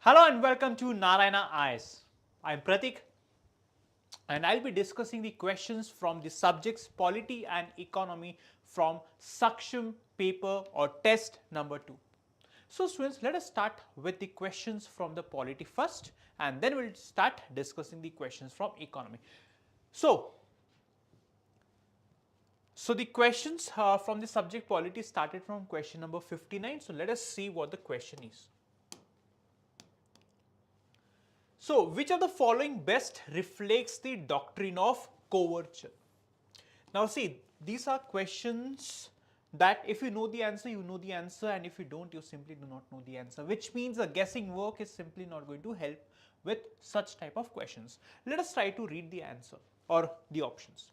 Hello and welcome to Narayana IAS. I'm Pratik and I'll be discussing the questions from the subjects Polity and Economy from Saksham paper or test number 2. So students, let us start with the questions from the Polity first and then we'll start discussing the questions from Economy. So the questions from the subject Polity started from question number 59. So let us see what the question is. So, which of the following best reflects the doctrine of coverture? Now see, these are questions that if you know the answer, you know the answer, and if you don't, you simply do not know the answer, which means the guessing work is simply not going to help with such type of questions. Let us try to read the answer or the options.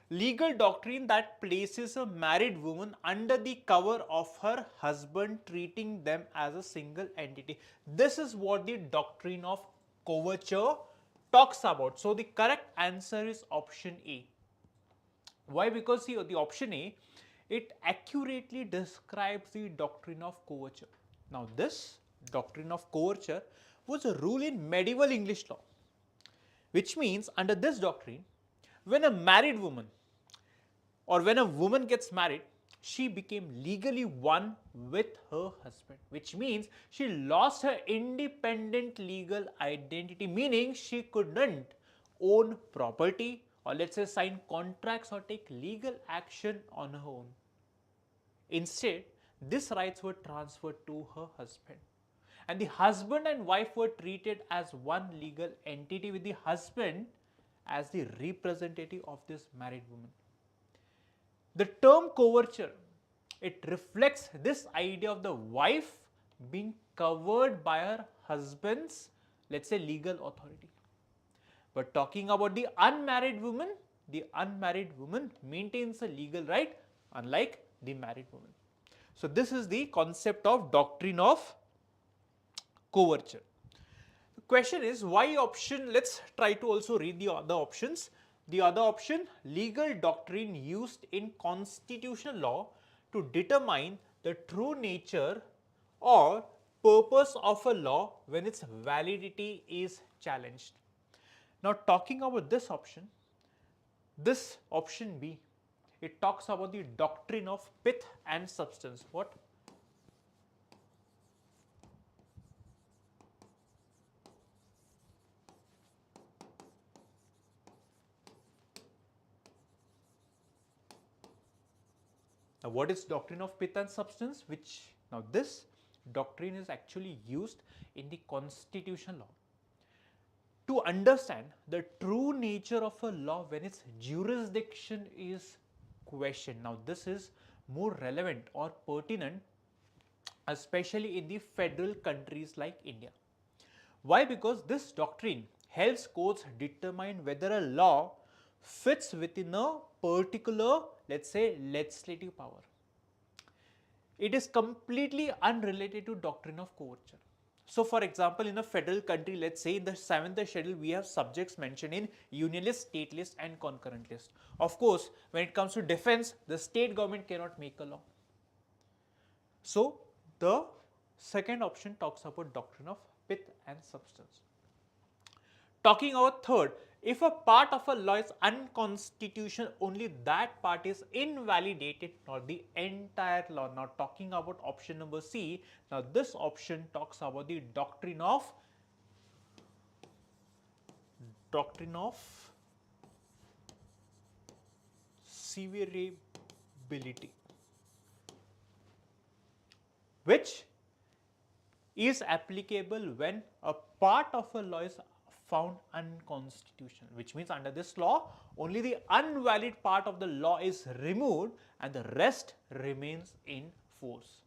Legal doctrine that places a married woman under the cover of her husband, treating them as a single entity. This is what the doctrine of coverture talks about. So the correct answer is option A. Why? Because the option A, it accurately describes the doctrine of coverture. Now this doctrine of coverture was a rule in medieval English law, which means under this doctrine, when a married woman or when a woman gets married, she became legally one with her husband, which means she lost her independent legal identity, meaning she couldn't own property or let's say sign contracts or take legal action on her own. Instead, these rights were transferred to her husband. And the husband and wife were treated as one legal entity, with the husband as the representative of this married woman. The term coverture, it reflects this idea of the wife being covered by her husband's, let's say, legal authority. But talking about the unmarried woman maintains a legal right unlike the married woman. So this is the concept of doctrine of coverture. The question is why option? Let's try to also read the other options. The other option, legal doctrine used in constitutional law to determine the true nature or purpose of a law when its validity is challenged. Now talking about this option B, it talks about the doctrine of pith and substance. What? Now, what is doctrine of pith and substance? Now this doctrine is actually used in the constitutional law to understand the true nature of a law when its jurisdiction is questioned. Now this is more relevant or pertinent, especially in the federal countries like India. Why? Because this doctrine helps courts determine whether a law fits within a particular, let's say, legislative power. It is completely unrelated to doctrine of coverture. So for example, in a federal country, let's say in the 7th schedule, we have subjects mentioned in union list, state list and concurrent list. Of course, when it comes to defense, the state government cannot make a law. So the second option talks about doctrine of pith and substance. Talking about third, if a part of a law is unconstitutional, only that part is invalidated, not the entire law. Now talking about option number C, now this option talks about the doctrine of severability, which is applicable when a part of a law is found unconstitutional, which means under this law only the invalid part of the law is removed and the rest remains in force.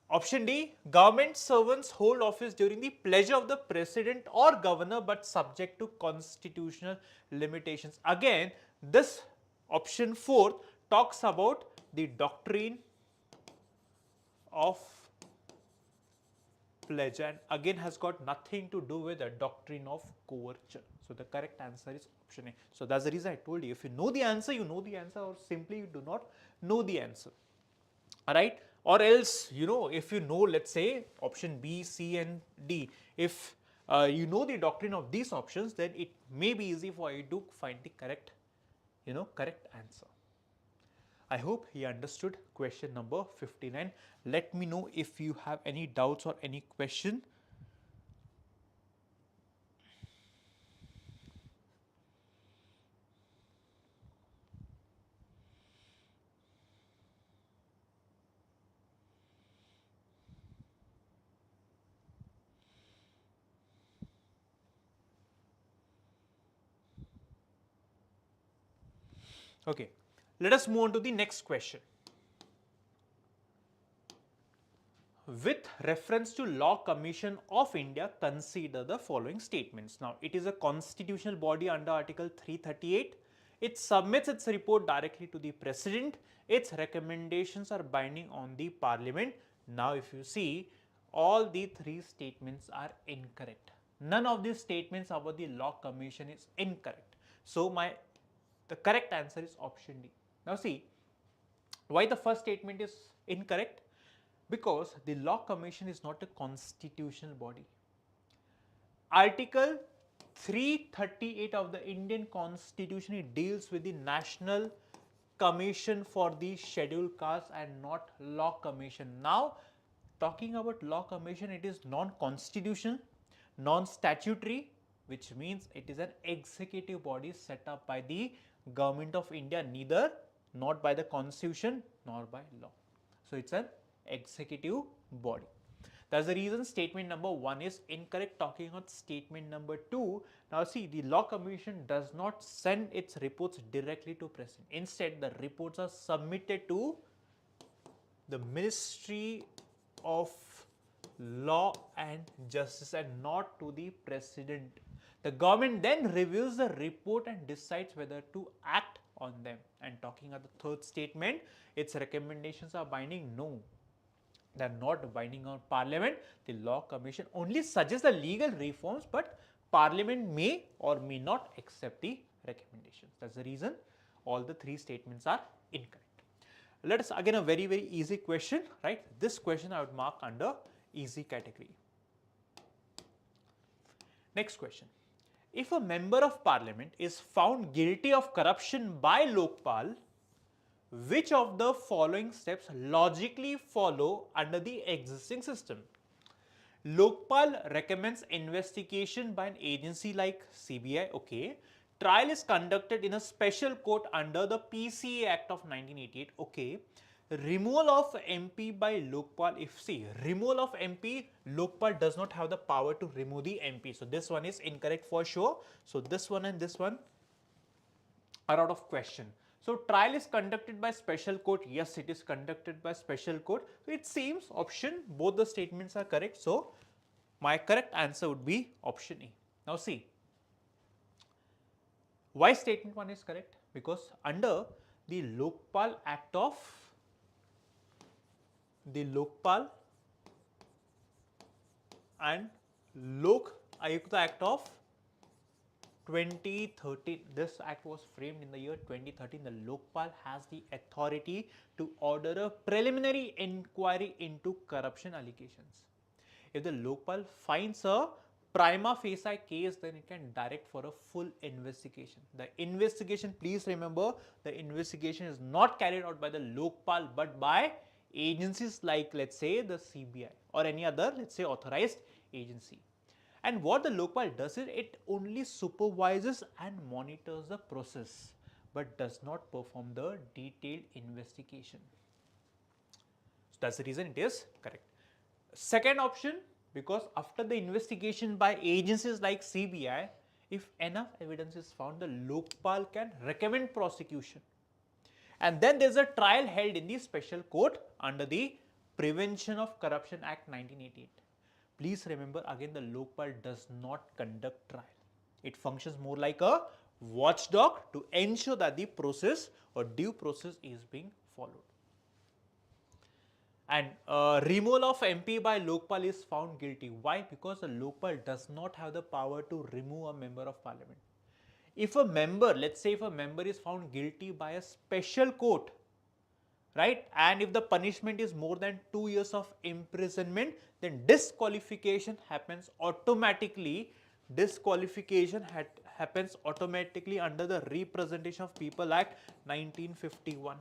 Option D, government servants hold office during the pleasure of the president or governor but subject to constitutional limitations. Again, this option 4 talks about the doctrine of pleasure and again has got nothing to do with the doctrine of coverture. So the correct answer is option A. So that's the reason I told you, if you know the answer, you know the answer, or simply you do not know the answer. Alright, Or else, if let's say option B, C and D, if you know the doctrine of these options, then it may be easy for you to find the correct answer. I hope you understood question number 59. Let me know if you have any doubts or any question. Okay, let us move on to the next question. With reference to Law Commission of India, consider the following statements. Now, it is a constitutional body under Article 338. It submits its report directly to the President. Its recommendations are binding on the Parliament. Now, if you see, all the three statements are incorrect. None of these statements about the Law Commission is incorrect. So, the correct answer is option D. Now, see, why the first statement is incorrect? Because the Law Commission is not a constitutional body. Article 338 of the Indian Constitution, it deals with the National Commission for the Scheduled Castes and not Law Commission. Now, talking about Law Commission, it is non-constitutional, non-statutory, which means it is an executive body set up by the Government of India, neither not by the Constitution nor by law. So, it's an executive body. That's the reason statement number 1 is incorrect. Talking about statement number 2, now see, the Law Commission does not send its reports directly to President. Instead, the reports are submitted to the Ministry of Law and Justice and not to the President. The government then reviews the report and decides whether to act on them. And talking about the third statement, its recommendations are binding. No, they are not binding on Parliament. The Law Commission only suggests the legal reforms, but Parliament may or may not accept the recommendations. That's the reason all the three statements are incorrect. Let us again a very easy question, right? This question I would mark under easy category. Next question. If a member of Parliament is found guilty of corruption by Lokpal, which of the following steps logically follow under the existing system? Lokpal recommends investigation by an agency like CBI, okay. Trial is conducted in a special court under the PCA Act of 1988, okay. Removal of MP by Lokpal, removal of MP, Lokpal does not have the power to remove the MP. So, this one is incorrect for sure. So, this one and this one are out of question. So, trial is conducted by special court. Yes, it is conducted by special court. So, it seems option, both the statements are correct. So, my correct answer would be option A. Now, see, why statement 1 is correct? Because under the Lokpal Act of and Lok Ayukta Act of 2013, this act was framed in the year 2013. The Lokpal has the authority to order a preliminary inquiry into corruption allegations. If the Lokpal finds a prima facie case, then it can direct for a full investigation. The investigation, please remember, the investigation is not carried out by the Lokpal but by agencies like, let's say, the CBI or any other, let's say, authorized agency. And what the Lokpal does is it only supervises and monitors the process but does not perform the detailed investigation. So, that's the reason it is correct. Second option, because after the investigation by agencies like CBI, if enough evidence is found, the Lokpal can recommend prosecution. And then there is a trial held in the special court under the Prevention of Corruption Act 1988. Please remember again, the Lokpal does not conduct trial. It functions more like a watchdog to ensure that the process or due process is being followed. And removal of MP by Lokpal is found guilty. Why? Because the Lokpal does not have the power to remove a member of Parliament. If a member, let's say if a member is found guilty by a special court, right? And if the punishment is more than 2 years of imprisonment, then disqualification happens automatically. Disqualification happens automatically under the Representation of People Act 1951.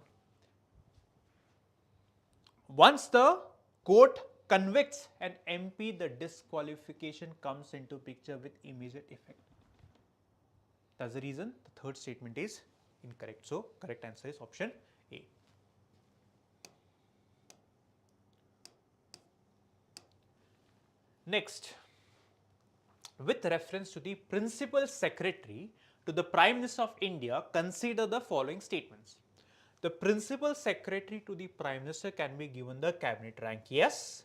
Once the court convicts an MP, the disqualification comes into picture with immediate effect. That's the reason the third statement is incorrect. So, correct answer is option A. Next, with reference to the Principal Secretary to the Prime Minister of India, consider the following statements. The Principal Secretary to the Prime Minister can be given the cabinet rank. Yes.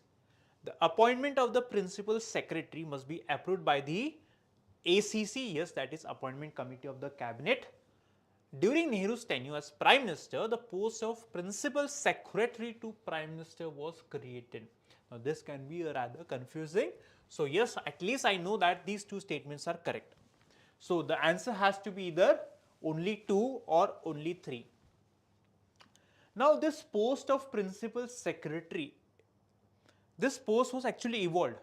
The appointment of the Principal Secretary must be approved by the ACC. Yes, that is Appointment Committee of the Cabinet. During Nehru's tenure as Prime Minister, the post of Principal Secretary to Prime Minister was created. Now, this can be rather confusing. So, yes, at least I know that these two statements are correct. So, the answer has to be either only 2 or only 3. Now, this post of Principal Secretary, this post was actually evolved.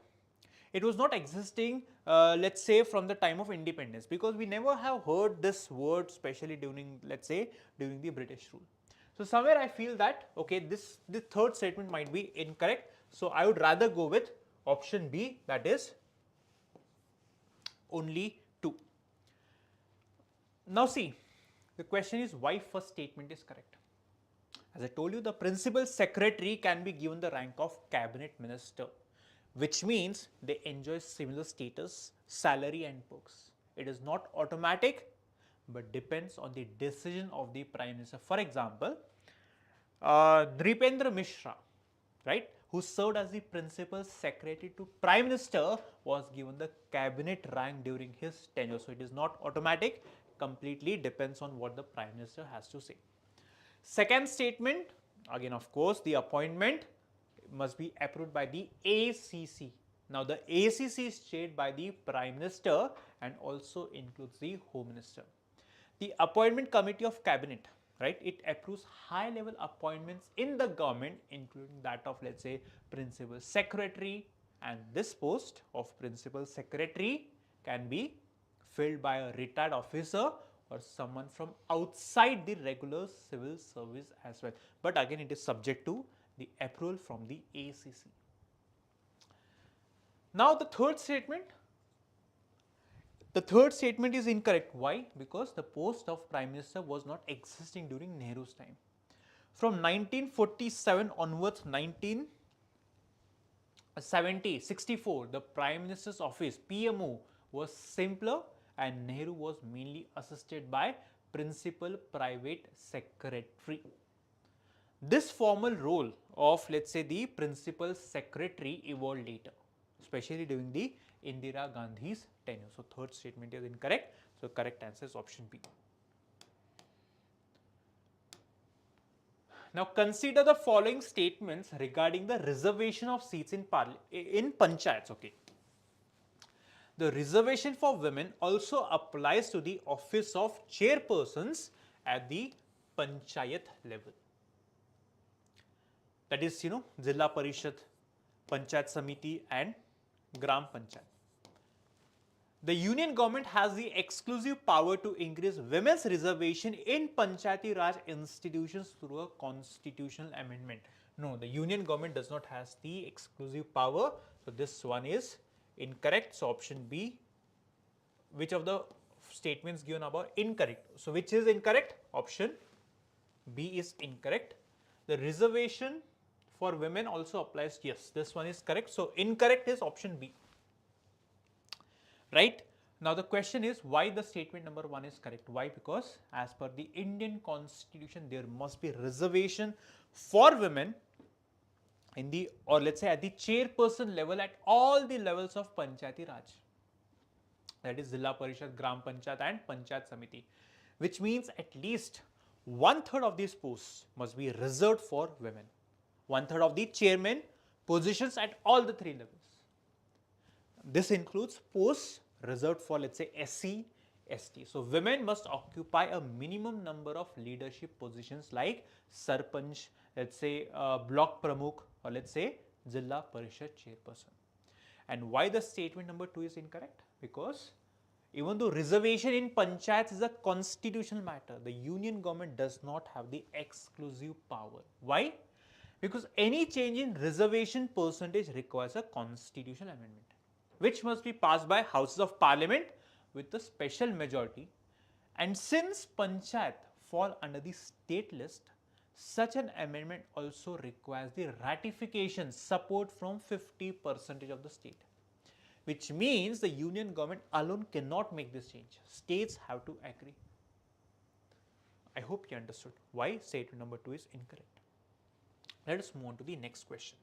It was not existing, let's say, from the time of independence, because we never have heard this word, especially during, let's say, during the British rule. So, somewhere I feel that, okay, the third statement might be incorrect. So, I would rather go with option B, that is only 2. Now, see, the question is why first statement is correct. As I told you, the Principal Secretary can be given the rank of Cabinet Minister, which means they enjoy similar status, salary and perks. It is not automatic, but depends on the decision of the Prime Minister. For example, Nripendra Mishra, right, who served as the Principal Secretary to Prime Minister, was given the Cabinet rank during his tenure. So, it is not automatic, completely depends on what the Prime Minister has to say. Second statement, again of course, the appointment must be approved by the ACC. Now, the ACC is chaired by the Prime Minister and also includes the Home Minister. The Appointment Committee of Cabinet, right, it approves high level appointments in the government, including that of, let's say, Principal Secretary, and this post of Principal Secretary can be filled by a retired officer or someone from outside the regular civil service as well. But again, it is subject to the approval from the ACC. Now, the third statement is incorrect. Why? Because the post of Prime Minister was not existing during Nehru's time. From 1947 onwards, 64, the Prime Minister's office, PMO, was simpler and Nehru was mainly assisted by Principal Private Secretary. This formal role of, let's say, the Principal Secretary evolved later, especially during the Indira Gandhi's tenure. So, third statement is incorrect. So, correct answer is option B. Now, consider the following statements regarding the reservation of seats in panchayats. Okay. The reservation for women also applies to the office of chairpersons at the panchayat level. That is, Jilla Parishad, Panchayat Samiti and Gram Panchayat. The union government has the exclusive power to increase women's reservation in Panchayati Raj institutions through a constitutional amendment. No, the union government does not have the exclusive power. So, this one is incorrect. So, option B. Which of the statements given above incorrect? So, which is incorrect? Option B is incorrect. The reservation for women also applies. Yes, this one is correct. So, incorrect is option B. Right. Now, the question is why the statement number 1 is correct. Why? Because as per the Indian Constitution, there must be reservation for women in the, or let's say at the chairperson level at all the levels of Panchayati Raj. That is Jilla Parishad, Gram Panchayat and Panchayat Samiti, which means at least 1/3 of these posts must be reserved for women. 1/3 of the chairman positions at all the 3 levels. This includes posts reserved for, let's say, SC, ST. So, women must occupy a minimum number of leadership positions like Sarpanch, let's say block pramukh, or let's say Jilla Parishad chairperson. And why the statement number 2 is incorrect? Because even though reservation in panchayats is a constitutional matter, the union government does not have the exclusive power. Why? Because any change in reservation percentage requires a constitutional amendment, which must be passed by houses of parliament with a special majority. And since panchayat fall under the state list, such an amendment also requires the ratification support from 50% of the state, which means the union government alone cannot make this change. States have to agree. I hope you understood why statement number 2 is incorrect. Let us move on to the next question.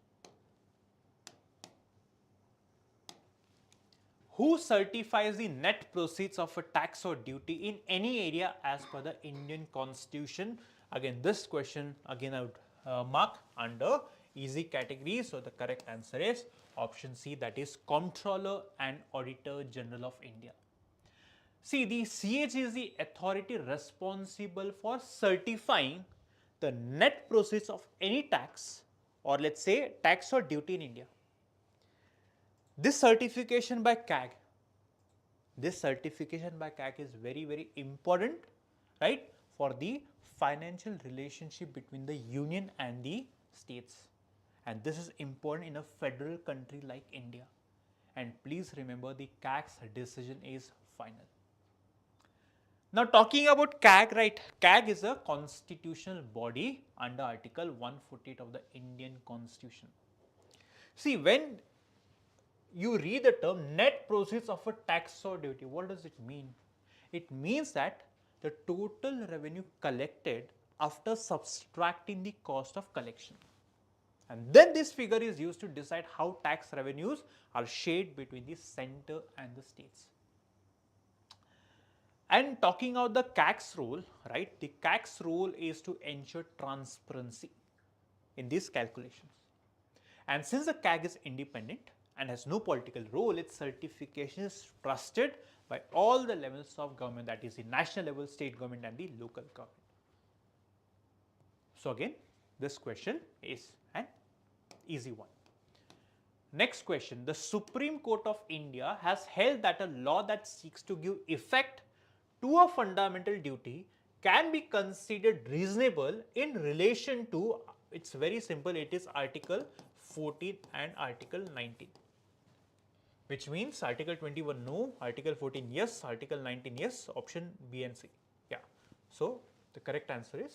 Who certifies the net proceeds of a tax or duty in any area as per the Indian Constitution? Again, this question, again I would mark under easy category. So the correct answer is option C, that is Comptroller and Auditor General of India. See, the CH is the authority responsible for certifying the net proceeds of any tax, or let's say tax or duty in India. This certification by CAG is very, very important, right, for the financial relationship between the union and the states. And this is important in a federal country like India. And please remember, the CAG's decision is final. Now talking about CAG, right, CAG is a constitutional body under Article 148 of the Indian Constitution. See, when you read the term net proceeds of a tax or duty, what does it mean? It means that the total revenue collected after subtracting the cost of collection. And then this figure is used to decide how tax revenues are shared between the center and the states. And talking about the CAG's role, right, the CAG's role is to ensure transparency in these calculations. And since the CAG is independent and has no political role, its certification is trusted by all the levels of government, that is the national level, state government and the local government. So again, this question is an easy one. Next question, the Supreme Court of India has held that a law that seeks to give effect to a fundamental duty can be considered reasonable in relation to, it's very simple, it is Article 14 and Article 19. Which means Article 21 no, Article 14 yes, Article 19 yes, option B and C. Yeah. So the correct answer is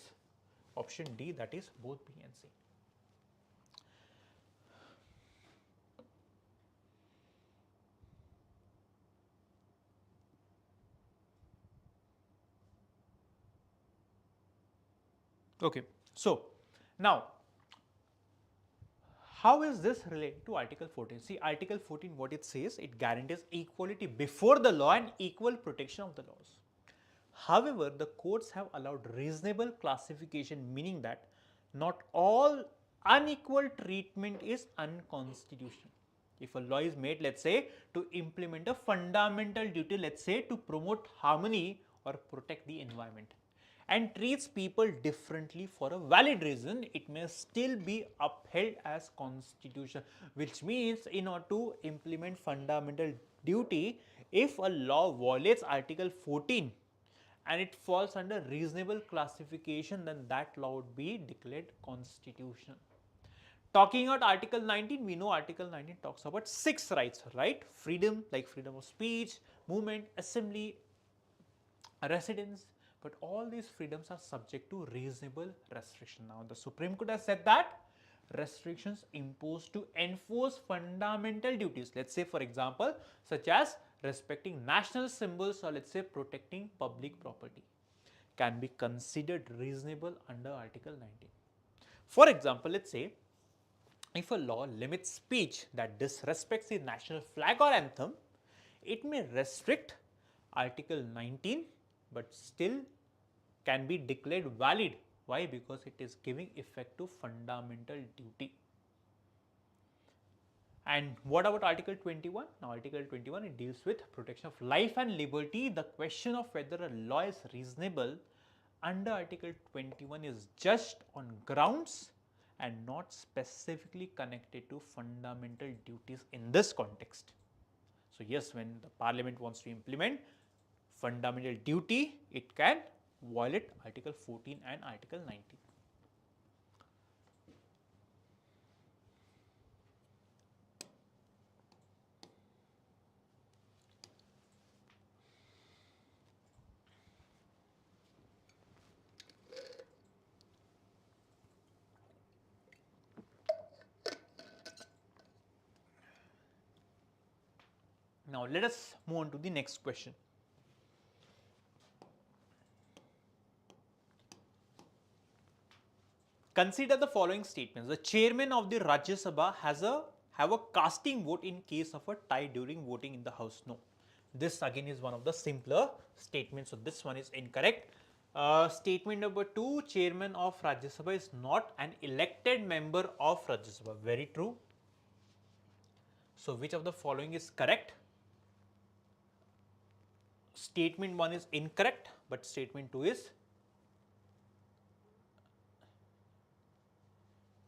option D, that is both B and C. Okay. So now, how is this related to Article 14? See, Article 14, what it says, it guarantees equality before the law and equal protection of the laws. However, the courts have allowed reasonable classification, meaning that not all unequal treatment is unconstitutional. If a law is made, let's say, to implement a fundamental duty, let's say to promote harmony or protect the environment, and treats people differently for a valid reason, it may still be upheld as constitutional, which means in order to implement fundamental duty, if a law violates Article 14 and it falls under reasonable classification, then that law would be declared constitutional. Talking about Article 19, we know Article 19 talks about 6 rights, right? Freedom, like freedom of speech, movement, assembly, residence. But all these freedoms are subject to reasonable restriction. Now, the Supreme Court has said that restrictions imposed to enforce fundamental duties, let's say for example, such as respecting national symbols or let's say protecting public property, can be considered reasonable under Article 19. For example, let's say if a law limits speech that disrespects the national flag or anthem, it may restrict Article 19 but still can be declared valid. Why? Because it is giving effect to fundamental duty. And what about Article 21? Now, Article 21, it deals with protection of life and liberty. The question of whether a law is reasonable under Article 21 is just on grounds and not specifically connected to fundamental duties in this context. So yes, when the parliament wants to implement fundamental duty, it can violate Article 14 and Article 19. Now let us move on to the next question. Consider the following statements. The chairman of the Rajya Sabha have a casting vote in case of a tie during voting in the House. No. This again is one of the simpler statements. So this one is incorrect. Statement number 2, chairman of Rajya Sabha is not an elected member of Rajya Sabha. Very true. So which of the following is correct? Statement 1 is incorrect, but statement 2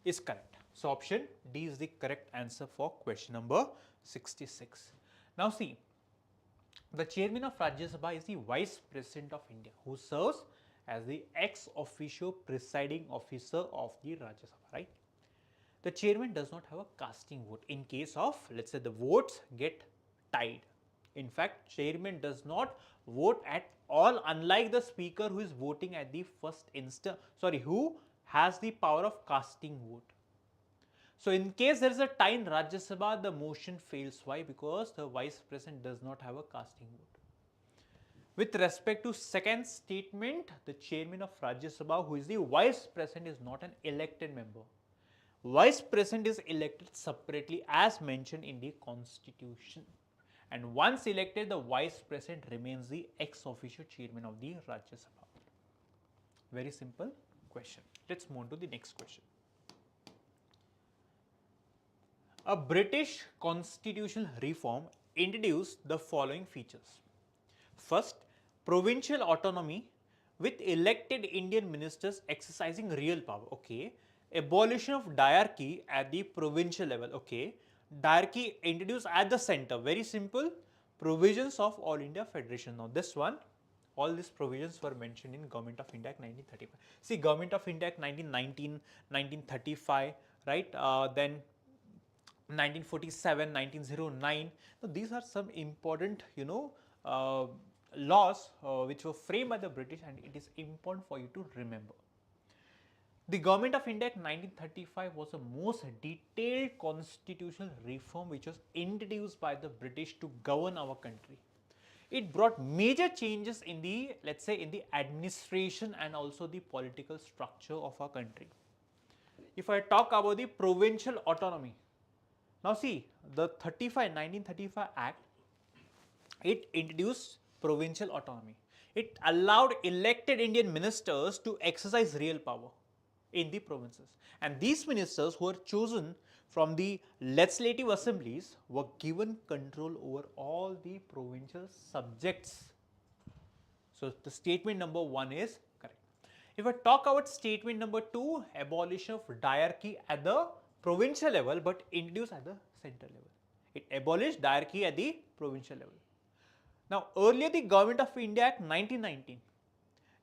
is correct. So option D is the correct answer for question number 66. Now see, the chairman of Rajya Sabha is the Vice President of India, who serves as the ex officio presiding officer of the Rajya Sabha, right? The chairman does not have a casting vote in case of, let's say, the votes get tied. In fact, chairman does not vote at all, unlike the speaker who is voting at the first instance, who has the power of casting vote. So in case there is a tie in Rajya Sabha, the motion fails. Why? Because the vice president does not have a casting vote. With respect to second statement, the chairman of Rajya Sabha, who is the vice president, is not an elected member. Vice president is elected separately as mentioned in the constitution. And once elected, the vice president remains the ex officio chairman of the Rajya Sabha. Very simple question. Let's move on to the next question. A British constitutional reform introduced the following features. First, provincial autonomy with elected Indian ministers exercising real power. Okay. Abolition of diarchy at the provincial level. Okay. Diarchy introduced at the center. Very simple. Provisions of All India Federation. Now this one, all these provisions were mentioned in Government of India Act 1935. See, Government of India Act 1919, 1935, right? Then 1947, 1909. Now these are some important, laws which were framed by the British, and it is important for you to remember. The Government of India Act 1935 was the most detailed constitutional reform which was introduced by the British to govern our country. It brought major changes in the, let's say, in the administration and also the political structure of our country. If I talk about the provincial autonomy, now see, the 1935 Act, it introduced provincial autonomy. It allowed elected Indian ministers to exercise real power in the provinces, and these ministers who were chosen from the legislative assemblies were given control over all the provincial subjects. So the statement number 1 is correct. If I talk about statement number 2, abolition of diarchy at the provincial level but introduced at the central level. It abolished diarchy at the provincial level. Now earlier, the Government of India Act 1919,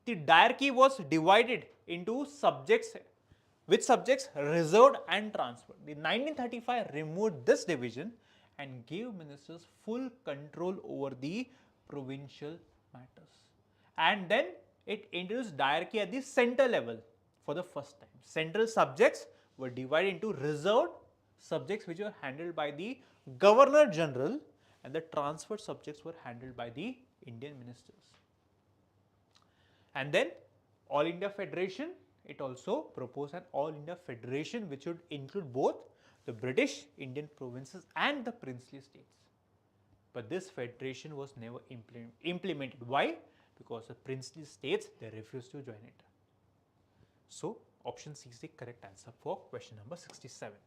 the diarchy was divided into subjects, which subjects reserved and transferred. The 1935 removed this division and gave ministers full control over the provincial matters. And then it introduced diarchy at the center level for the first time. Central subjects were divided into reserved subjects which were handled by the Governor General, and the transferred subjects were handled by the Indian ministers. And then All India Federation, it also proposed an All India Federation which would include both the British Indian provinces and the princely states. But this federation was never implemented. Why? Because the princely states, they refused to join it. So option C is the correct answer for question number 67.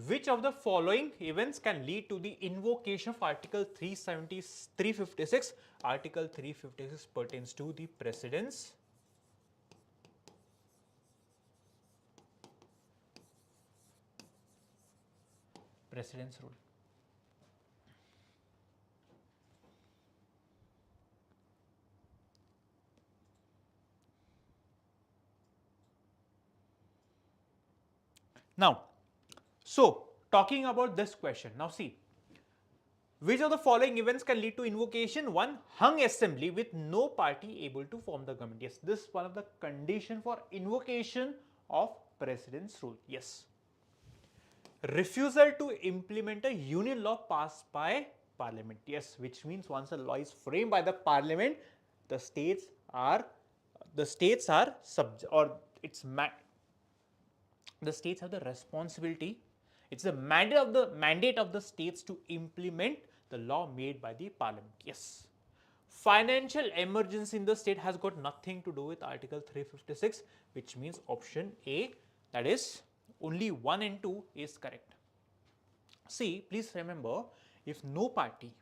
Which of the following events can lead to the invocation of Article 356? Article 356 pertains to the precedence precedence rule. Now, so talking about this question, now see, which of the following events can lead to invocation? One, hung assembly with no party able to form the government. Yes, this is one of the condition for invocation of precedence rule. Yes. Refusal to implement a union law passed by parliament. Yes, which means once a law is framed by the parliament, the states are the states have the responsibility. It's the mandate of the states to implement the law made by the parliament. Yes. Financial emergency in the state has got nothing to do with Article 356, which means option A, that is only 1 and 2 is correct. See, please remember, if no party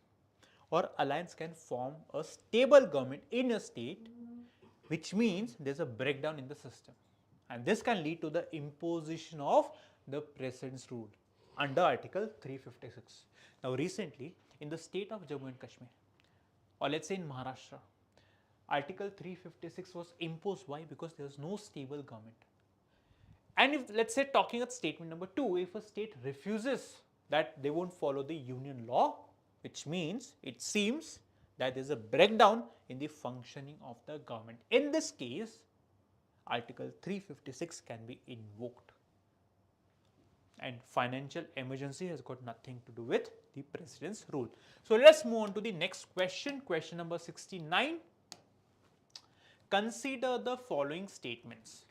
or alliance can form a stable government in a state, which means there's a breakdown in the system, and this can lead to the imposition of the precedence rule under Article 356. Now, recently in the state of Jammu and Kashmir, or let's say in Maharashtra, Article 356 was imposed. Why? Because there was no stable government. And if, let's say, talking at statement number 2, if a state refuses that they won't follow the union law, which means it seems that there is a breakdown in the functioning of the government. In this case, Article 356 can be invoked. And financial emergency has got nothing to do with the precedence rule. So let's move on to the next question, question number 69. Consider the following statements.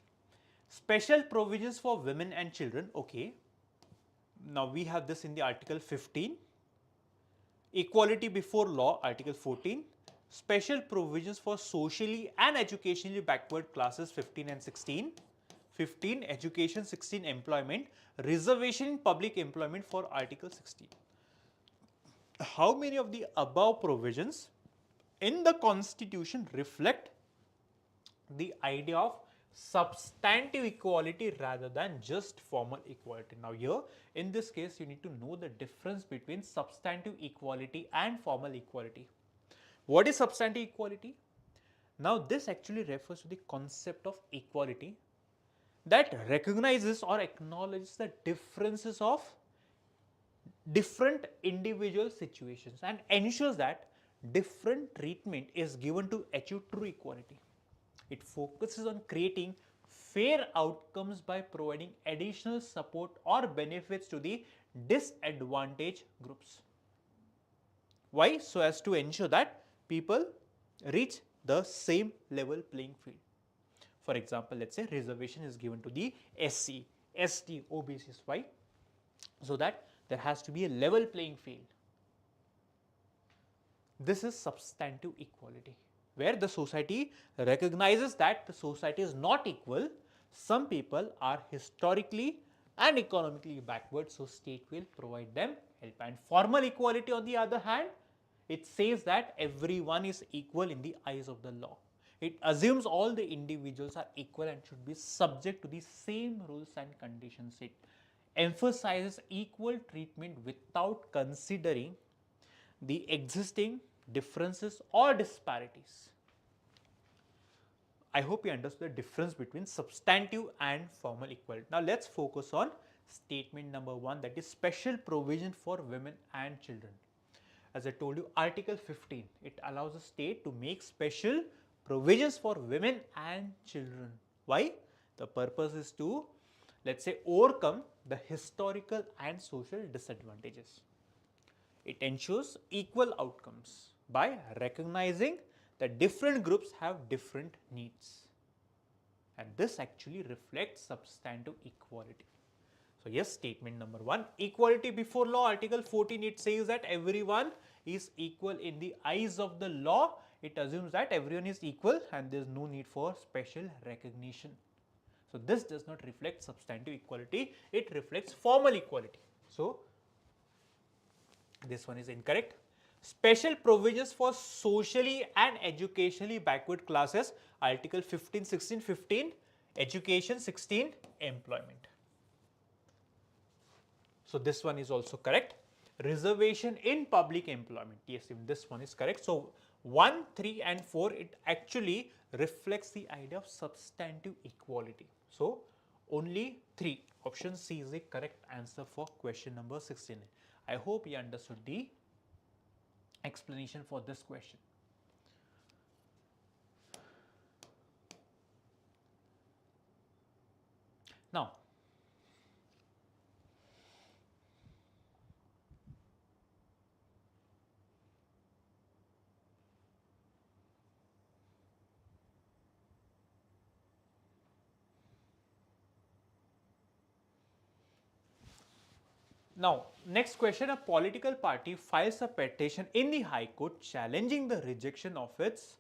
Special provisions for women and children, okay. Now we have this in the Article 15. Equality before law, Article 14. Special provisions for socially and educationally backward classes, 15 and 16. 15 education, 16 employment, reservation in public employment for Article 16. How many of the above provisions in the Constitution reflect the idea of substantive equality rather than just formal equality? Now here, in this case, you need to know the difference between substantive equality and formal equality. What is substantive equality? Now this actually refers to the concept of equality that recognizes or acknowledges the differences of different individual situations and ensures that different treatment is given to achieve true equality. It focuses on creating fair outcomes by providing additional support or benefits to the disadvantaged groups. Why? So as to ensure that people reach the same level playing field. For example, let's say reservation is given to the SC, ST, OBCs. Why? So that there has to be a level playing field. This is substantive equality, where the society recognizes that the society is not equal. Some people are historically and economically backward, so state will provide them help. And formal equality, on the other hand, it says that everyone is equal in the eyes of the law. It assumes all the individuals are equal and should be subject to the same rules and conditions. It emphasizes equal treatment without considering the existing differences or disparities. I hope you understood the difference between substantive and formal equality. Now let's focus on statement number 1, that is special provision for women and children. As I told you, Article 15, it allows a state to make special provisions for women and children. Why? The purpose is to, let's say, overcome the historical and social disadvantages. It ensures equal outcomes by recognizing that different groups have different needs. And this actually reflects substantive equality. So yes, statement number 1, equality before law, Article 14, it says that everyone is equal in the eyes of the law. It assumes that everyone is equal and there is no need for special recognition. So this does not reflect substantive equality, it reflects formal equality. So this one is incorrect. Special provisions for socially and educationally backward classes, Article 15, 16, 15, education, 16, employment. So this one is also correct. Reservation in public employment. Yes, if this one is correct. So 1, 3 and 4, it actually reflects the idea of substantive equality. So only 3. Option C is the correct answer for question number 16. I hope you understood the explanation for this question. Now, next question, a political party files a petition in the High Court challenging the rejection of its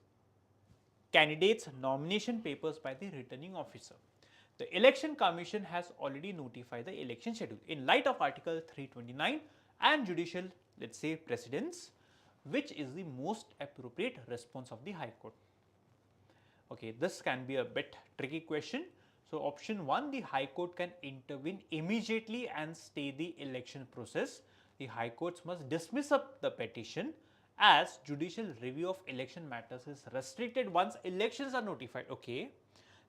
candidates' nomination papers by the returning officer. The Election Commission has already notified the election schedule. In light of Article 329 and judicial, let's say, precedents, which is the most appropriate response of the High Court? Okay, this can be a bit tricky question. So option 1, the High Court can intervene immediately and stay the election process. The High Courts must dismiss up the petition as judicial review of election matters is restricted once elections are notified. Okay,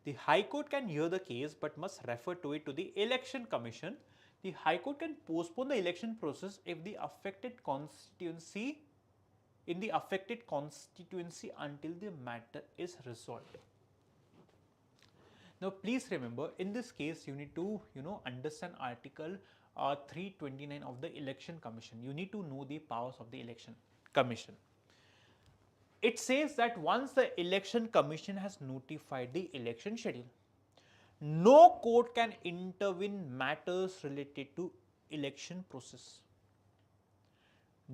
the High Court can hear the case but must refer to it to the Election Commission. The High Court can postpone the election process if the affected constituency until the matter is resolved. Now, please remember, in this case, you need to understand Article 329 of the Election Commission. You need to know the powers of the Election Commission. It says that once the Election Commission has notified the election schedule, no court can intervene matters related to election process.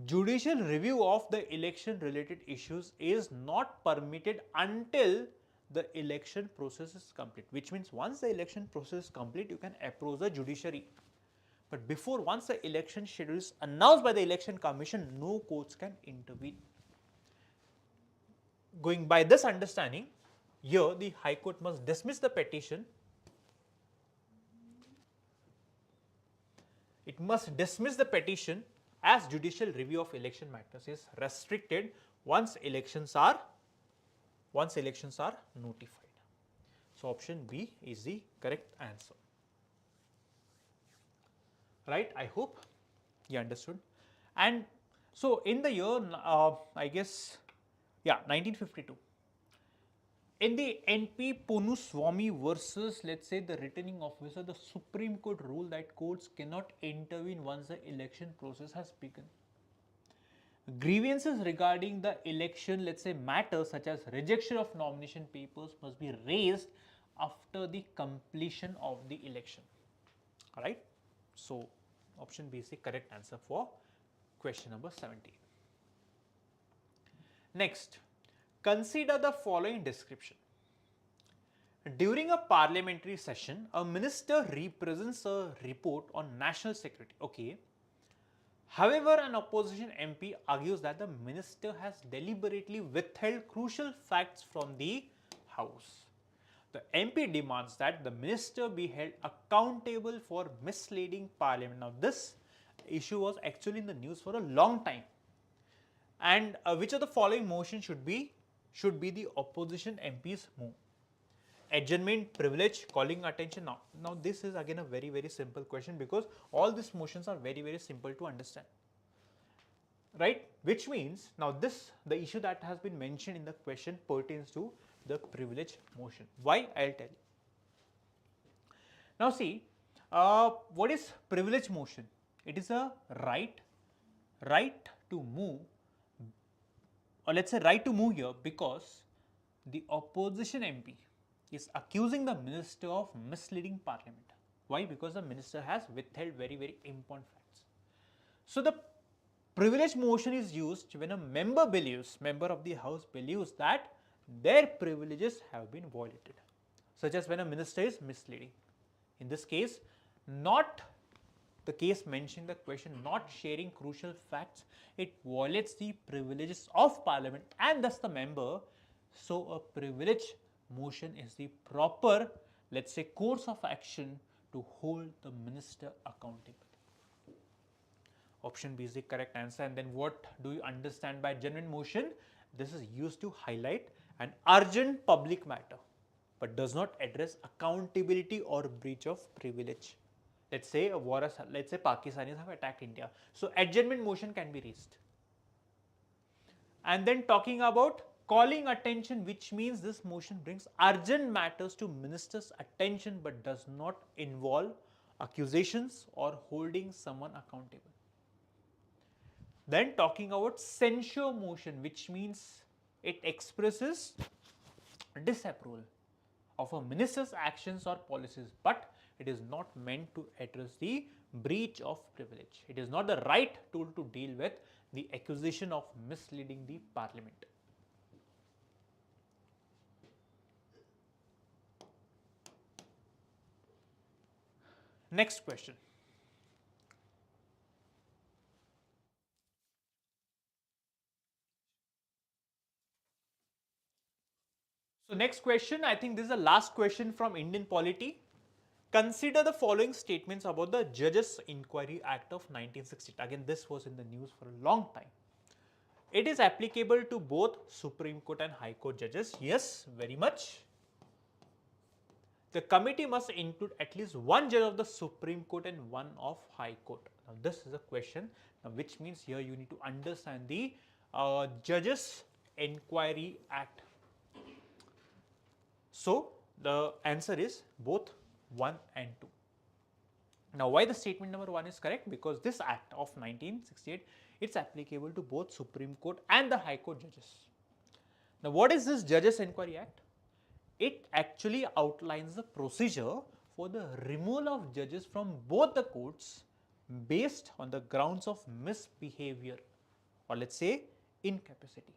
Judicial review of the election related issues is not permitted until the election process is complete, which means once the election process is complete, you can approach the judiciary. But once the election schedule is announced by the Election Commission, no courts can intervene. Going by this understanding, here the High Court must dismiss the petition. It must dismiss the petition as judicial review of election matters is restricted once elections are notified. So option B is the correct answer. Right? I hope you understood. And so in the year, I guess, 1952, in the NP Ponuswamy versus, let's say, the returning officer, the Supreme Court ruled that courts cannot intervene once the election process has begun. Grievances regarding the election, let's say, matters such as rejection of nomination papers must be raised after the completion of the election. Alright. So option B is the correct answer for question number 17. Next, consider the following description. During a parliamentary session, a minister represents a report on national security. Okay. However, an opposition MP argues that the minister has deliberately withheld crucial facts from the House. The MP demands that the minister be held accountable for misleading Parliament. Now, this issue was actually in the news for a long time. And which of the following motion should be the opposition MP's move? Adjournment, privilege, calling attention. Now this is again a very, very simple question because all these motions are very, very simple to understand. Right? Which means now the issue that has been mentioned in the question pertains to the privilege motion. Why? I'll tell you. Now see, what is privilege motion? It is a right to move, or let's say right to move here because the opposition MP is accusing the minister of misleading Parliament. Why? Because the minister has withheld very, very important facts. So the privilege motion is used when a member of the House believes that their privileges have been violated, such as when a minister is misleading. In this case, not the case mentioned in the question, not sharing crucial facts, it violates the privileges of Parliament and thus the member. So a privilege motion is the proper, let's say, course of action to hold the minister accountable. Option B is the correct answer. And then what do you understand by genuine motion? This is used to highlight an urgent public matter, but does not address accountability or breach of privilege. Let's say a war, let's say Pakistanis have attacked India. So adjournment motion can be raised. And then talking about calling attention, which means this motion brings urgent matters to minister's attention but does not involve accusations or holding someone accountable. Then talking about censure motion, which means it expresses disapproval of a minister's actions or policies, but it is not meant to address the breach of privilege. It is not the right tool to deal with the accusation of misleading the parliament. Next question. So next question, I think this is the last question from Indian polity. Consider the following statements about the Judges Inquiry Act of 1960. Again, this was in the news for a long time. It is applicable to both Supreme Court and High Court judges. Yes, very much. The committee must include at least one judge of the Supreme Court and one of High Court. Now, this is a question, which means here you need to understand the Judges Inquiry Act. So, the answer is both 1 and 2. Now, why the statement number 1 is correct? Because this act of 1968, it's applicable to both Supreme Court and the High Court judges. Now, what is this Judges Inquiry Act? It actually outlines the procedure for the removal of judges from both the courts based on the grounds of misbehavior, or let's say incapacity.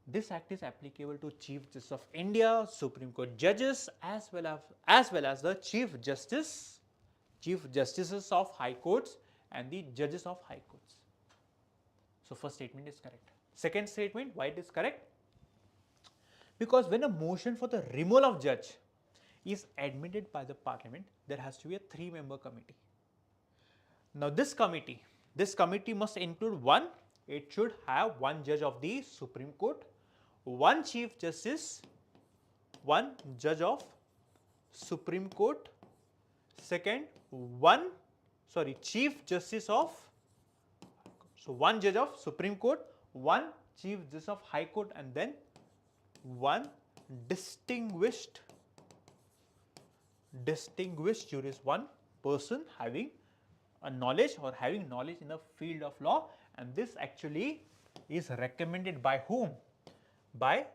This act is applicable to Chief Justice of India, Supreme Court judges, as well as the Chief Justices of High Courts and the judges of High Courts. So, first statement is correct. Second statement, why it is correct? Because when a motion for the removal of judge is admitted by the parliament, there has to be a 3-member committee. Now, this committee must include one. It should have one judge of the Supreme Court, one Chief Justice, one judge of Supreme Court, second Chief Justice of, so one judge of Supreme Court, one Chief Justice of High Court, and then one distinguished jurist, one person having a knowledge in the field of law, and this actually is recommended by whom? By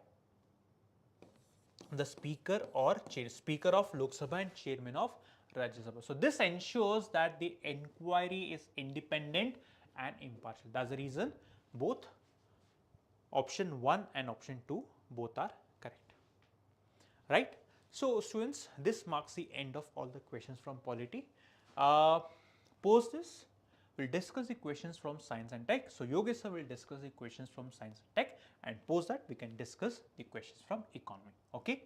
the Speaker or Speaker of Lok Sabha and Chairman of Rajya Sabha. So, this ensures that the inquiry is independent and impartial. That's the reason both option 1 and option 2 both are correct, right? So, students, this marks the end of all the questions from polity. Post this, we'll discuss the questions from science and tech. So, Yogesh sir will discuss the questions from science and tech, and post that we can discuss the questions from economy. Okay.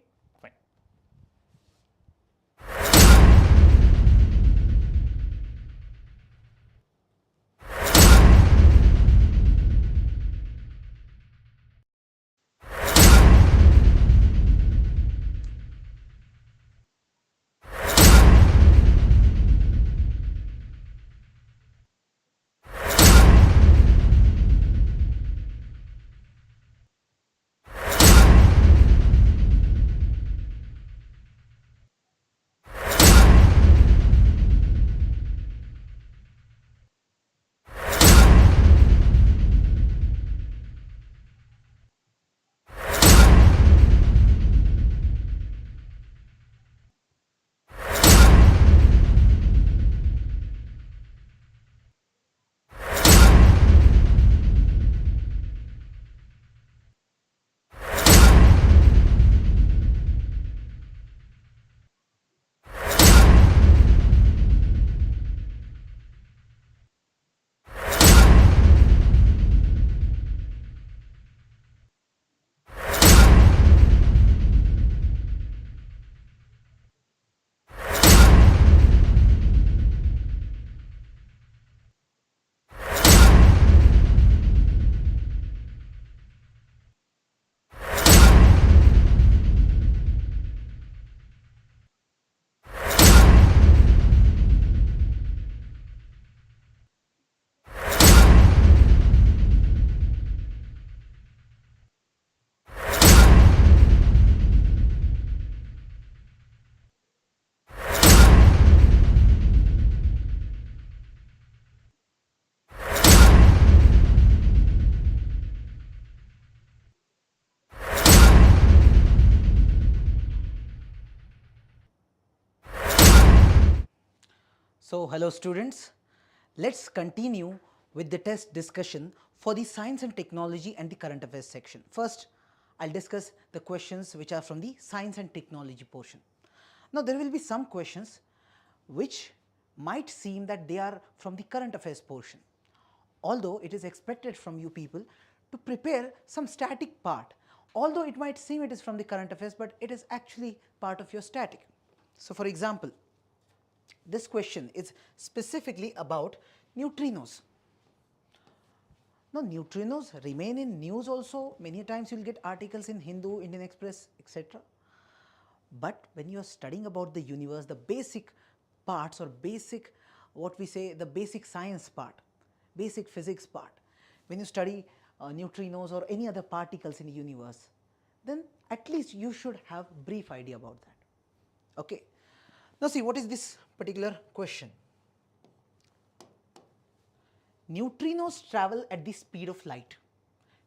So, hello students, let's continue with the test discussion for the science and technology and the current affairs section. First, I'll discuss the questions which are from the science and technology portion. Now, there will be some questions which might seem that they are from the current affairs portion, although it is expected from you people to prepare some static part. Although it might seem it is from the current affairs, but it is actually part of your static. So, for example, this question is specifically about neutrinos. Now, neutrinos remain in news also. Many times you will get articles in Hindu, Indian Express, etc. But when you are studying about the universe, the basic parts or basic, what we say, the basic science part, basic physics part, when you study neutrinos or any other particles in the universe, then at least you should have brief idea about that. Okay. Now see, what is this particular question? Neutrinos travel at the speed of light.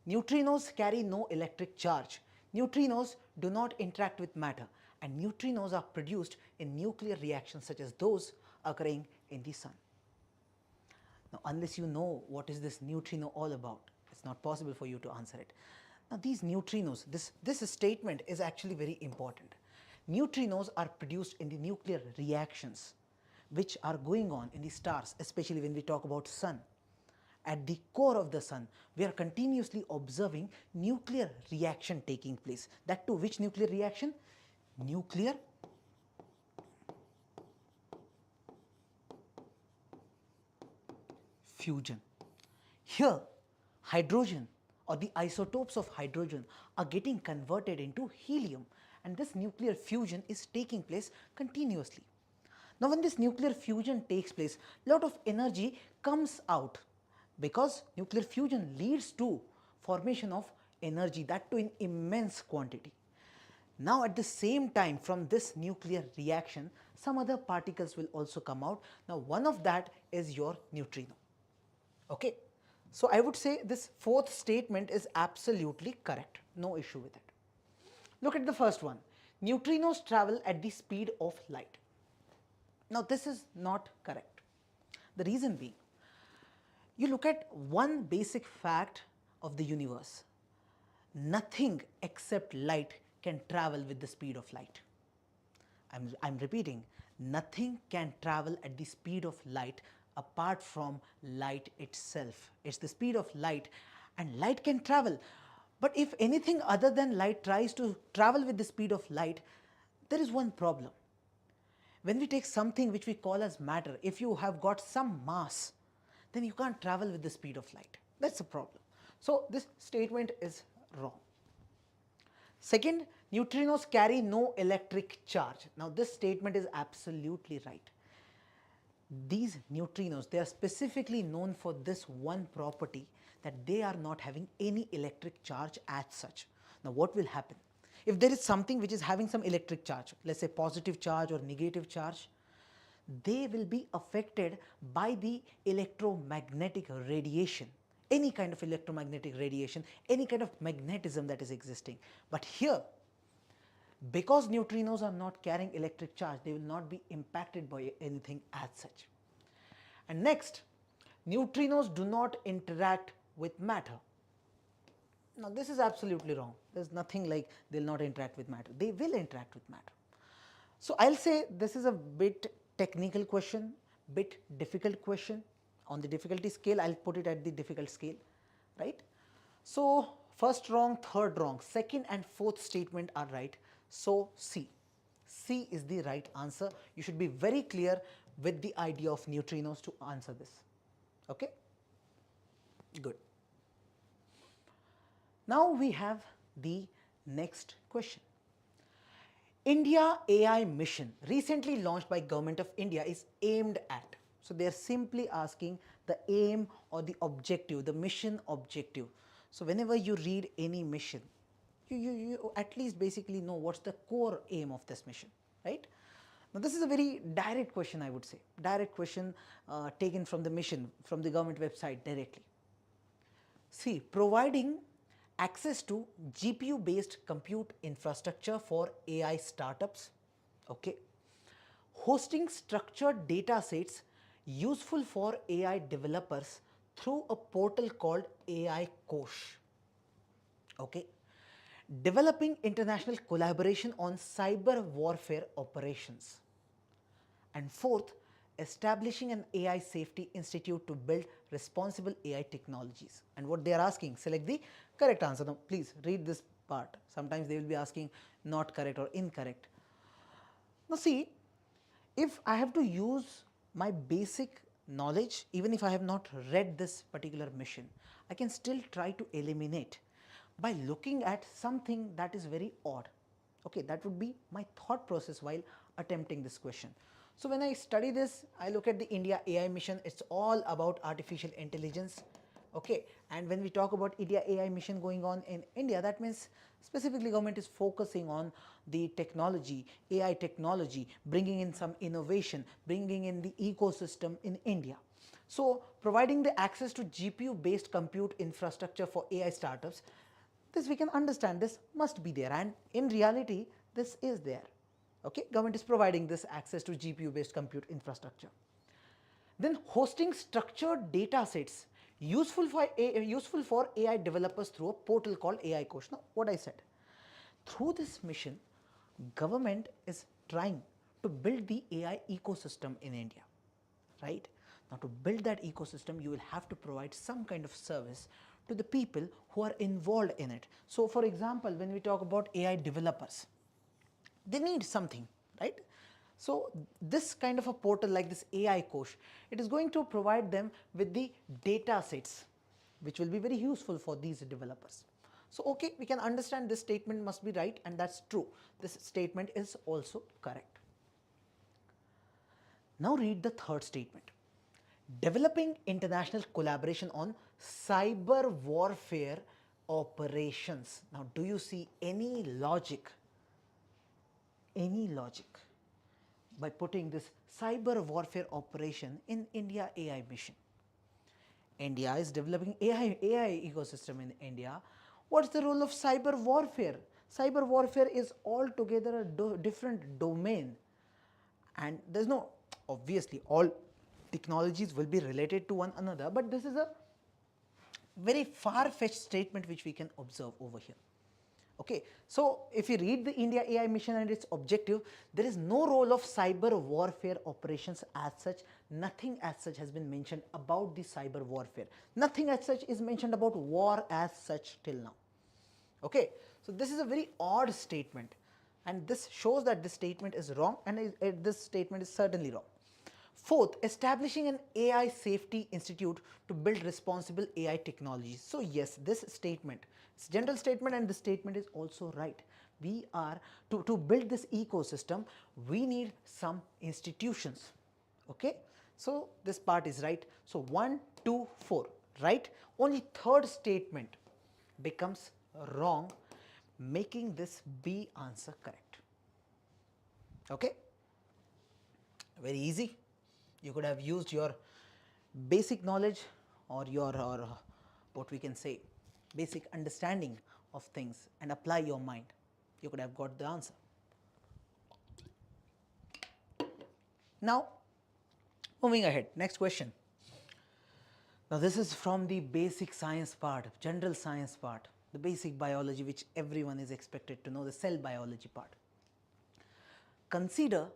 Neutrinos carry no electric charge. Neutrinos do not interact with matter, and neutrinos are produced in nuclear reactions such as those occurring in the sun. Now, unless you know what is this neutrino all about, it's not possible for you to answer it. Now, these neutrinos, this statement is actually very important. Neutrinos are produced in the nuclear reactions which are going on in the stars, especially when we talk about sun. At the core of the sun, we are continuously observing nuclear reaction taking place. That too, which nuclear reaction? Nuclear fusion. Here, hydrogen or the isotopes of hydrogen are getting converted into helium, and this nuclear fusion is taking place continuously. Now, when this nuclear fusion takes place, a lot of energy comes out, because nuclear fusion leads to formation of energy, that too in immense quantity. Now, at the same time, from this nuclear reaction, some other particles will also come out. Now, one of that is your neutrino. Okay. So, I would say this fourth statement is absolutely correct, no issue with it. Look at the first one. Neutrinos travel at the speed of light. Now, this is not correct. The reason being, you look at one basic fact of the universe. Nothing except light can travel with the speed of light. I'm repeating, nothing can travel at the speed of light apart from light itself. It's the speed of light, and light can travel. But if anything other than light tries to travel with the speed of light, there is one problem. When we take something which we call as matter, if you have got some mass, then you can't travel with the speed of light. That's a problem. So, this statement is wrong. Second, neutrinos carry no electric charge. Now, this statement is absolutely right. These neutrinos, they are specifically known for this one property, that they are not having any electric charge as such. Now, what will happen? If there is something which is having some electric charge, let's say positive charge or negative charge, they will be affected by the electromagnetic radiation, any kind of electromagnetic radiation, any kind of magnetism that is existing. But here, because neutrinos are not carrying electric charge, they will not be impacted by anything as such. And next, neutrinos do not interact with matter. Now, this is absolutely wrong. There is nothing like they will not interact with matter. They will interact with matter. So, I will say this is a bit technical question, bit difficult question. On the difficulty scale, I will put it at the difficult scale, right. So, first wrong, third wrong, second and fourth statement are right. So, C is the right answer. You should be very clear with the idea of neutrinos to answer this. Okay? Good. Now, we have the next question. India AI mission recently launched by Government of India is aimed at. So, they are simply asking the aim or the objective, the mission objective. So, whenever you read any mission, you at least basically know what's the core aim of this mission, right. Now, this is a very direct question, I would say, direct question taken from the mission, from the government website directly. See, providing access to GPU based compute infrastructure for AI startups, okay, hosting structured data sets useful for AI developers through a portal called AI Kosh. Okay. Developing international collaboration on cyber warfare operations. And fourth, establishing an AI safety institute to build responsible AI technologies. And what they are asking, select the correct answer. Now, please read this part. Sometimes they will be asking not correct or incorrect. Now, see, if I have to use my basic knowledge, even if I have not read this particular mission, I can still try to eliminate by looking at something that is very odd. Okay, that would be my thought process while attempting this question. So when I study this, I look at the India AI mission. It's all about artificial intelligence. Okay, and when we talk about India AI mission going on in India, that means specifically government is focusing on the technology, AI technology, bringing in some innovation, bringing in the ecosystem in India. So providing the access to GPU based compute infrastructure for AI startups, this we can understand, this must be there, and in reality this is there. Okay, government is providing this access to GPU based compute infrastructure. Then hosting structured data sets useful for AI developers through a portal called AI Kosh. Now, what I said, through this mission, government is trying to build the AI ecosystem in India, right? Now, to build that ecosystem, you will have to provide some kind of service to the people who are involved in it. So, for example, when we talk about AI developers, they need something, right? So this kind of a portal like this AI Kosh, it is going to provide them with the data sets which will be very useful for these developers. So okay, we can understand this statement must be right, and that's true. This statement is also correct. Now read the third statement. Developing international collaboration on cyber warfare operations. Now do you see any logic by putting this cyber warfare operation in India AI mission? India is developing AI ecosystem in India. What's the role of cyber warfare? Cyber warfare is altogether a different domain, and there's no, obviously all technologies will be related to one another, but this is a very far-fetched statement which we can observe over here. Okay, so if you read the India AI mission and its objective, there is no role of cyber warfare operations as such. Nothing as such has been mentioned about the cyber warfare. Nothing as such is mentioned about war as such till now. Okay, so this is a very odd statement, and this shows that this statement is wrong, and this statement is certainly wrong. Fourth, establishing an AI safety institute to build responsible AI technologies. So yes, this statement, it's a general statement, and this statement is also right. We are, to build this ecosystem, we need some institutions. Okay, so this part is right. So 1, 2, 4, right? Only third statement becomes wrong, making this B answer correct. Okay, very easy. You could have used your basic knowledge or your what we can say basic understanding of things and apply your mind. You could have got the answer. Now moving ahead, next question. Now this is from the basic science part, general science part, the basic biology which everyone is expected to know, the cell biology part. Consider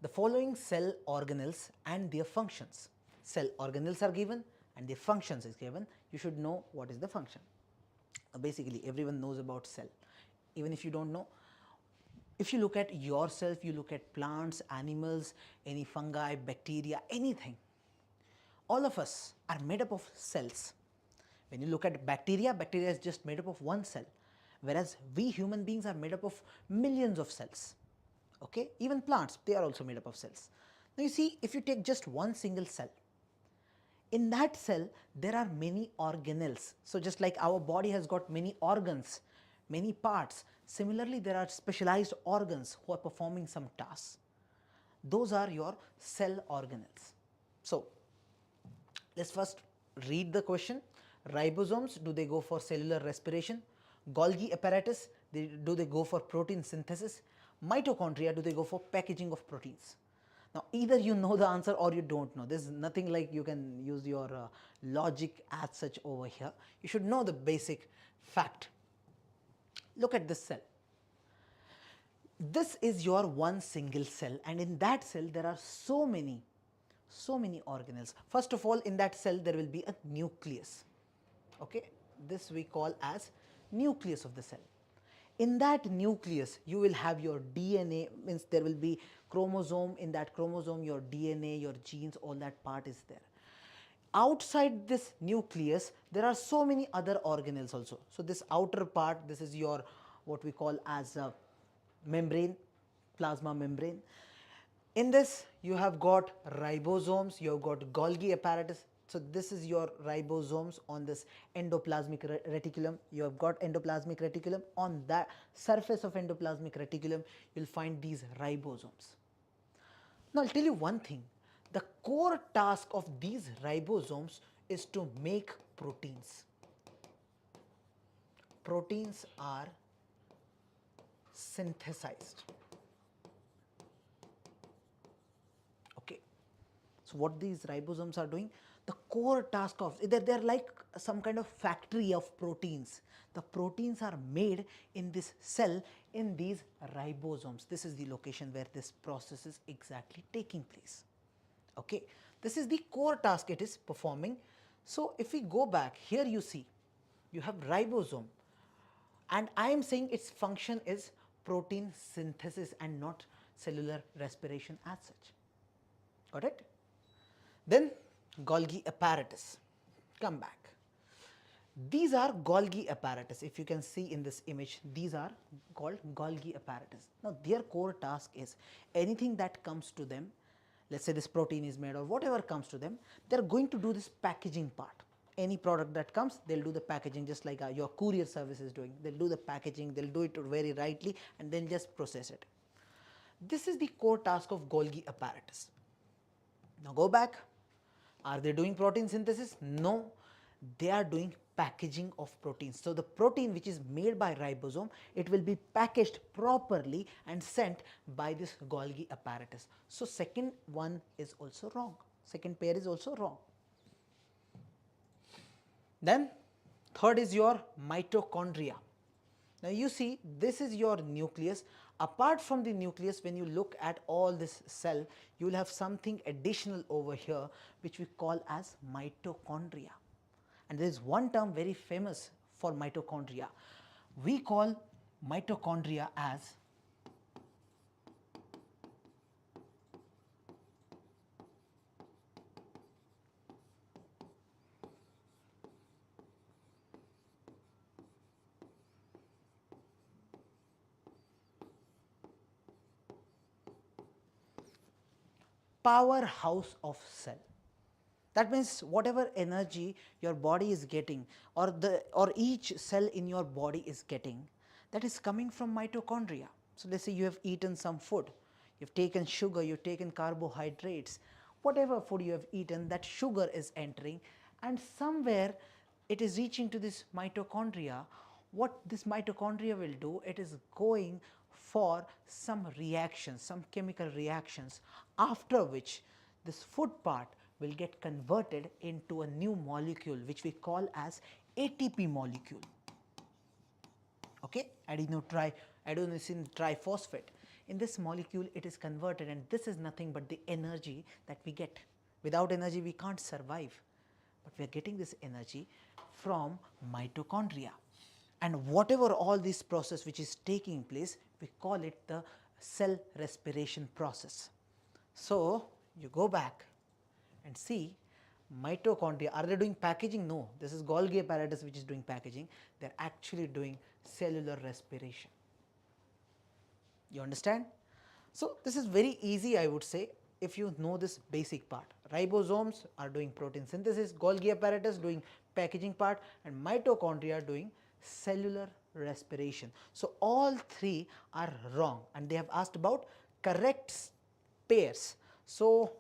the following cell organelles and their functions. Cell organelles are given and their functions is given. You should know what is the function. Basically everyone knows about cell. Even if you don't know, if you look at yourself, you look at plants, animals, any fungi, bacteria, anything, all of us are made up of cells. When you look at bacteria, bacteria is just made up of one cell, whereas we human beings are made up of millions of cells. Okay, even plants, they are also made up of cells. Now you see, if you take just one single cell, in that cell there are many organelles. So just like our body has got many organs, many parts, similarly there are specialized organs who are performing some tasks. Those are your cell organelles. So let's first read the question. Ribosomes, do they go for cellular respiration? Golgi apparatus, do they go for protein synthesis? Mitochondria, do they go for packaging of proteins? Now either you know the answer or you don't know. There's nothing like you can use your logic as such over here. You should know the basic fact. Look at this cell. This is your one single cell, and in that cell there are so many organelles. First of all, in that cell there will be a nucleus. Okay, this we call as nucleus of the cell. In that nucleus you will have your DNA, means there will be chromosome. In that chromosome your DNA, your genes, all that part is there. Outside this nucleus there are so many other organelles also. So this outer part, this is your what we call as a membrane, plasma membrane. In this you have got ribosomes, you have got Golgi apparatus. So this is your ribosomes on this endoplasmic reticulum. You have got endoplasmic reticulum. On that surface of endoplasmic reticulum you will find these ribosomes. Now I'll tell you one thing, the core task of these ribosomes is to make proteins. Proteins are synthesized. Okay, so what these ribosomes are doing, the core task of, they're like some kind of factory of proteins. The proteins are made in this cell in these ribosomes. This is the location where this process is exactly taking place. Okay, this is the core task it is performing. So if we go back here, you see you have ribosome, and I am saying its function is protein synthesis and not cellular respiration as such. Got it? Then Golgi apparatus. Come back. These are Golgi apparatus. If you can see in this image, these are called Golgi apparatus. Now their core task is anything that comes to them, let's say this protein is made or whatever comes to them, they are going to do this packaging part. Any product that comes, they'll do the packaging, just like your courier service is doing. They'll do the packaging, they'll do it very rightly, and then just process it. This is the core task of Golgi apparatus. Now go back. Are they doing protein synthesis? No, they are doing packaging of proteins. So the protein which is made by ribosome, it will be packaged properly and sent by this Golgi apparatus. So second one is also wrong. Second pair is also wrong. Then third is your mitochondria. Now you see, this is your nucleus. Apart from the nucleus, when you look at all this cell, you will have something additional over here which we call as mitochondria. And there is one term very famous for mitochondria. We call mitochondria as powerhouse of cell. That means whatever energy your body is getting, or each cell in your body is getting, that is coming from mitochondria. So let's say you have eaten some food, you've taken sugar, you've taken carbohydrates, whatever food you have eaten, that sugar is entering, and somewhere it is reaching to this mitochondria. What this mitochondria will do, it is going for some reactions, some chemical reactions, after which this food part will get converted into a new molecule which we call as ATP molecule. Okay, adenosine triphosphate. In this molecule it is converted, and this is nothing but the energy that we get. Without energy we can't survive, but we are getting this energy from mitochondria. And whatever all this process which is taking place, we call it the cell respiration process. So you go back and see mitochondria. Are they doing packaging? No, this is Golgi apparatus which is doing packaging. They are actually doing cellular respiration. You understand? So this is very easy, I would say, if you know this basic part. Ribosomes are doing protein synthesis, Golgi apparatus doing packaging part, and mitochondria doing cellular respiration. So all three are wrong, and they have asked about correct pairs. So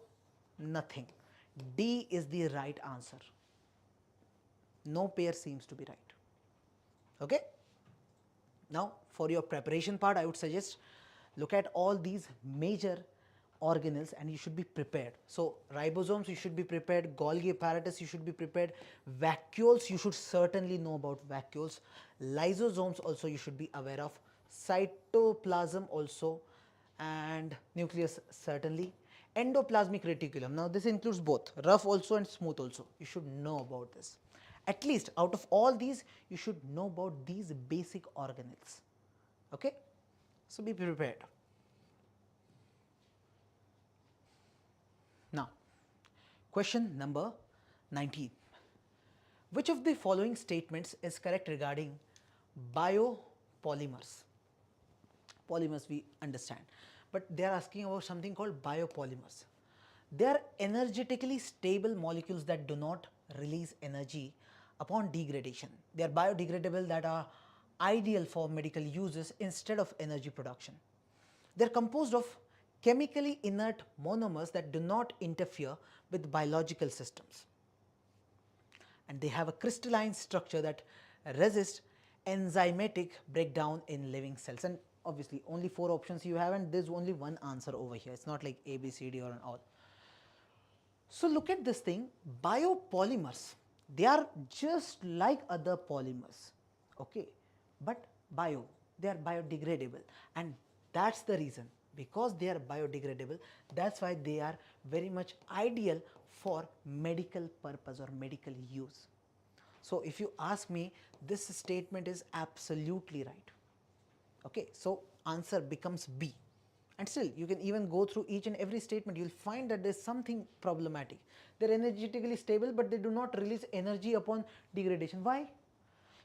nothing. D is the right answer. No pair seems to be right. Okay. Now for your preparation part, I would suggest look at all these major organelles and you should be prepared. So ribosomes you should be prepared, Golgi apparatus you should be prepared, vacuoles you should certainly know about vacuoles, lysosomes also you should be aware of, cytoplasm also, and nucleus certainly, endoplasmic reticulum. Now this includes both rough also and smooth also. You should know about this. At least out of all these you should know about these basic organelles. Okay, so be prepared. Now question number 19. Which of the following statements is correct regarding biopolymers? Polymers we understand, but they are asking about something called biopolymers. They are energetically stable molecules that do not release energy upon degradation. They are biodegradable, that are ideal for medical uses instead of energy production. They are composed of chemically inert monomers that do not interfere with biological systems, and they have a crystalline structure that resists enzymatic breakdown in living cells. And obviously only 4 options you have and there is only one answer over here. It is not like A, B, C, D or an all. So look at this thing, biopolymers, they are just like other polymers, okay, but bio, they are biodegradable, and that is the reason, because they are biodegradable, that is why they are very much ideal for medical purpose or medical use. So if you ask me, this statement is absolutely right. Okay, so answer becomes B. And still you can even go through each and every statement, you will find that there is something problematic. They are energetically stable but they do not release energy upon degradation. Why?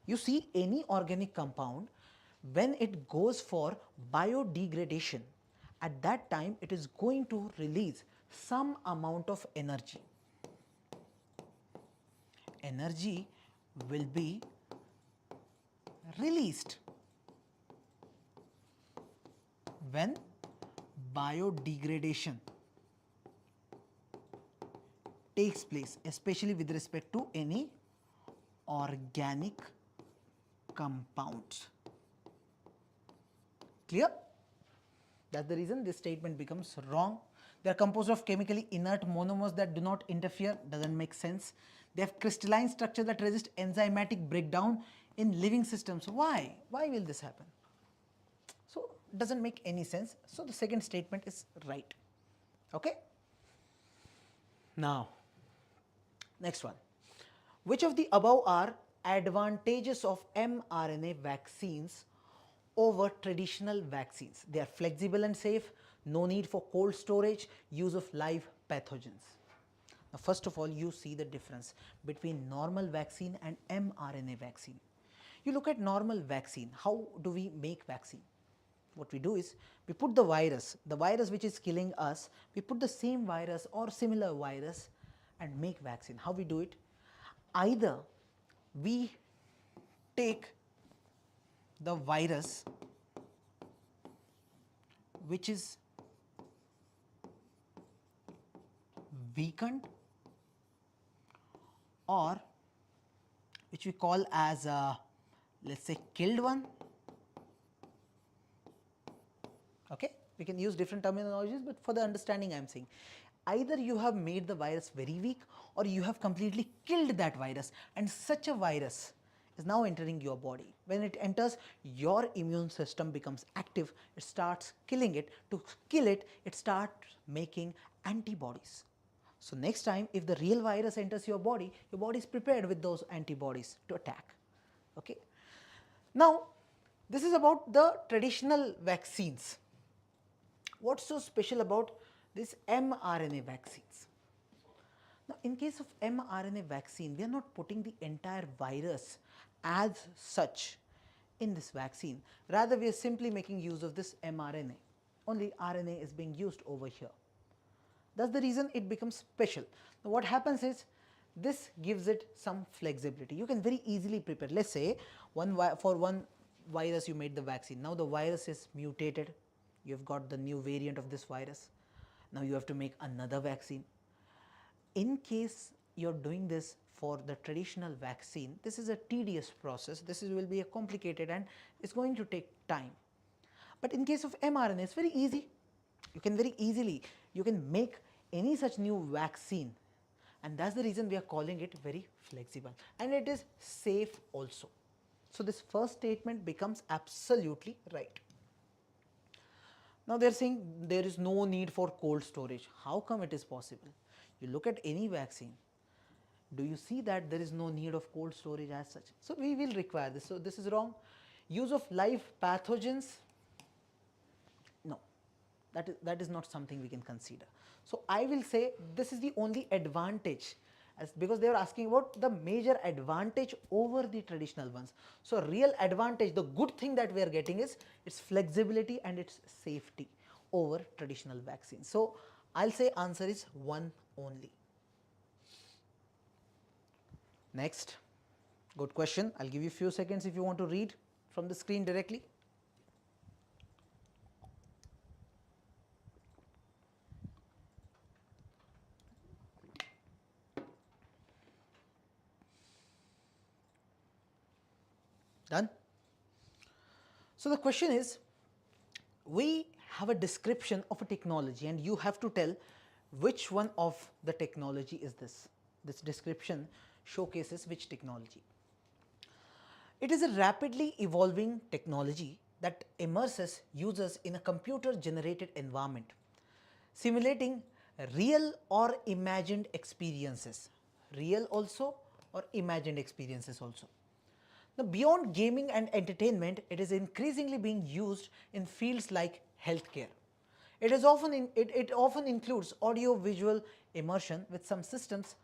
You see, any organic compound, when it goes for biodegradation, at that time it is going to release some amount of energy. Energy will be released when biodegradation takes place, especially with respect to any organic compounds. Clear? That is the reason this statement becomes wrong. They are composed of chemically inert monomers that do not interfere, doesn't make sense. They have crystalline structure that resist enzymatic breakdown in living systems. Why? Why will this happen? So doesn't make any sense. So the second statement is right. Okay. Now next one. Which of the above are advantages of mRNA vaccines over traditional vaccines? They are flexible and safe, no need for cold storage, use of live pathogens. Now first of all, you see the difference between normal vaccine and mRNA vaccine. You look at normal vaccine. How do we make vaccine? What we do is, we put the virus which is killing us, we put the same virus or similar virus and make vaccine. How we do it? Either we take the virus which is weakened, or which we call as let's say killed one. Okay, we can use different terminologies, but for the understanding I am saying, either you have made the virus very weak or you have completely killed that virus, and such a virus is now entering your body. When it enters, your immune system becomes active, it starts killing it. To kill it, it starts making antibodies. So next time if the real virus enters your body is prepared with those antibodies to attack. Okay. Now this is about the traditional vaccines. What's so special about this mRNA vaccines? Now in case of mRNA vaccine, we are not putting the entire virus as such in this vaccine, rather we are simply making use of this mRNA. Only RNA is being used over here. That's the reason it becomes special. Now what happens is, this gives it some flexibility. You can very easily prepare. Let's say for one virus you made the vaccine. Now the virus is mutated. You have got the new variant of this virus. Now you have to make another vaccine. In case you are doing this for the traditional vaccine, this is a tedious process. This will be a complicated and it's going to take time. But in case of mRNA, it's very easy. You can very easily, you can make any such new vaccine, and that's the reason we are calling it very flexible, and it is safe also. So this first statement becomes absolutely right. Now they are saying there is no need for cold storage. How come it is possible? You look at any vaccine, do you see that there is no need of cold storage as such? So we will require this. So this is wrong. Use of live pathogens, no, that is not something we can consider. So I will say this is the only advantage, as because they are asking about the major advantage over the traditional ones. So real advantage, the good thing that we are getting is its flexibility and its safety over traditional vaccines. So I'll say answer is 1 only. Next, good question. I'll give you a few seconds if you want to read from the screen directly. Done? So the question is, we have a description of a technology and you have to tell which one of the technology is this. This description showcases which technology. It is a rapidly evolving technology that immerses users in a computer generated environment, simulating real or imagined experiences. Real also or imagined experiences also. Now, beyond gaming and entertainment, it is increasingly being used in fields like healthcare. It often includes audio-visual immersion with some systems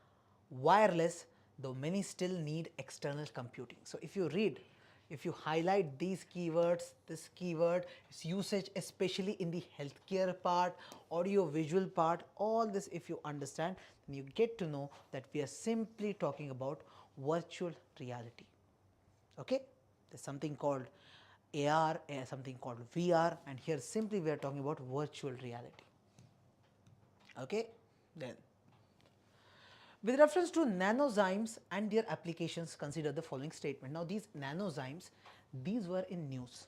wireless, though many still need external computing. So if you read, if you highlight these keywords, this keyword, its usage especially in the healthcare part, audio-visual part, all this if you understand, then you get to know that we are simply talking about virtual reality. Okay, there's something called AR, something called VR, and here simply we are talking about virtual reality. Okay, then with reference to nanozymes and their applications, consider the following statement. Now these nanozymes, these were in news.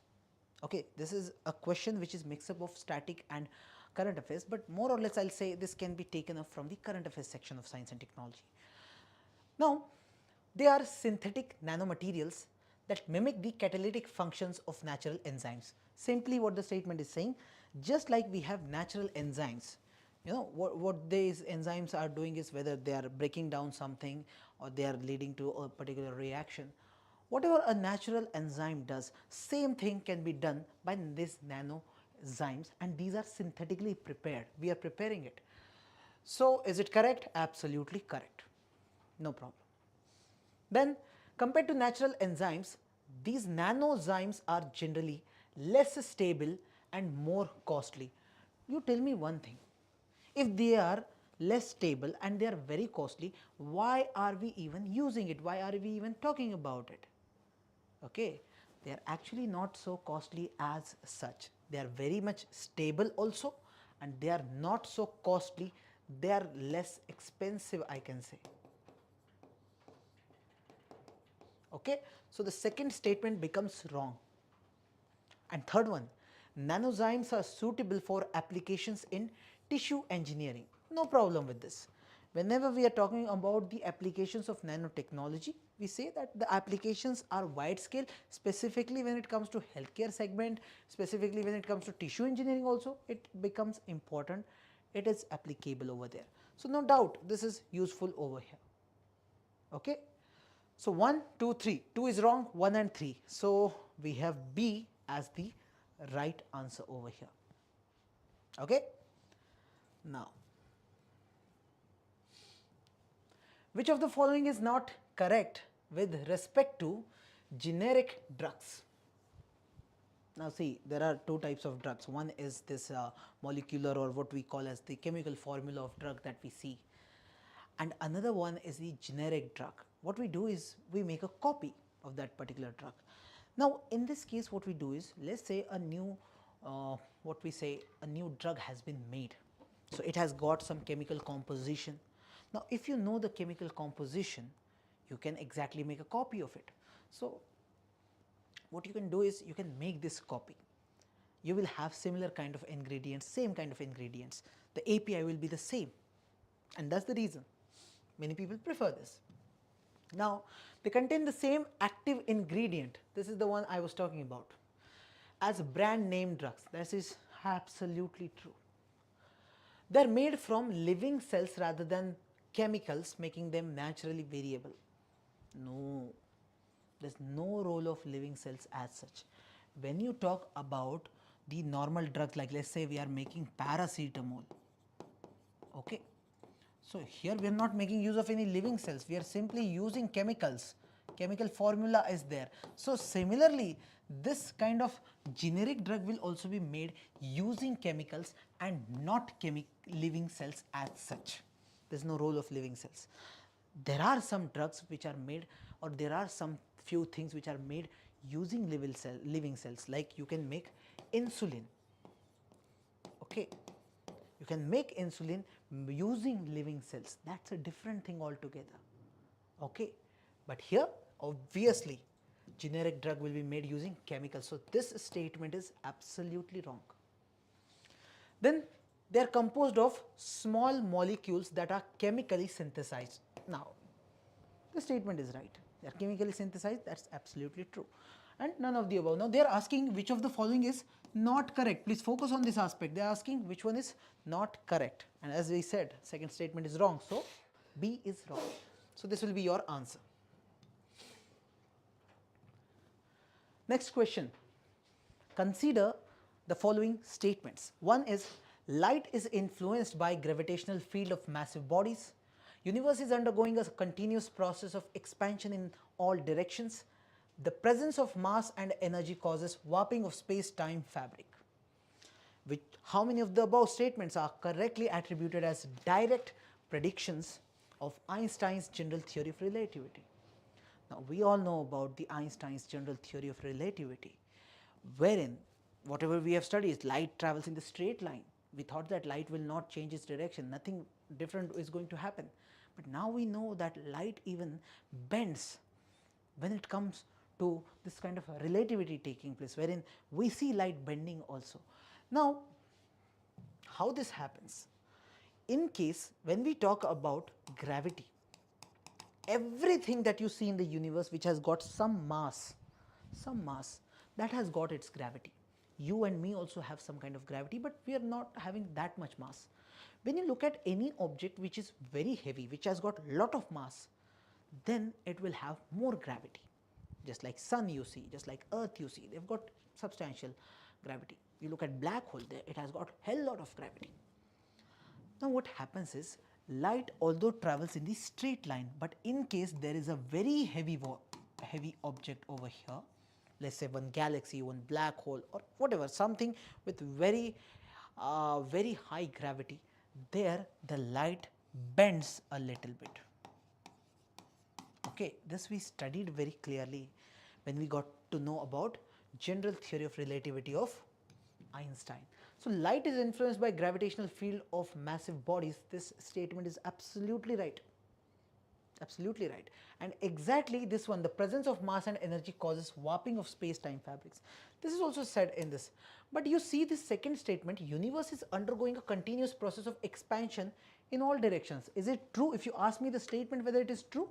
Okay, this is a question which is mix up of static and current affairs, but more or less I'll say this can be taken up from the current affairs section of science and technology. Now they are synthetic nanomaterials that mimic the catalytic functions of natural enzymes. Simply what the statement is saying, just like we have natural enzymes, you know, what these enzymes are doing is whether they are breaking down something or they are leading to a particular reaction. Whatever a natural enzyme does, same thing can be done by these nanozymes, and these are synthetically prepared. We are preparing it. So is it correct? Absolutely correct. No problem. Then compared to natural enzymes, these nanozymes are generally less stable and more costly. You tell me one thing, if they are less stable and they are very costly, why are we even using it? Why are we even talking about it? Okay, they are actually not so costly as such. They are very much stable also, and they are not so costly. They are less expensive, I can say. Okay, so the second statement becomes wrong. And third one, nanozymes are suitable for applications in tissue engineering. No problem with this. Whenever we are talking about the applications of nanotechnology, we say that the applications are wide scale, specifically when it comes to healthcare segment, specifically when it comes to tissue engineering also, it becomes important. It is applicable over there. So no doubt this is useful over here. Okay. So 1, 2, 3, 2 is wrong, 1 and 3. So we have B as the right answer over here. Okay. Now, which of the following is not correct with respect to generic drugs? Now see, there are two types of drugs. One is this molecular, or what we call as the chemical formula of drug that we see, and another one is the generic drug. What we do is we make a copy of that particular drug. Now in this case what we do is, let's say a new a new drug has been made. So it has got some chemical composition. Now if you know the chemical composition, you can exactly make a copy of it. So what you can do is you can make this copy. you will have similar kind of ingredients, same kind of ingredients. The API will be the same, and that's the reason many people prefer this. Now, they contain the same active ingredient. This is the one I was talking about as brand name drugs. That is absolutely true. They are made from living cells rather than chemicals, making them naturally variable. No, there's no role of living cells as such. When you talk about the normal drugs, like let's say we are making paracetamol, okay, so here we are not making use of any living cells, we are simply using chemicals. Chemical formula is there. So similarly, this kind of generic drug will also be made using chemicals and not living cells as such. There is no role of living cells. There are some drugs which are made, or there are some few things which are made using living cells, like you can make insulin. Okay, you can make insulin using living cells. That's a different thing altogether. Okay, but here obviously generic drug will be made using chemicals. So this statement is absolutely wrong. Then they are composed of small molecules that are chemically synthesized. Now, the statement is right. They are chemically synthesized. That's absolutely true. And none of the above. Now, they are asking which of the following is not correct. Please focus on this aspect. They are asking which one is not correct. And as we said, second statement is wrong. So, B is wrong. So, this will be your answer. Next question. Consider the following statements. One is, light is influenced by gravitational field of massive bodies. Universe is undergoing a continuous process of expansion in all directions. The presence of mass and energy causes warping of space-time fabric. How many of the above statements are correctly attributed as direct predictions of Einstein's general theory of relativity? Now, we all know about the Einstein's general theory of relativity, wherein whatever we have studied is light travels in the straight line. We thought that light will not change its direction, nothing different is going to happen. But now we know that light even bends when it comes to this kind of relativity taking place, wherein we see light bending also. Now, how this happens? In case when we talk about gravity, everything that you see in the universe which has got some mass, that has got its gravity. You and me also have some kind of gravity, but we are not having that much mass. When you look at any object which is very heavy, which has got lot of mass, then it will have more gravity. Just like sun you see, just like earth you see, they've got substantial gravity. You look at black hole, there it has got hell lot of gravity. Now what happens is, light although travels in the straight line, but in case there is a very heavy object over here, let's say one galaxy, one black hole, or whatever, something with very high gravity, there the light bends a little bit. Okay, this we studied very clearly when we got to know about general theory of relativity of Einstein. So light is influenced by gravitational field of massive bodies. This statement is absolutely right. Absolutely right. And exactly this one, the presence of mass and energy causes warping of space-time fabrics. This is also said in this. But you see this second statement, universe is undergoing a continuous process of expansion in all directions. Is it true? If you ask me the statement whether it is true,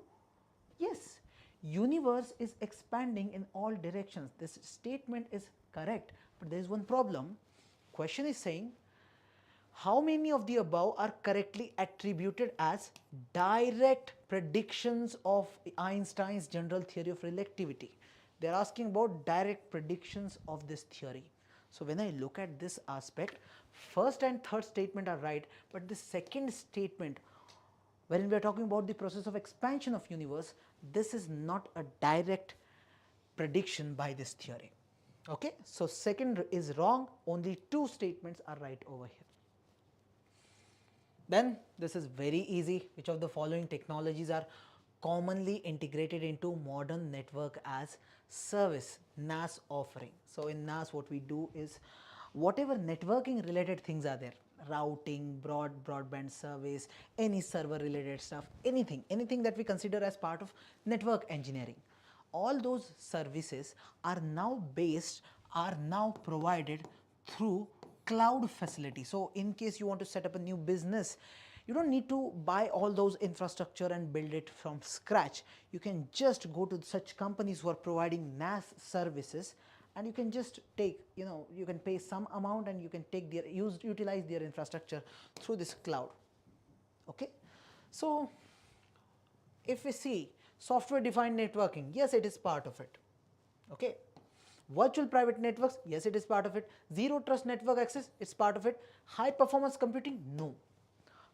yes, universe is expanding in all directions. This statement is correct, but there is one problem. Question is saying, how many of the above are correctly attributed as direct predictions of Einstein's general theory of relativity? They are asking about direct predictions of this theory. So when I look at this aspect, first and third statement are right, but the second statement, when we are talking about the process of expansion of universe, this is not a direct prediction by this theory. Okay, so second is wrong, only two statements are right over here. Then this is very easy. Which of the following technologies are commonly integrated into modern network as service NAS offering? So in NAS what we do is, whatever networking related things are there, routing, broadband service, any server related stuff, anything that we consider as part of network engineering, all those services are now provided through cloud facility. So in case you want to set up a new business, you don't need to buy all those infrastructure and build it from scratch. You can just go to such companies who are providing NAS services, and you can just take, you can pay some amount and you can take their utilize their infrastructure through this cloud. Okay, so if we see software defined networking, yes, it is part of it. Okay, virtual private networks, yes, it is part of it. Zero trust network access, it's part of it. High performance computing, no.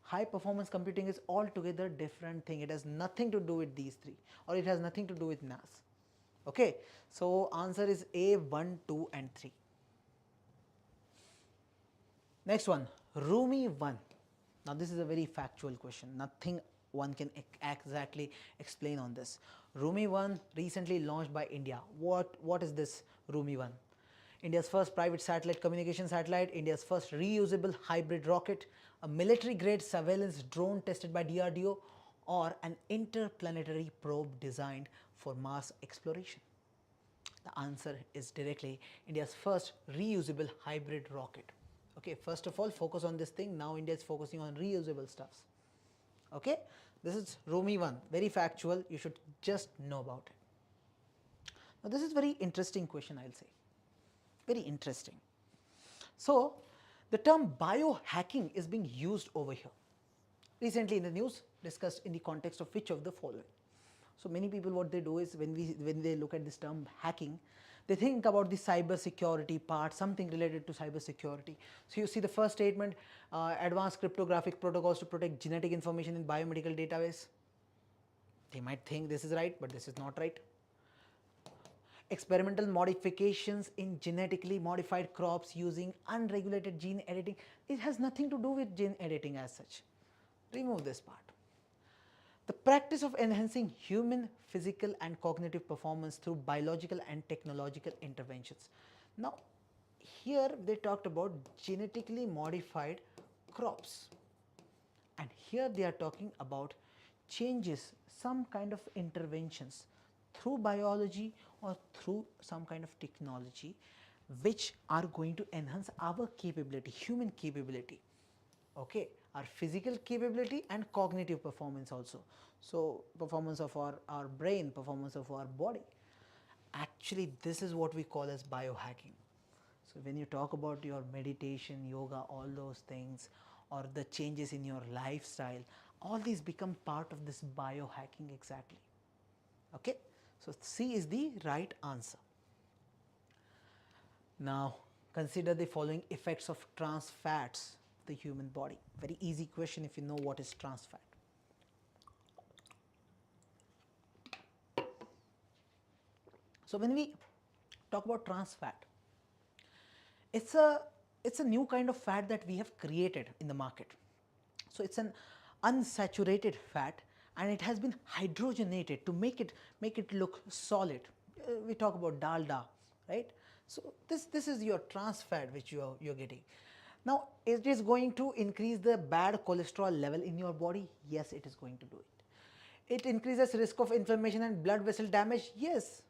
High performance computing is altogether different thing. It has nothing to do with these three, or it has nothing to do with NAS. Okay, so answer is A, 1, 2 and 3. Next one, Rumi 1. Now this is a very factual question. Nothing one can exactly explain on this. Rumi 1 recently launched by India. What is this Rumi 1? India's first private satellite communication satellite, India's first reusable hybrid rocket, a military grade surveillance drone tested by DRDO, or an interplanetary probe designed for Mars exploration. The answer is directly India's first reusable hybrid rocket. Okay, first of all, focus on this thing. Now India is focusing on reusable stuffs. Okay, this is Rumi 1, very factual. You should just know about it. Now this is very interesting question, I'll say. Very interesting. So the term biohacking is being used over here. Recently in the news, discussed in the context of which of the following. So many people, what they do is when they look at this term hacking, they think about the cyber security part, something related to cyber security. So you see the first statement, advanced cryptographic protocols to protect genetic information in biomedical database. They might think this is right, but this is not right. Experimental modifications in genetically modified crops using unregulated gene editing. It has nothing to do with gene editing as such. Remove this part. The practice of enhancing human physical and cognitive performance through biological and technological interventions. Now, here they talked about genetically modified crops, and here they are talking about changes, some kind of interventions through biology or through some kind of technology which are going to enhance our capability, human capability. Okay, our physical capability and cognitive performance also. So performance of our brain, performance of our body. Actually, this is what we call as biohacking. So when you talk about your meditation, yoga, all those things, or the changes in your lifestyle, all these become part of this biohacking exactly. Okay, so C is the right answer. Now consider the following effects of trans fats the human body. Very easy question if you know what is trans fat. So when we talk about trans fat, it's a new kind of fat that we have created in the market. So it's an unsaturated fat, and it has been hydrogenated to make it look solid. We talk about dalda, right? So this is your trans fat which you're getting. Now, it is going to increase the bad cholesterol level in your body. Yes, it is going to do it. It increases risk of inflammation and blood vessel damage. Yes.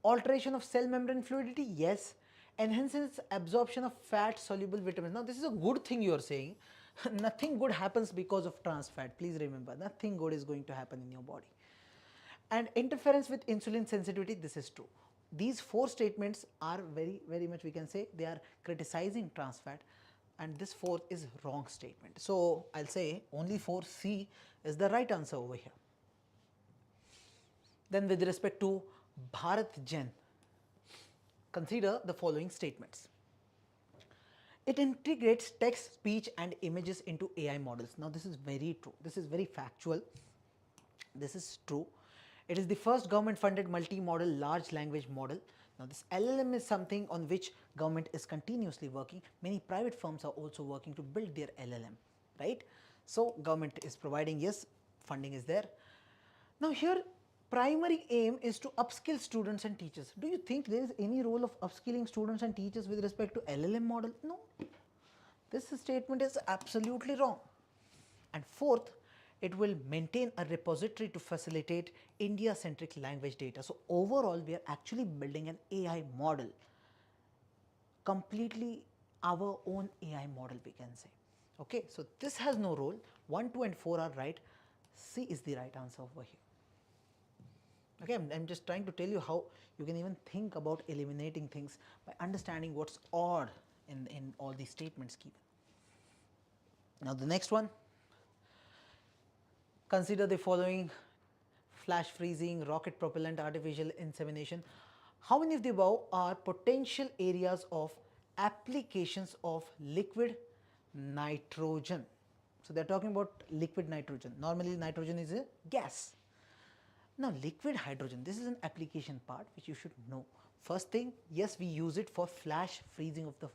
Alteration of cell membrane fluidity. Yes. Enhances absorption of fat soluble vitamins. Now, this is a good thing you are saying. Nothing good happens because of trans fat. Please remember, nothing good is going to happen in your body. And interference with insulin sensitivity. This is true. These four statements are very much, we can say, they are criticizing trans fat. And this fourth is wrong statement. So I'll say only 4C is the right answer over here. Then with respect to Bharat Gen, consider the following statements. It integrates text, speech and images into AI models. Now this is very true. This is very factual. This is true. It is the first government funded multi-model large language model. Now this LLM is something on which government is continuously working. Many private firms are also working to build their LLM, right? So government is providing, yes, funding is there. Now here primary aim is to upskill students and teachers. Do you think there is any role of upskilling students and teachers with respect to LLM model? No. This statement is absolutely wrong. And fourth, it will maintain a repository to facilitate India-centric language data. So overall, we are actually building an AI model completely our own AI model, we can say. Okay, so this has no role. 1, 2 and 4 are right. C is the right answer over here. Okay, I'm just trying to tell you how you can even think about eliminating things by understanding what's odd in all these statements given. Now the next one, consider the following: flash freezing, rocket propellant, artificial insemination. How many of the above are potential areas of applications of liquid nitrogen? So they are talking about liquid nitrogen. Normally nitrogen is a gas. Now liquid hydrogen, this is an application part which you should know. First thing, yes, we use it for flash freezing of the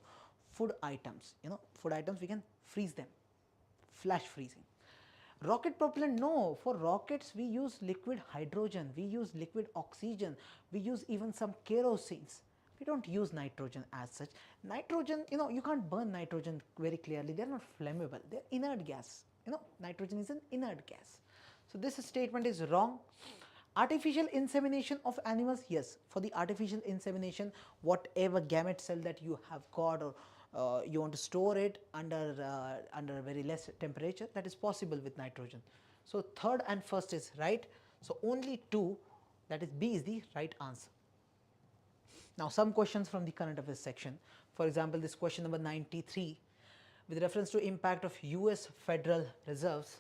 food items. You know, food items we can freeze them, flash freezing. Rocket propellant, no, for rockets we use liquid hydrogen, we use liquid oxygen, we use even some kerosenes. We don't use nitrogen as such. Nitrogen, you know, you can't burn nitrogen very clearly, they are not flammable, they are inert gas. You know, nitrogen is an inert gas. So this statement is wrong. Artificial insemination of animals, yes, for the artificial insemination, whatever gamete cell that you have got, or you want to store it under very less temperature, that is possible with nitrogen. So third and first is right. So only 2, that is B is the right answer. Now some questions from the current affairs section. For example, this question number 93, with reference to impact of US Federal Reserve's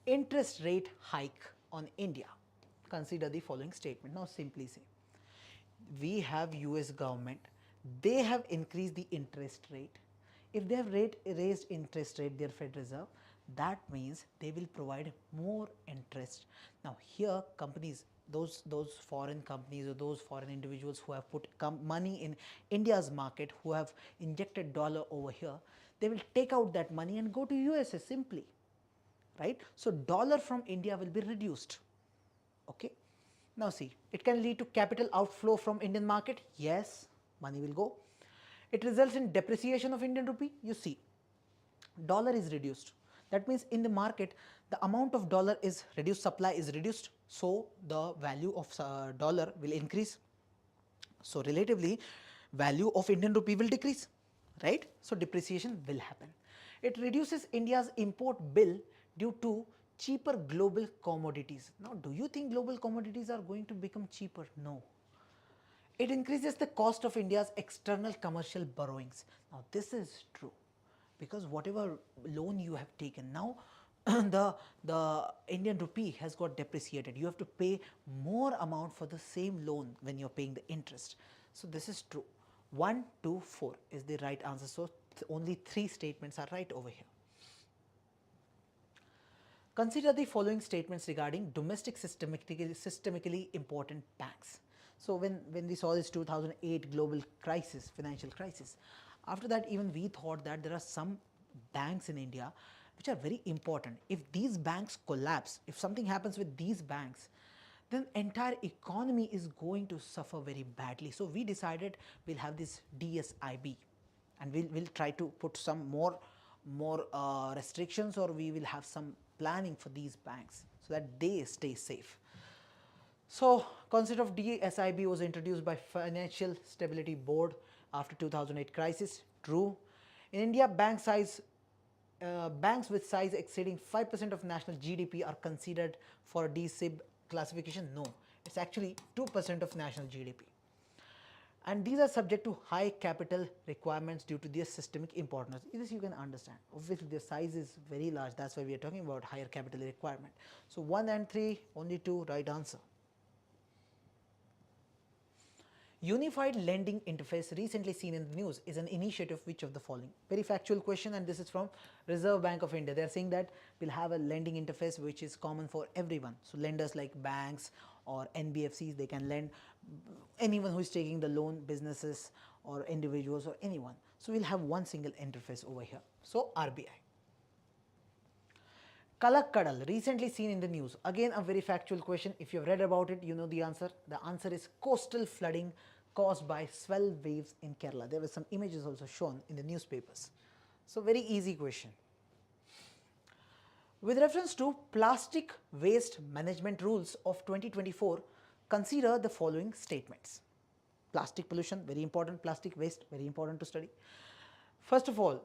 interest rate hike on India. Consider the following statement. Now simply say, we have US government, they have increased the interest rate. If they have raised interest rate, their Fed Reserve, that means they will provide more interest. Now here companies, those foreign companies or those foreign individuals who have put money in India's market, who have injected dollar over here, they will take out that money and go to USA simply, right? So dollar from India will be reduced. Okay. Now see, it can lead to capital outflow from Indian market. Yes, money will go. It results in depreciation of Indian rupee. You see, dollar is reduced. That means in the market, the amount of dollar is reduced, supply is reduced. So the value of dollar will increase. So relatively, value of Indian rupee will decrease, right? So depreciation will happen. It reduces India's import bill due to cheaper global commodities. Now, do you think global commodities are going to become cheaper? No. It increases the cost of India's external commercial borrowings. Now, this is true, because whatever loan you have taken, now the Indian rupee has got depreciated. You have to pay more amount for the same loan when you are paying the interest. So this is true. 1, 2, 4 is the right answer. So only 3 statements are right over here. Consider the following statements regarding domestic systemically important banks. So when we saw this 2008 global crisis, financial crisis, after that even we thought that there are some banks in India which are very important. If these banks collapse, if something happens with these banks, then entire economy is going to suffer very badly. So we decided we'll have this DSIB, and we'll try to put some more restrictions, or we will have some planning for these banks so that they stay safe. So concept of DSIB was introduced by Financial Stability Board after 2008 crisis. True. In India, banks with size exceeding 5% of national GDP are considered for a DSIB classification. No, it's actually 2% of national GDP. And these are subject to high capital requirements due to their systemic importance. This you can understand. Obviously, their size is very large. That's why we are talking about higher capital requirement. So 1 and 3, only 2 right answer. Unified lending interface recently seen in the news is an initiative which of the following? Very factual question, and this is from Reserve Bank of India. They are saying that we'll have a lending interface which is common for everyone. So lenders like banks or NBFCs, they can lend anyone who is taking the loan, businesses or individuals or anyone. So we'll have one single interface over here. So RBI. Kalakkadal, recently seen in the news. Again, a very factual question. If you have read about it, you know the answer. The answer is coastal flooding caused by swell waves in Kerala. There were some images also shown in the newspapers. So very easy question. With reference to plastic waste management rules of 2024, consider the following statements. Plastic pollution, very important. Plastic waste, very important to study. First of all,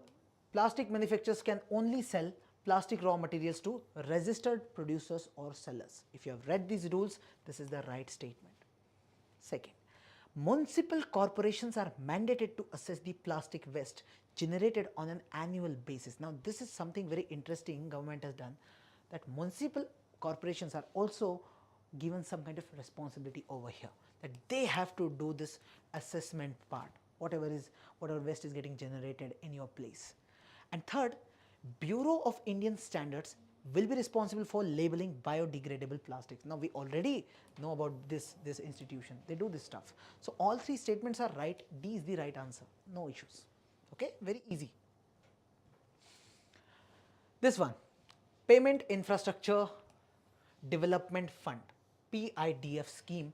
plastic manufacturers can only sell plastic raw materials to registered producers or sellers. If you have read these rules, this is the right statement. Second, municipal corporations are mandated to assess the plastic waste generated on an annual basis. Now, this is something very interesting government has done, that municipal corporations are also given some kind of responsibility over here, that they have to do this assessment part, whatever waste is getting generated in your place. And third, Bureau of Indian Standards will be responsible for labeling biodegradable plastics. Now, we already know about this institution, they do this stuff. So, all three statements are right, D is the right answer, no issues. Okay, very easy. This one, Payment Infrastructure Development Fund, PIDF scheme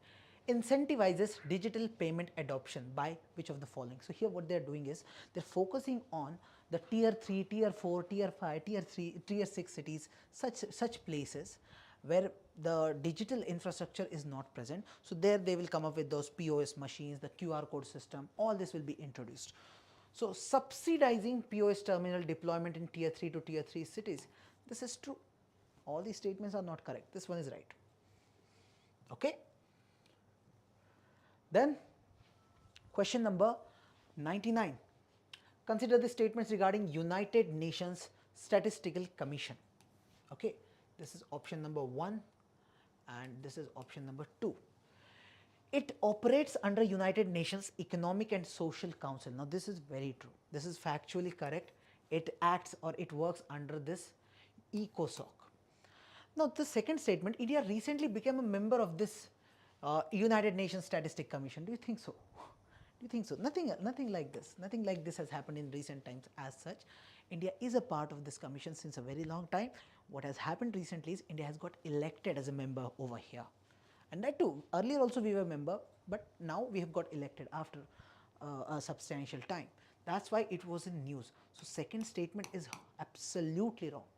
incentivizes digital payment adoption by which of the following? So, here what they are doing is they are focusing on the tier 3, tier 4, tier 5, tier 3, tier 6 cities, such places where the digital infrastructure is not present. So, there they will come up with those POS machines, the QR code system, all this will be introduced. So, subsidizing POS terminal deployment in tier 3 to tier 3 cities, this is true. All these statements are not correct, this one is right. Okay. Then question number 99. Consider the statements regarding United Nations Statistical Commission. Okay, this is option number 1 and this is option number 2. It operates under United Nations Economic and Social Council. Now, this is very true. This is factually correct. It acts or it works under this ECOSOC. Now, the second statement, India recently became a member of this United Nations Statistic Commission. Do you think so? Do you think so? Nothing like this. Nothing like this has happened in recent times as such. India is a part of this commission since a very long time. What has happened recently is India has got elected as a member over here. And that too, earlier also we were a member, but now we have got elected after a substantial time. That's why it was in news. So, second statement is absolutely wrong.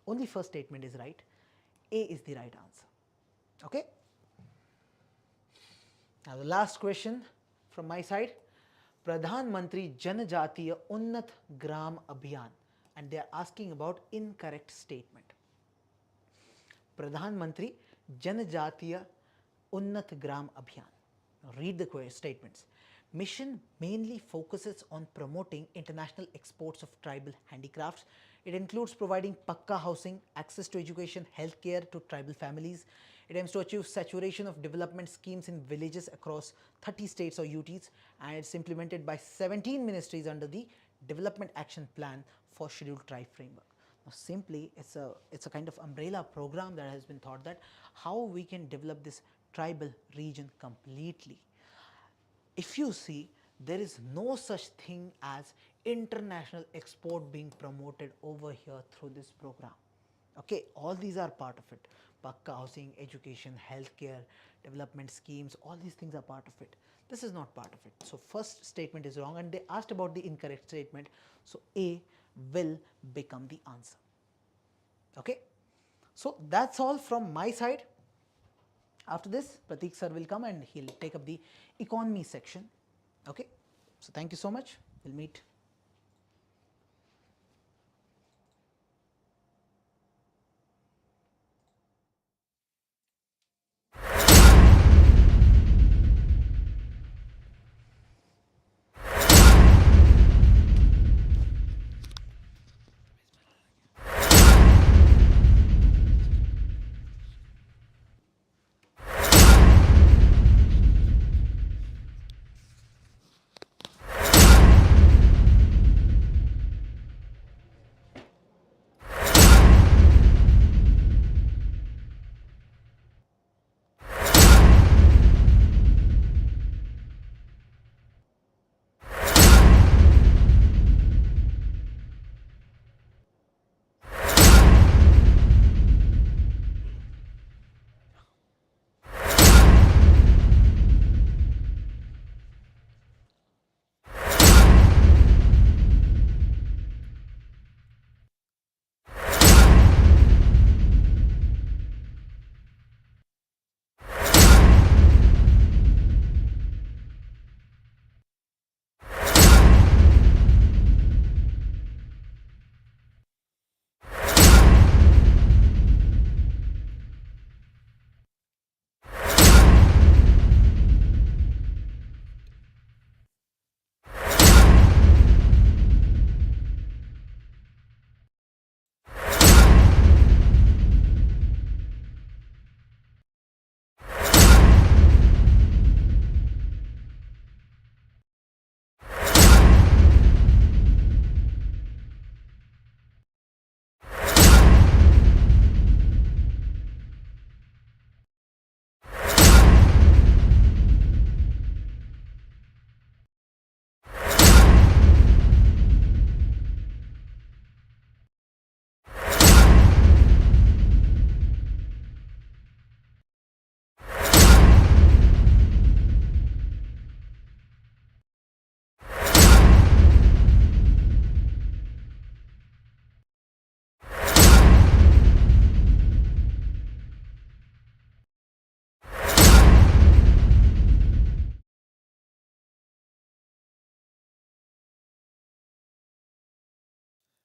Only first statement is right. A is the right answer. Okay. Now, the last question from my side, Pradhan Mantri Janjatiya Unnat Gram Abhiyan, and they are asking about incorrect statement. Pradhan Mantri Janjatiya Unnat Gram Abhiyan. Now, read the statements. Mission mainly focuses on promoting international exports of tribal handicrafts. It includes providing pakka housing, access to education, healthcare to tribal families. It aims to achieve saturation of development schemes in villages across 30 states or UTs, and it's implemented by 17 ministries under the Development Action Plan for Scheduled Tribe Framework. Now, simply it's a kind of umbrella program that has been thought that how we can develop this tribal region completely. If you see, there is no such thing as international export being promoted over here through this program. Okay, all these are part of it. Pakka housing, education, healthcare, development schemes, all these things are part of it. This is not part of it. So, first statement is wrong, and they asked about the incorrect statement. So, A will become the answer. Okay. So, that's all from my side. After this, Prateek sir will come and he'll take up the economy section. Okay. So, thank you so much. We'll meet.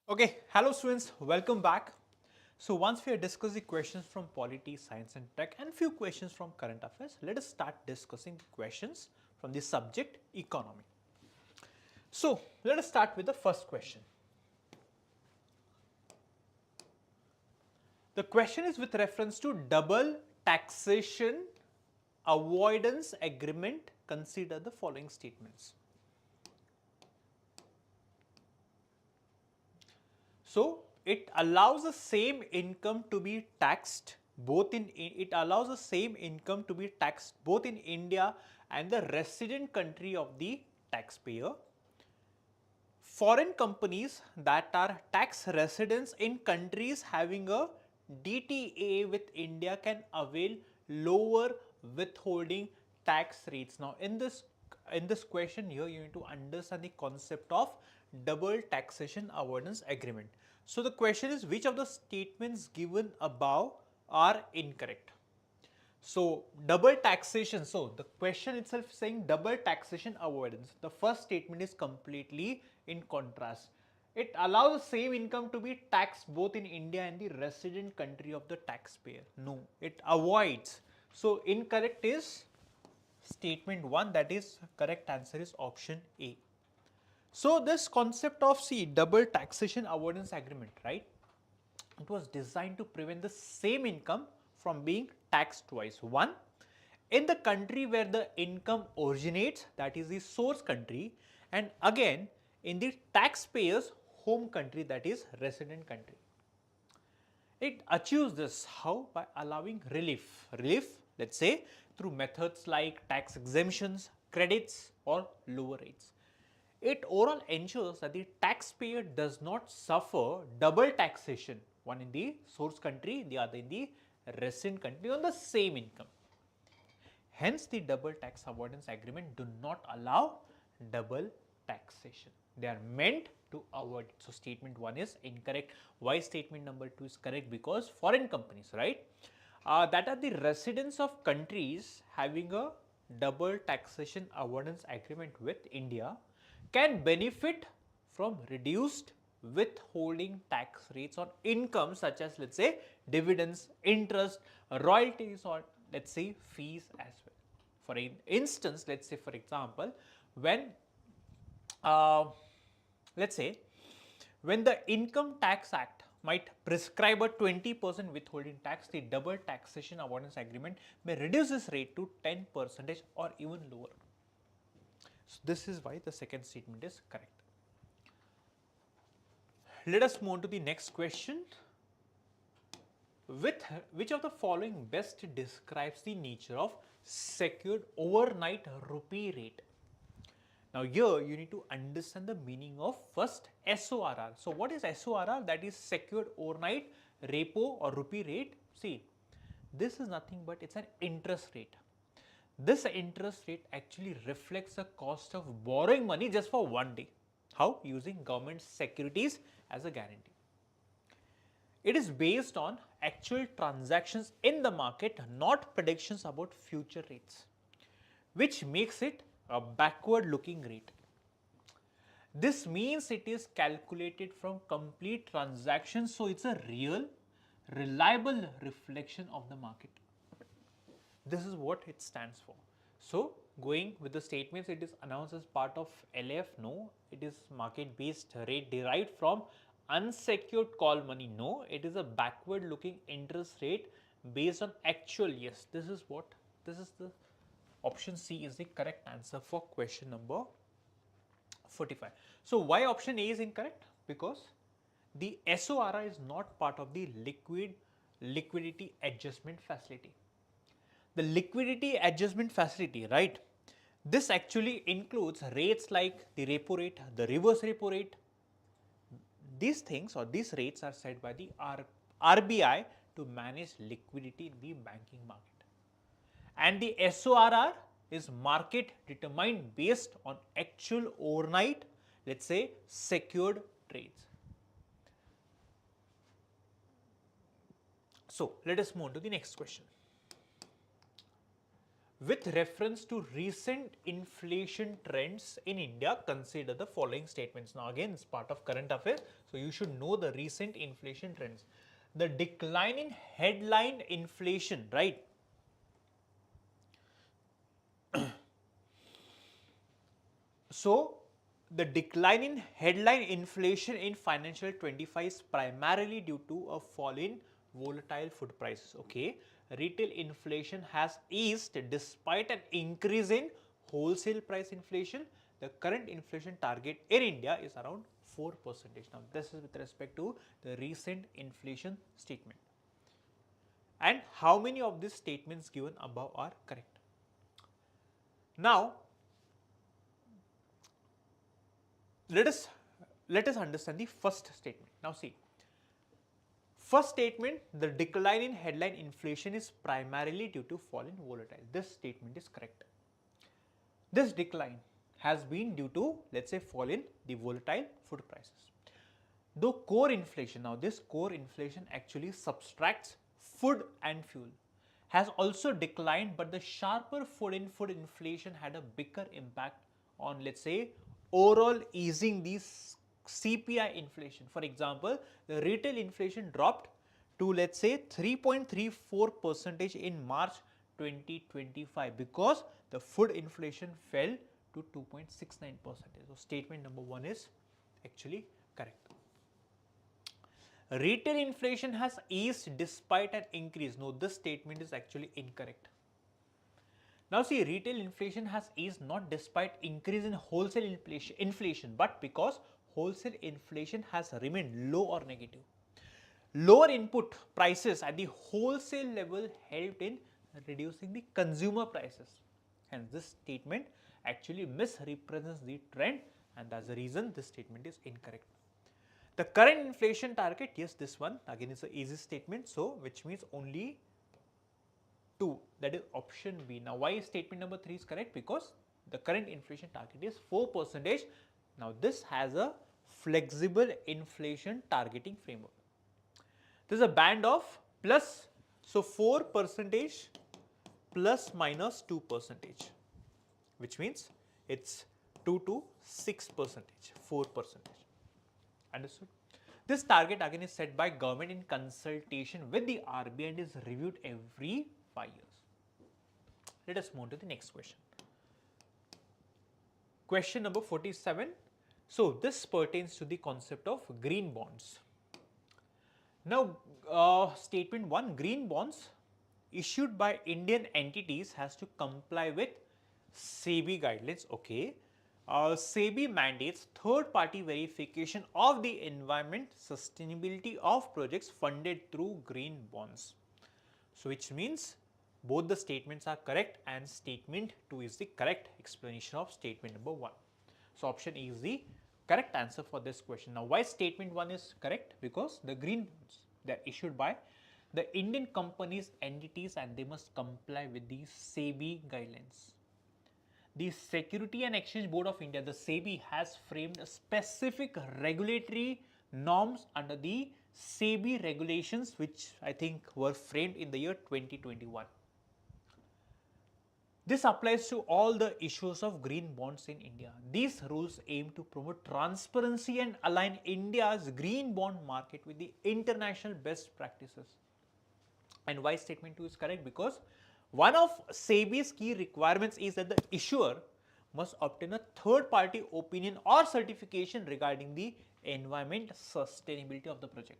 Okay, hello students, welcome back. So once we have discussed the questions from polity, science and tech and few questions from current affairs, let us start discussing the questions from the subject economy. So let us start with the first question. The question is with reference to double taxation avoidance agreement. Consider the following statements. So it allows the same income to be taxed both in India and the resident country of the taxpayer. Foreign companies that are tax residents in countries having a DTA with India can avail lower withholding tax rates. Now in this question here, you need to understand the concept of double taxation avoidance agreement. So the question is, which of the statements given above are incorrect? So double taxation, so the question itself is saying double taxation avoidance. The first statement is completely in contrast. It allows the same income to be taxed both in India and the resident country of the taxpayer. No, it avoids. So incorrect is statement 1, that is correct answer is option A. So this concept of double taxation avoidance agreement, right? It was designed to prevent the same income from being taxed twice. One, in the country where the income originates, that is the source country, and again in the taxpayer's home country, that is resident country. It achieves this how? By allowing relief. Relief, let's say, through methods like tax exemptions, credits, or lower rates. It overall ensures that the taxpayer does not suffer double taxation, one in the source country, the other in the resident country on the same income. Hence, the double tax avoidance agreement do not allow double taxation. They are meant to avoid it. So, statement 1 is incorrect. Why statement number 2 is correct? Because foreign companies, right, that are the residents of countries having a double taxation avoidance agreement with India can benefit from reduced withholding tax rates on income such as, let's say, dividends, interest, royalties, or let's say fees as well. For instance, let's say for example, when let's say when the Income Tax Act might prescribe a 20% withholding tax, the double taxation avoidance agreement may reduce this rate to 10% or even lower. So this is why the second statement is correct. Let us move on to the next question. With which of the following best describes the nature of secured overnight rupee rate? Now here you need to understand the meaning of first SORR. So what is SORR? That is secured overnight repo or rupee rate. See, this is nothing but it's an interest rate. This interest rate actually reflects the cost of borrowing money just for one day. How? Using government securities as a guarantee. It is based on actual transactions in the market, not predictions about future rates, which makes it a backward looking rate. This means it is calculated from complete transactions, so it's a real, reliable reflection of the market. This is what it stands for. So, going with the statements, it is announced as part of LF. No, it is market based rate derived from unsecured call money. No, it is a backward looking interest rate based on actual. Yes, this is what, this is the option C is the correct answer for question number 45. So, why option A is incorrect? Because the SORR is not part of the liquidity adjustment facility. The liquidity adjustment facility, right? This actually includes rates like the repo rate, the reverse repo rate. These things or these rates are set by the RBI to manage liquidity in the banking market. And the SORR is market determined based on actual overnight, let's say, secured trades. So let us move on to the next question. with reference to recent inflation trends in India, consider the following statements. Now again, it's part of current affairs, so you should know the recent inflation trends. The decline in headline inflation, right? So the decline in headline inflation in financial 25 is primarily due to a fall in volatile food prices. Okay, retail inflation has eased despite an increase in wholesale price inflation. The current inflation target in India is around 4%. Now this is with respect to the recent inflation statement. And how many of these statements given above are correct? Now let us understand the first statement. Now see, first statement, the decline in headline inflation is primarily due to fall in volatile. This statement is correct. This decline has been due to, let's say, fall in the volatile food prices. Though core inflation, now this core inflation actually subtracts food and fuel, has also declined, but the sharper food inflation had a bigger impact on, let's say, overall easing these CPI inflation. For example, the retail inflation dropped to, let's say, 3.34% in March 2025 because the food inflation fell to 2.69%. So statement number 1 is actually correct. Retail inflation has eased despite an increase. No, this statement is actually incorrect. Now see, retail inflation has eased not despite increase in wholesale inflation, but because wholesale inflation has remained low or negative. Lower input prices at the wholesale level helped in reducing the consumer prices. Hence, this statement actually misrepresents the trend, and that's the reason this statement is incorrect. The current inflation target, yes, this one again is an easy statement, so which means only 2, that is option B. Now why is statement number 3 is correct? Because the current inflation target is 4%. Now this has a flexible inflation targeting framework. There is a band of plus, so 4% plus minus 2%, which means it's 2 to 6%, 4%. Understood? This target again is set by government in consultation with the RBI and is reviewed every 5 years. Let us move to the next question. Question number 47. So this pertains to the concept of green bonds. Now, statement 1, green bonds issued by Indian entities has to comply with SEBI guidelines. Okay. SEBI mandates third-party verification of the environment sustainability of projects funded through green bonds. So, which means both the statements are correct and statement 2 is the correct explanation of statement number 1. So, option E is the correct answer for this question. Now, why statement 1 is correct? Because the green bonds, they are issued by the Indian companies, entities, and they must comply with the SEBI guidelines. The Security and Exchange Board of India, the SEBI, has framed specific regulatory norms under the SEBI regulations, which I think were framed in the year 2021. This applies to all the issues of green bonds in India. These rules aim to promote transparency and align India's green bond market with the international best practices. And why statement 2 is correct? Because one of SEBI's key requirements is that the issuer must obtain a third-party opinion or certification regarding the environment sustainability of the project.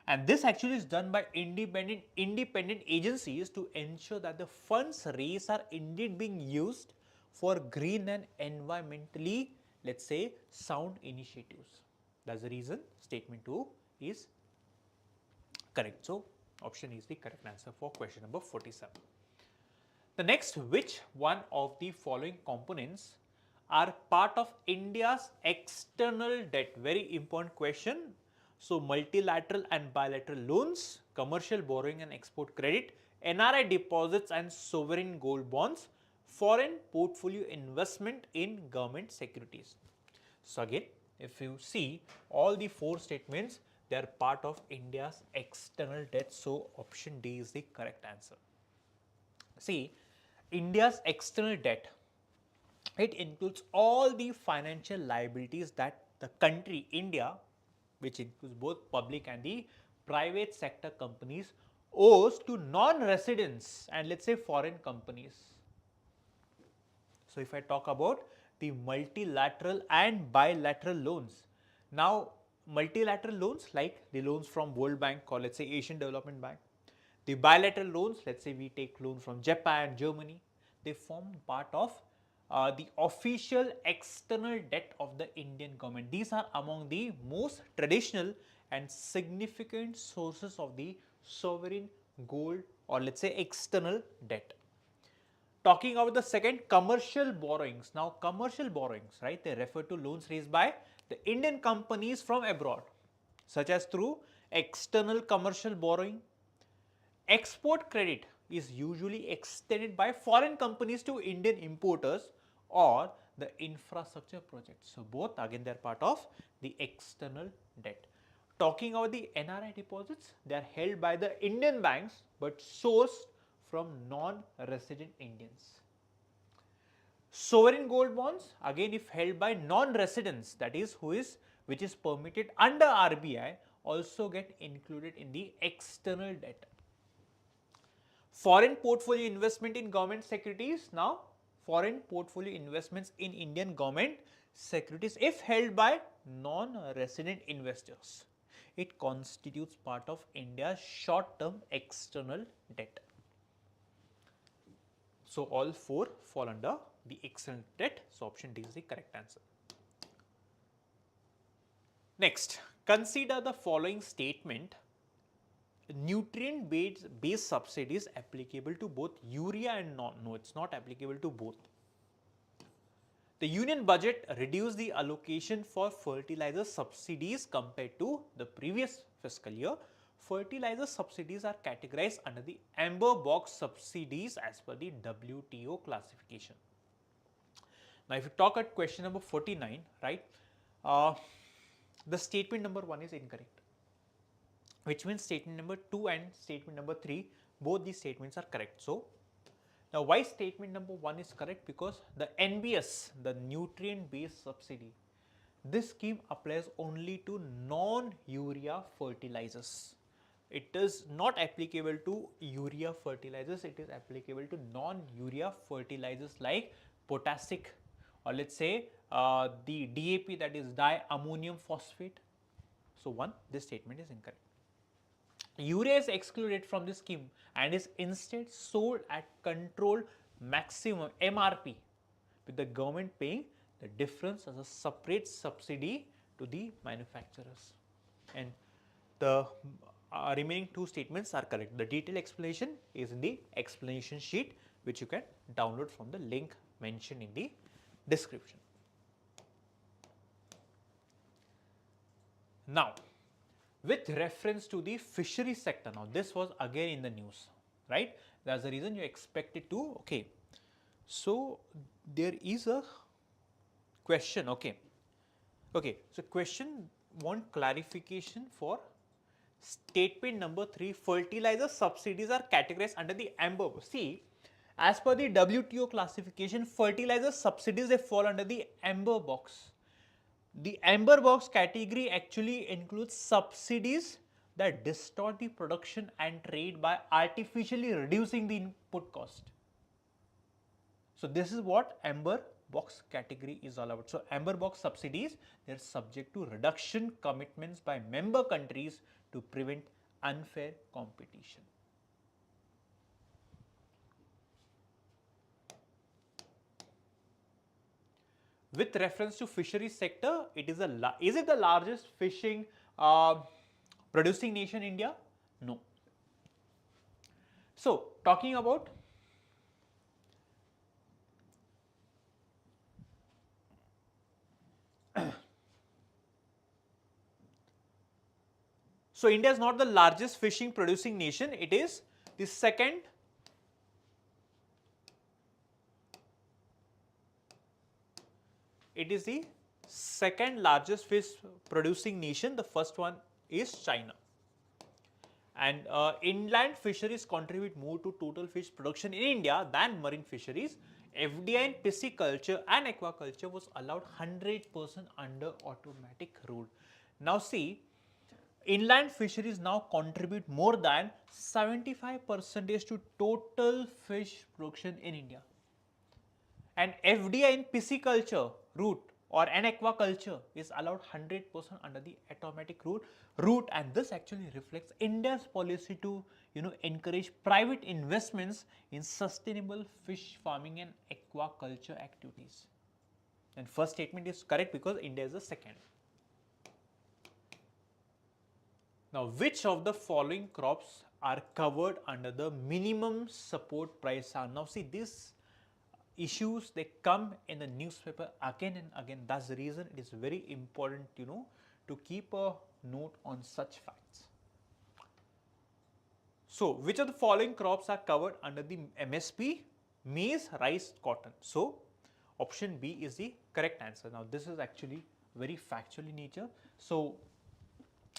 And this actually is done by independent agencies to ensure that the funds raised are indeed being used for green and environmentally, let's say, sound initiatives. That's the reason statement 2 is correct. So, option is the correct answer for question number 47. The next, which one of the following components are part of India's external debt? Very important question. So, multilateral and bilateral loans, commercial borrowing and export credit, NRI deposits and sovereign gold bonds, foreign portfolio investment in government securities. So, again, if you see all the 4 statements, they are part of India's external debt. So, option D is the correct answer. See, India's external debt, it includes all the financial liabilities that the country India, which includes both public and the private sector companies, owes to non-residents and let's say foreign companies. So if I talk about the multilateral and bilateral loans, now multilateral loans like the loans from World Bank or let's say Asian Development Bank, the bilateral loans, let's say we take loans from Japan, Germany, they form part of the official external debt of the Indian government. These are among the most traditional and significant sources of the sovereign gold or let's say external debt. Talking about the second, commercial borrowings. Now, commercial borrowings, right, they refer to loans raised by the Indian companies from abroad, such as through external commercial borrowing. Export credit is usually extended by foreign companies to Indian importers or the infrastructure projects. So, both again they are part of the external debt. Talking about the NRI deposits, they are held by the Indian banks but sourced from non-resident Indians. Sovereign gold bonds, again if held by non-residents, that is which is permitted under RBI, also get included in the external debt. Foreign portfolio investment in government securities. Now, foreign portfolio investments in Indian government securities, if held by non-resident investors, it constitutes part of India's short-term external debt. So, all four fall under the external debt. So, option D is the correct answer. Next, consider the following statement. Nutrient based subsidies applicable to both urea and no, it's not applicable to both. The union budget reduced the allocation for fertilizer subsidies compared to the previous fiscal year. Fertilizer subsidies are categorized under the amber box subsidies as per the WTO classification. Now, if you talk at question number 49, right, the statement number 1 is incorrect, which means statement number 2 and statement number 3, both these statements are correct. So, now why statement number 1 is correct? Because the NBS, the nutrient based subsidy, this scheme applies only to non-urea fertilizers. It is not applicable to urea fertilizers, it is applicable to non-urea fertilizers like potassic or let's say the DAP, that is diammonium phosphate. So, 1, this statement is incorrect. Urea is excluded from this scheme and is instead sold at controlled maximum MRP, with the government paying the difference as a separate subsidy to the manufacturers. And the remaining 2 statements are correct. The detailed explanation is in the explanation sheet, which you can download from the link mentioned in the description. Now, with reference to the fishery sector, now this was again in the news, right? That's the reason you expected to, okay. So, there is a question, okay. Okay, so question want clarification for statement number 3, fertilizer subsidies are categorized under the amber. See, as per the WTO classification, fertilizer subsidies, they fall under the amber box. The amber box category actually includes subsidies that distort the production and trade by artificially reducing the input cost. So, this is what amber box category is all about. So, amber box subsidies, they are subject to reduction commitments by member countries to prevent unfair competition. With reference to fishery sector, it is is it the largest fishing producing nation India? No. So, talking about so, India is not the largest fishing producing nation, it is the second largest fish producing nation. The first one is China. And inland fisheries contribute more to total fish production in India than marine fisheries. FDI in pisciculture and aquaculture was allowed 100% under automatic rule. Now see, inland fisheries now contribute more than 75% to total fish production in India. And FDI in pisciculture route or an aquaculture is allowed 100% under the automatic route, and this actually reflects India's policy to encourage private investments in sustainable fish farming and aquaculture activities. And first statement is correct because India is the second. Now, which of the following crops are covered under the minimum support price? Now see, these issues, they come in the newspaper again and again. That's the reason it is very important to keep a note on such facts. So which of the following crops are covered under the MSP? Maize, rice, cotton. So option B is the correct answer. Now this is actually very factual in nature. So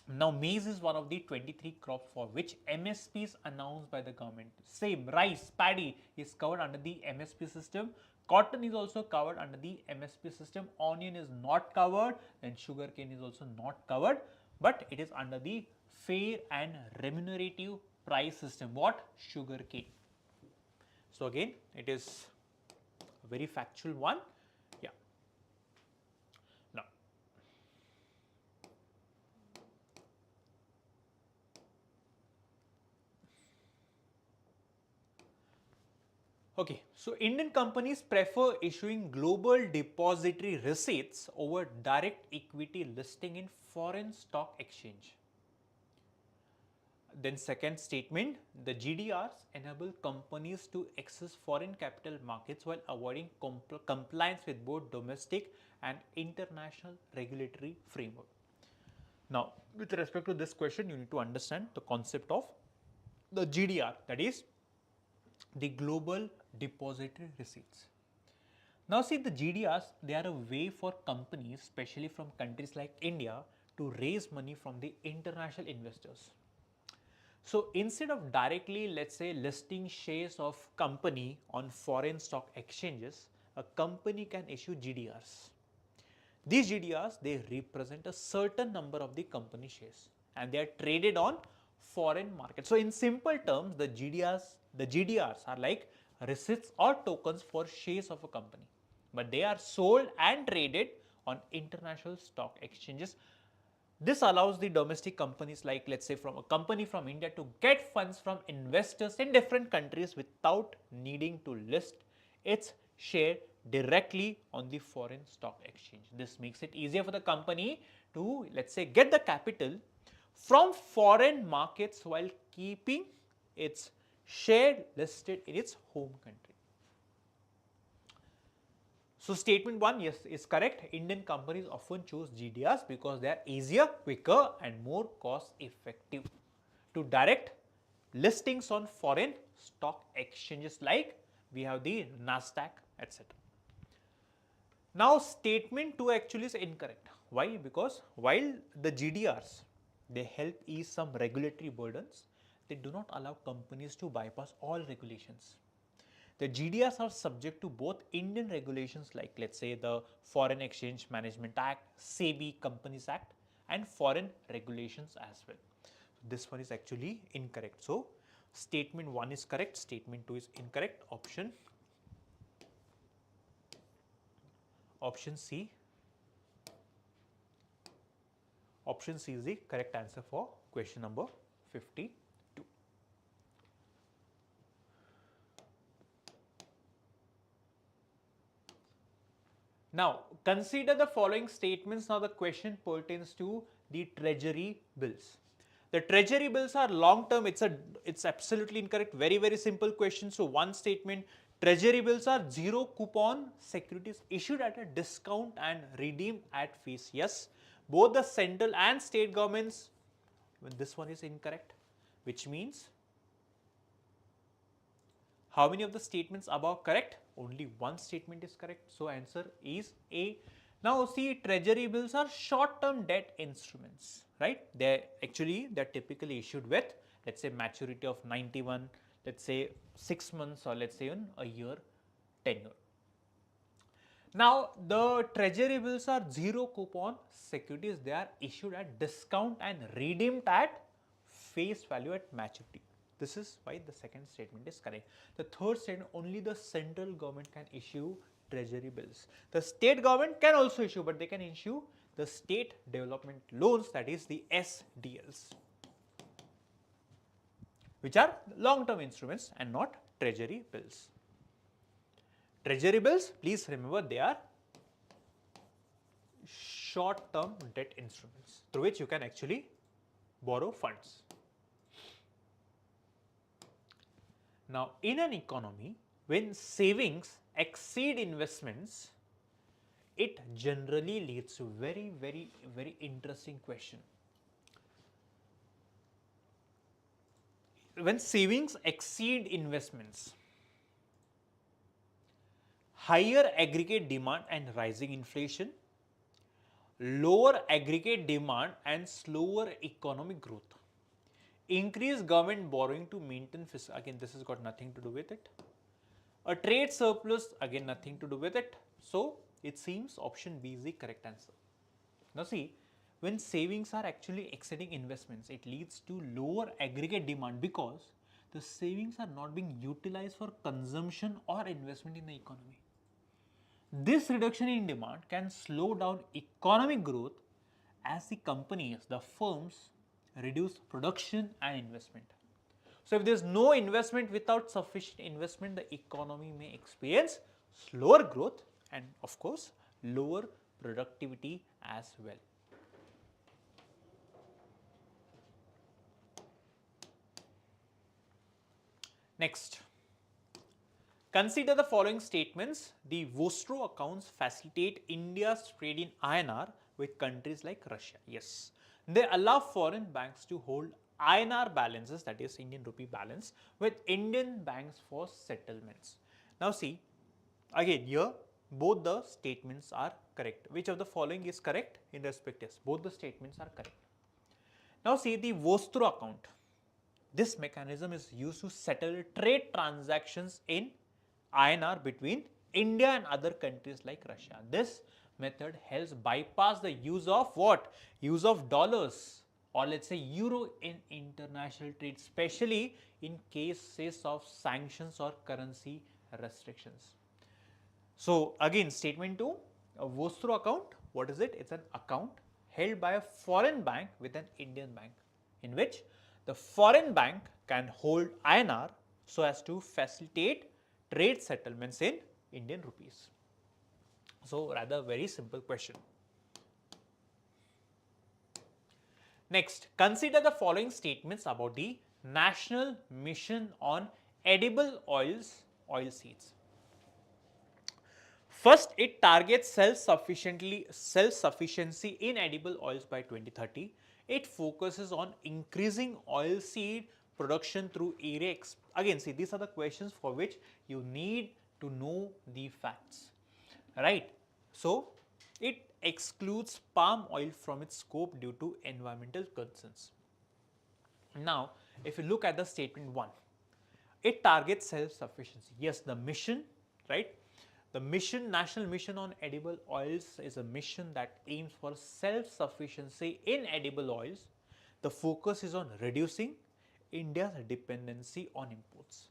now maize is one of the 23 crops for which MSP is announced by the government. Same, rice, paddy is covered under the MSP system. Cotton is also covered under the MSP system. Onion is not covered, and sugarcane is also not covered, but it is under the fair and remunerative price system. What? Sugarcane. So again, it is a very factual one. Yeah. Now, okay, so Indian companies prefer issuing global depository receipts over direct equity listing in foreign stock exchange. Then second statement, the GDRs enable companies to access foreign capital markets while avoiding compliance with both domestic and international regulatory framework. Now, with respect to this question, you need to understand the concept of the GDR, that is the global depository receipts. Now see, the GDRs, they are a way for companies, especially from countries like India, to raise money from the international investors. So instead of directly, let's say, listing shares of company on foreign stock exchanges, a company can issue GDRs. These GDRs, they represent a certain number of the company shares and they are traded on foreign markets. So in simple terms, the GDRs are like receipts or tokens for shares of a company, but they are sold and traded on international stock exchanges. This allows the domestic companies, like let's say from a company from India, to get funds from investors in different countries without needing to list its share directly on the foreign stock exchange. This makes it easier for the company to, let's say, get the capital from foreign markets while keeping its share listed in its home country. So statement 1, yes, is correct. Indian companies often choose GDRs because they are easier, quicker and more cost effective to direct listings on foreign stock exchanges like we have the Nasdaq, etc. Now statement 2 actually is incorrect. Why? Because while the GDRs, they help ease some regulatory burdens, they do not allow companies to bypass all regulations. The GDRs are subject to both Indian regulations like, let's say, the Foreign Exchange Management Act, SEBI Companies Act, and foreign regulations as well. This one is actually incorrect. So statement 1 is correct, statement 2 is incorrect. Option C is the correct answer for question number 52. Now, consider the following statements. Now, the question pertains to the treasury bills. The treasury bills are long term. It's absolutely incorrect. Very, very simple question. So, one statement, treasury bills are zero coupon securities issued at a discount and redeemed at face. Yes, both the central and state governments, this one is incorrect, which means how many of the statements above correct? Only one statement is correct. So answer is A. Now see, treasury bills are short-term debt instruments, right? They're typically issued with let's say maturity of 91, let's say 6 months, or let's say in a year tenure. Now, the treasury bills are zero coupon securities. They are issued at discount and redeemed at face value at maturity. This is why the second statement is correct. The third statement, only the central government can issue treasury bills. The state government can also issue, but they can issue the state development loans, that is the SDLs, which are long-term instruments and not treasury bills. Treasury bills, please remember, they are short-term debt instruments through which you can actually borrow funds. Now, in an economy, when savings exceed investments, it generally leads to very interesting question. When savings exceed investments, higher aggregate demand and rising inflation, lower aggregate demand and slower economic growth, increased government borrowing to maintain fiscal, again this has got nothing to do with it, a trade surplus, again nothing to do with it. So it seems option B is the correct answer. Now see, when savings are actually exceeding investments, it leads to lower aggregate demand because the savings are not being utilized for consumption or investment in the economy. This reduction in demand can slow down economic growth as the companies, the firms, reduce production and investment. So if there is no investment, without sufficient investment, the economy may experience slower growth and of course lower productivity as well. Next, consider the following statements. The Vostro accounts facilitate India's trade in INR with countries like Russia. Yes, they allow foreign banks to hold INR balances, that is Indian rupee balance, with Indian banks for settlements. Now see, again here both the statements are correct. Which of the following is correct? In respect, yes, both the statements are correct. Now see, the Vostro account, this mechanism is used to settle trade transactions in INR between India and other countries like Russia. This method helps bypass the use of what? Use of dollars or let's say euro in international trade, especially in cases of sanctions or currency restrictions. So again, statement 2, a Vostro account, what is it? It's an account held by a foreign bank with an Indian bank, in which the foreign bank can hold INR so as to facilitate trade settlements in Indian rupees. So rather very simple question. Next, consider the following statements about the National Mission on Edible Oils, Oilseeds. First, it targets self-sufficiency in edible oils by 2030. It focuses on increasing oilseed production through area. Again, see, these are the questions for which you need to know the facts, right? So, it excludes palm oil from its scope due to environmental concerns. Now, if you look at the statement 1, it targets self-sufficiency. Yes, the mission, right? The mission, National Mission on Edible Oils, is a mission that aims for self-sufficiency in edible oils. The focus is on reducing India's dependency on imports.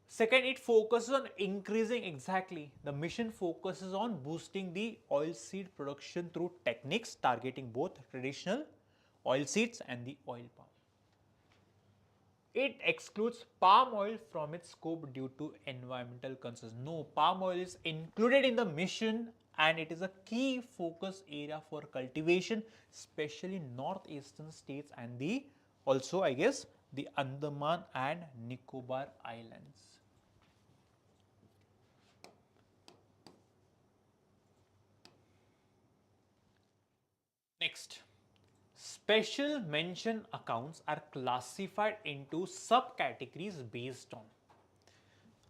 Second, it focuses on increasing, exactly, the mission focuses on boosting the oilseed production through techniques targeting both traditional oilseeds and the oil palm. It excludes palm oil from its scope due to environmental concerns. No, palm oil is included in the mission and it is a key focus area for cultivation, especially northeastern states and the also I guess the Andaman and Nicobar Islands. Next, special mention accounts are classified into subcategories based on.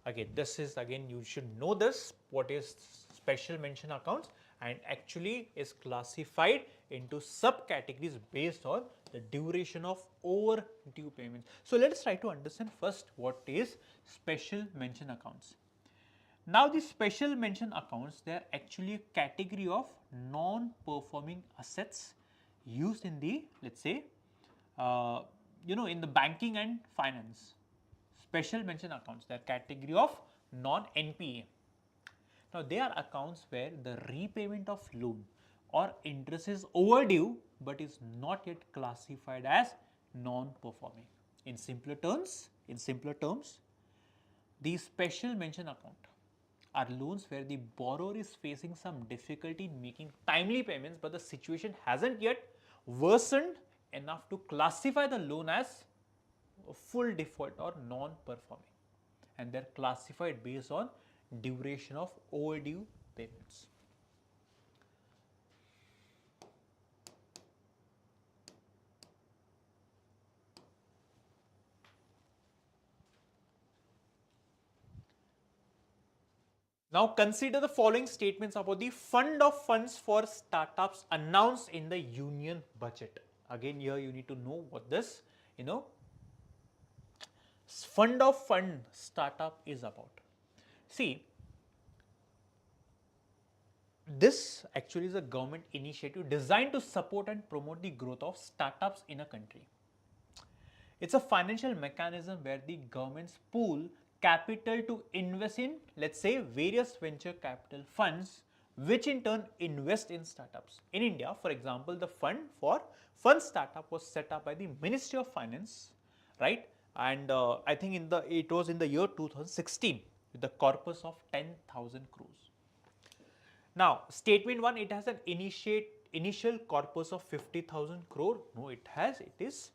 Again, this is again you should know this, what is special mention accounts, and actually is classified into subcategories based on the duration of overdue payments. So let us try to understand first what is special mention accounts. Now the special mention accounts, they are actually a category of non-performing assets used in the, let's say, in the banking and finance. Special mention accounts, they are category of non-NPA. Now they are accounts where the repayment of loan or interest is overdue but is not yet classified as non-performing. In simpler terms, the special mention account are loans where the borrower is facing some difficulty in making timely payments, but the situation hasn't yet worsened enough to classify the loan as full default or non-performing, and they're classified based on duration of overdue payments. Now consider the following statements about the fund of funds for startups announced in the union budget. Again, here you need to know what this, fund of fund startup is about. See, this actually is a government initiative designed to support and promote the growth of startups in a country. It's a financial mechanism where the governments pool capital to invest in, let's say, various venture capital funds, which in turn invest in startups. In India, for example, the fund for fund startup was set up by the Ministry of Finance, right? And I think it was in the year 2016 with the corpus of 10,000 crores. Now, statement 1, it has an initial corpus of 50,000 crore. No, it is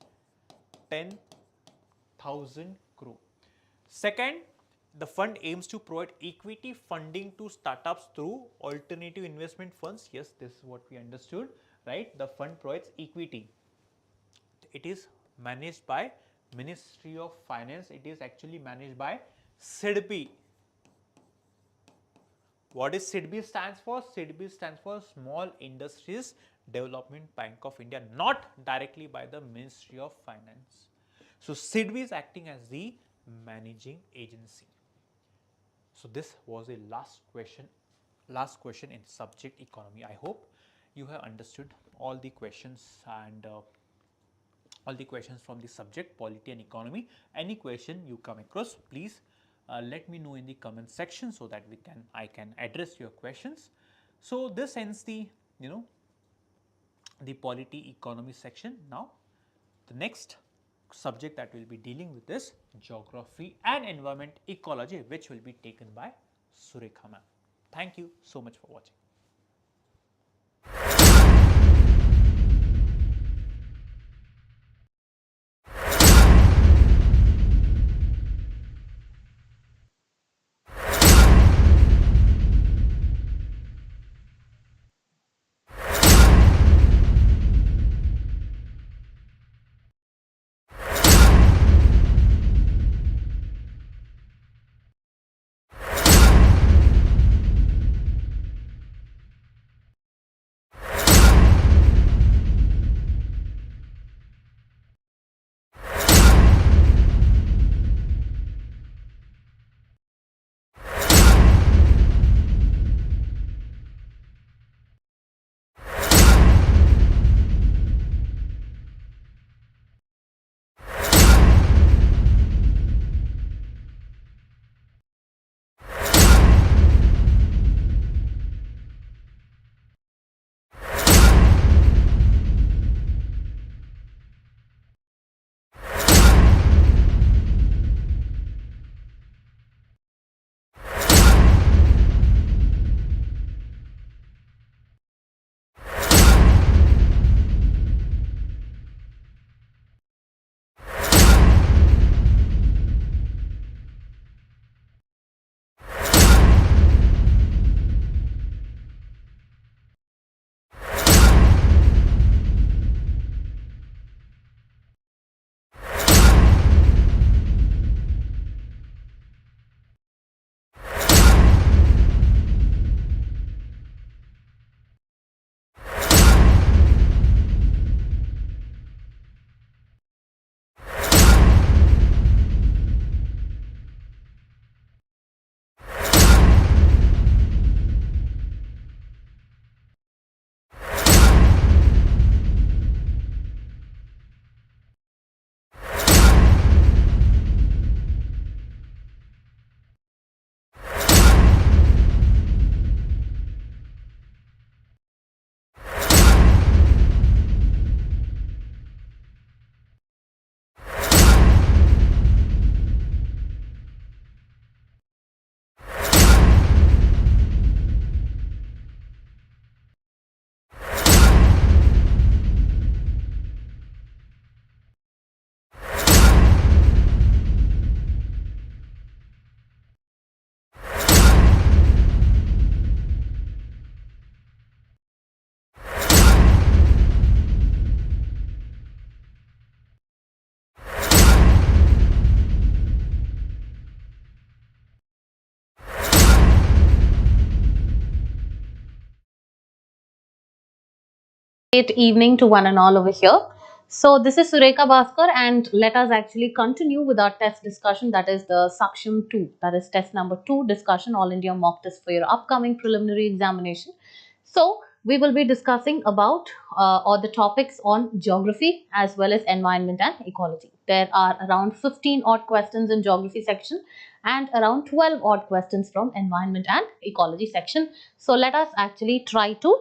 10,000 crore. Second, the fund aims to provide equity funding to startups through alternative investment funds. Yes, this is what we understood, right? The fund provides equity. It is managed by Ministry of Finance. It is actually managed by SIDBI. What is SIDBI stands for? SIDBI stands for Small Industries Development Bank of India, not directly by the Ministry of Finance. So SIDBI is acting as the managing agency. So this was a last question in subject economy. I hope you have understood all the questions and all the questions from the subject polity and economy. Any question you come across, please let me know in the comment section so that I can address your questions. So this ends the the polity economy section. Now the next subject that we'll be dealing with is geography and environment ecology, which will be taken by Surekha ma'am. Thank you so much for watching. Great evening to one and all over here. So this is Sureka Bhaskar, and let us actually continue with our test discussion, that is the Saksham 2, that is test number 2 discussion, all India mock test for your upcoming preliminary examination. So we will be discussing about all the topics on geography as well as environment and ecology. There are around 15 odd questions in geography section and around 12 odd questions from environment and ecology section. So let us actually try to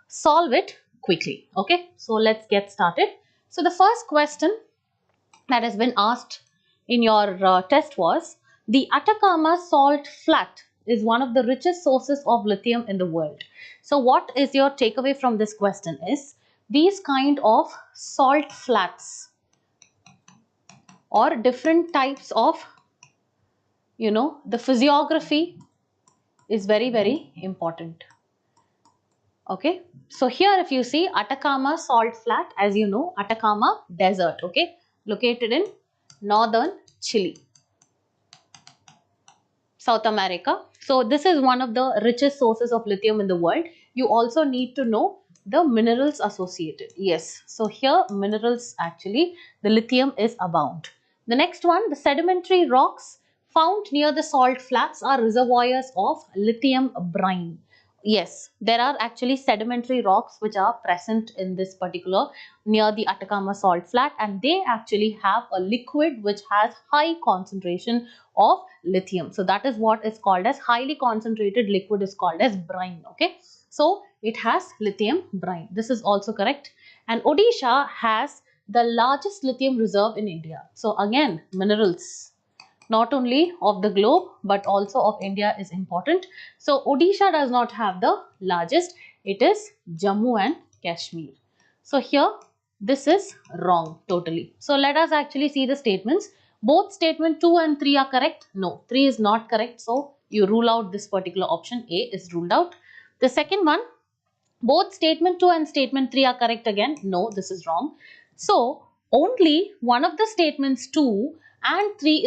solve it quickly. Okay, so let's get started. So the first question that has been asked in your test was, the Atacama salt flat is one of the richest sources of lithium in the world. So what is your takeaway from this question is, these kind of salt flats or different types of, the physiography is very important. Okay, so here if you see Atacama salt flat, as you know, Atacama desert, okay, located in northern Chile, South America. So this is one of the richest sources of lithium in the world. You also need to know the minerals associated. Yes, so here minerals, actually the lithium is abound. The next one, the sedimentary rocks found near the salt flats are reservoirs of lithium brine. Yes, there are actually sedimentary rocks which are present in this particular near the Atacama salt flat, and they actually have a liquid which has high concentration of lithium. So that is what is called as highly concentrated liquid, is called as brine. Okay, so it has lithium brine. This is also correct. And Odisha has the largest lithium reserve in India. So again, minerals, not only of the globe but also of India, is important. So Odisha does not have the largest, it is Jammu and Kashmir. So here this is wrong totally. So let us actually see the statements. Both statement 2 and 3 are correct. No, 3 is not correct. So you rule out this particular option. A is ruled out. The second one, both statement 2 and statement 3 are correct again. No, this is wrong. So only one of the statements 2 and 3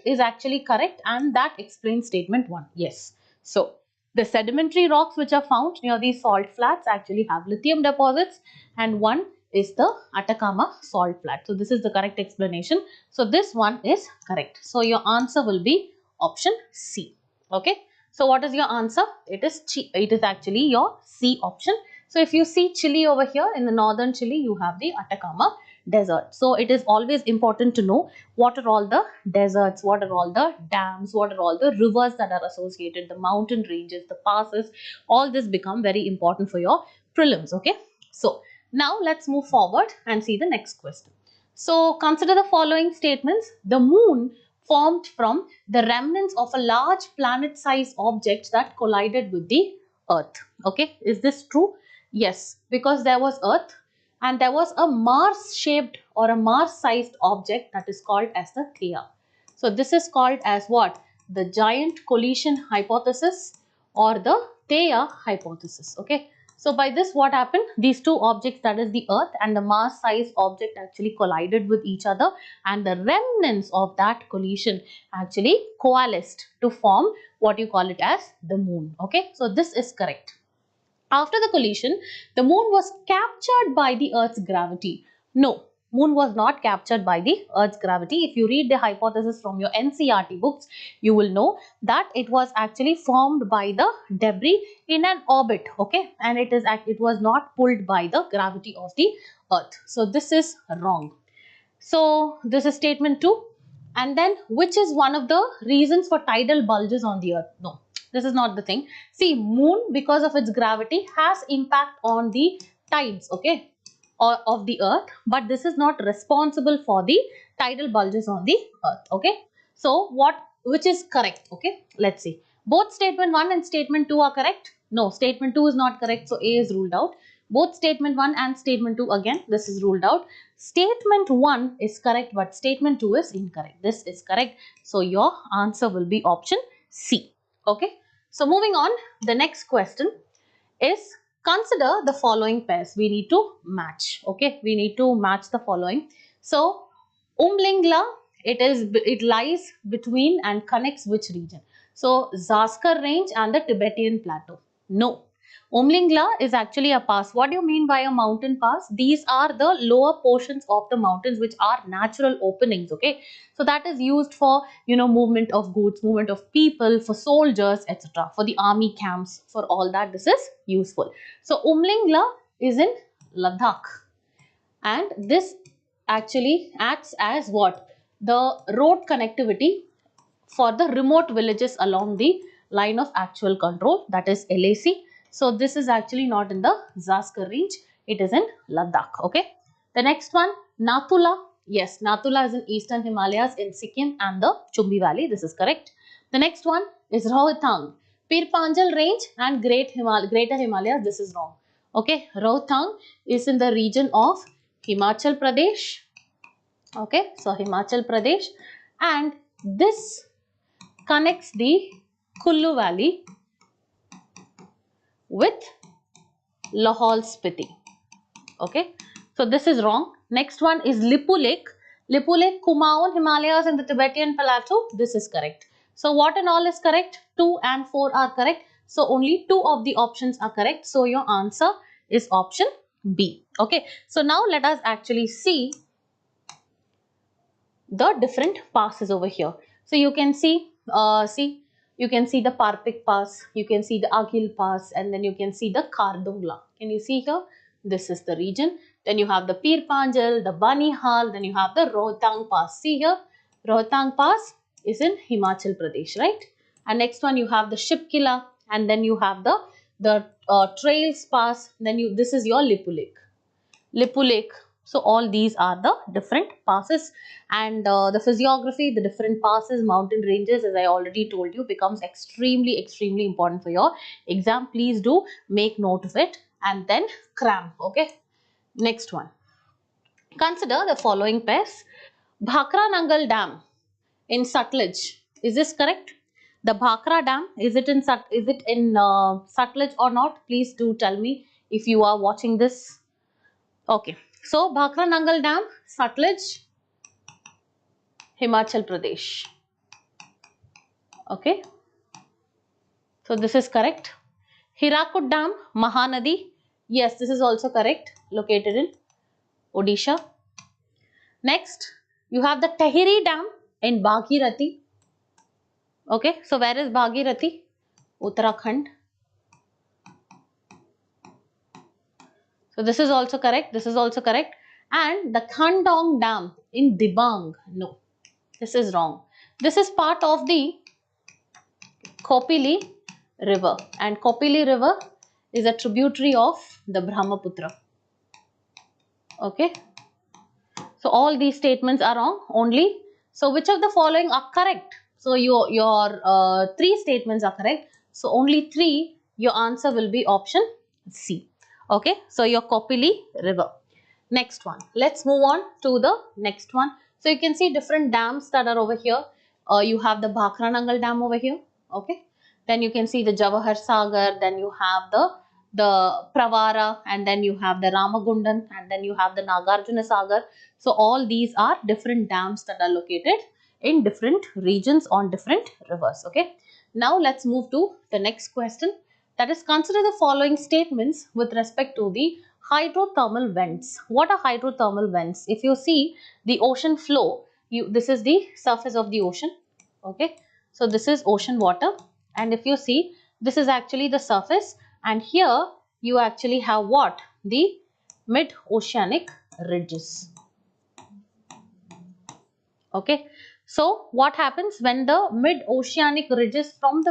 is actually correct, and that explains statement 1. Yes. So the sedimentary rocks which are found near these salt flats actually have lithium deposits, and one is the Atacama salt flat. So this is the correct explanation. So this one is correct. So your answer will be option C. Okay. So what is your answer? It is actually your C option. So if you see Chile over here, in the northern Chile, you have the Atacama desert. So it is always important to know what are all the deserts, what are all the dams, what are all the rivers that are associated, the mountain ranges, the passes. All this become very important for your prelims. Okay. So now let's move forward and see the next question. So consider the following statements. The moon formed from the remnants of a large planet-sized object that collided with the Earth. Okay, is this true? Yes, because there was Earth and there was a Mars-shaped or a Mars-sized object that is called as the Theia. So this is called as what? The giant collision hypothesis or the Theia hypothesis. Okay. So by this what happened? These two objects, that is the Earth and the Mars-sized object, actually collided with each other, and the remnants of that collision actually coalesced to form what you call it as the moon. Okay, so this is correct. After the collision, the moon was captured by the Earth's gravity. No, moon was not captured by the Earth's gravity. If you read the hypothesis from your NCERT books, you will know that it was actually formed by the debris in an orbit, okay, and it was not pulled by the gravity of the Earth. So this is wrong. So this is statement 2. And then, which is one of the reasons for tidal bulges on the Earth? No, this is not the thing. See, moon, because of its gravity, has impact on the tides, okay, of the Earth, but this is not responsible for the tidal bulges on the Earth. Okay, so which is correct? Okay, let's see. Both statement 1 and statement 2 are correct. No, statement 2 is not correct, so A is ruled out. Both statement 1 and statement 2, again this is ruled out. Statement 1 is correct, but statement 2 is incorrect. This is correct. So your answer will be option C. Okay. So moving on, the next question is, consider the following pairs. We need to match. Okay. We need to match the following. So Umlingla, it lies between and connects which region? So Zaskar range and the Tibetan plateau. No. Umlingla is actually a pass. What do you mean by a mountain pass? These are the lower portions of the mountains which are natural openings, okay? So that is used for, movement of goods, movement of people, for soldiers, etc. For the army camps, for all that this is useful. So Umlingla is in Ladakh, and this actually acts as what? The road connectivity for the remote villages along the line of actual control, that is LAC. So this is actually not in the Zaskar range, it is in Ladakh. Okay. The next one, Nathula. Yes, Nathula is in eastern Himalayas in Sikkim and the Chumbi Valley. This is correct. The next one is Rohtang, Pir Panjal range and Greater Himalayas. This is wrong. Okay, Rohtang is in the region of Himachal Pradesh. Okay, so Himachal Pradesh, and this connects the Kullu Valley with Lahaul Spiti. Okay, so this is wrong. Next one is Lipu Lake. Lipu Lake, Kumaon Himalayas and the Tibetan Plateau. This is correct. So what and all is correct? 2 and 4 are correct. So only 2 of the options are correct. So your answer is option B. Okay, so now let us actually see the different passes over here. So you can see, you can see the Parpik pass, you can see the Agil pass, and then you can see the Kardungla. Can you see here? This is the region. Then you have the Pir Panjal, the Banihal, then you have the Rohtang pass. See here, Rohtang pass is in Himachal Pradesh, right? And next one you have the Shipkila, and then you have the Trails pass. Then this is your Lipu Lake. Lipu Lake. So all these are the different passes, and the physiography, the different passes, mountain ranges, as I already told you, becomes extremely important for your exam. Please do make note of it and then cram. Okay. Next one. Consider the following pairs. Bhakra Nangal Dam in Sutlej. Is this correct? The Bhakra Dam, is it in Sutlej or not? Please do tell me if you are watching this. Okay, so Bhakra Nangal Dam, Sutlej, Himachal Pradesh. Okay, so this is correct. Hirakud Dam, Mahanadi. Yes, this is also correct. Located in Odisha. Next, you have the Tahiri Dam in Bhagirathi. Okay, so where is Bhagirathi? Uttarakhand. So this is also correct. This is also correct. And the Khandong Dam in Dibang. No, this is wrong. This is part of the Kopili river, and Kopili river is a tributary of the Brahmaputra. Okay. So all these statements are wrong only. So which of the following are correct? So your 3 statements are correct. So only 3, your answer will be option C. Okay. So your Kopili river. Next one. Let's move on to the next one. So you can see different dams that are over here. You have the Bhakra Nangal Dam over here. Okay. Then you can see the Jawahar Sagar. Then you have the Pravara, and then you have the Ramagundan, and then you have the Nagarjuna Sagar. So all these are different dams that are located in different regions on different rivers. Okay. Now let's move to the next question. That is, consider the following statements with respect to the hydrothermal vents. What are hydrothermal vents? If you see the ocean flow, this is the surface of the ocean. Okay. So this is ocean water, and if you see, this is actually the surface, and here you actually have what? The mid-oceanic ridges. Okay. So what happens when the mid-oceanic ridges, when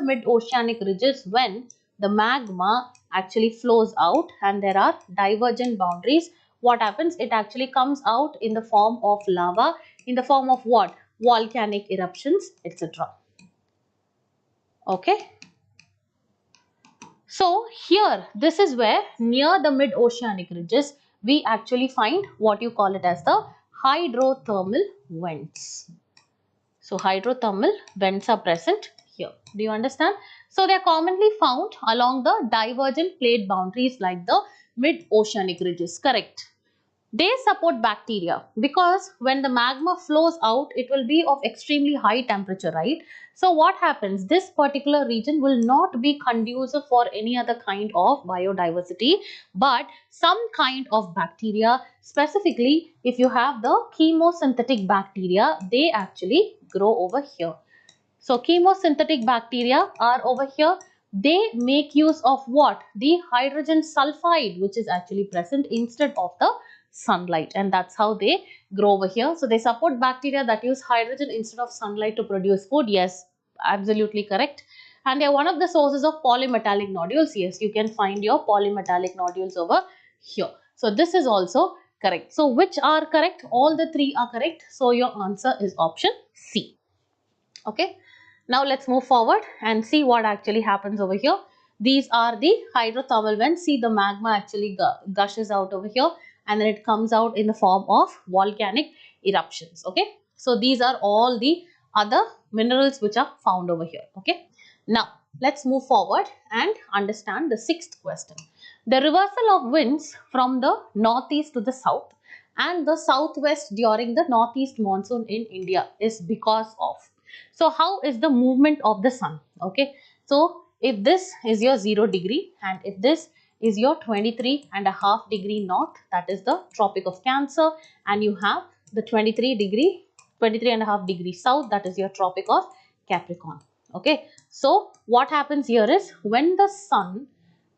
the magma actually flows out and there are divergent boundaries, what happens? It actually comes out in the form of lava, in the form of what? Volcanic eruptions, etc. Okay. So here, this is where near the mid-oceanic ridges, we actually find what you call it as the hydrothermal vents. So hydrothermal vents are present here. Do you understand? So they are commonly found along the divergent plate boundaries like the mid-oceanic ridges. Correct. They support bacteria because when the magma flows out, it will be of extremely high temperature, right? So what happens? This particular region will not be conducive for any other kind of biodiversity, but some kind of bacteria, specifically if you have the chemosynthetic bacteria, they actually grow over here. So chemosynthetic bacteria are over here. They make use of what? The hydrogen sulfide, which is actually present instead of the sunlight, and that's how they grow over here. So they support bacteria that use hydrogen instead of sunlight to produce food. Yes, absolutely correct. And they are one of the sources of polymetallic nodules. Yes, you can find your polymetallic nodules over here. So this is also correct. So which are correct? All the three are correct. So your answer is option C. Okay. Now let's move forward and see what actually happens over here. These are the hydrothermal vents. See, the magma actually gushes out over here, and then it comes out in the form of volcanic eruptions. Okay. So these are all the other minerals which are found over here. Okay. Now let's move forward and understand the sixth question. The reversal of winds from the northeast to the south and the southwest during the northeast monsoon in India is because of. So how is the movement of the sun? Okay. So if this is your 0 degree and if this is your 23.5 degree north, that is the Tropic of Cancer, and you have the 23.5 degree south, that is your Tropic of Capricorn. Okay. So what happens here is when the sun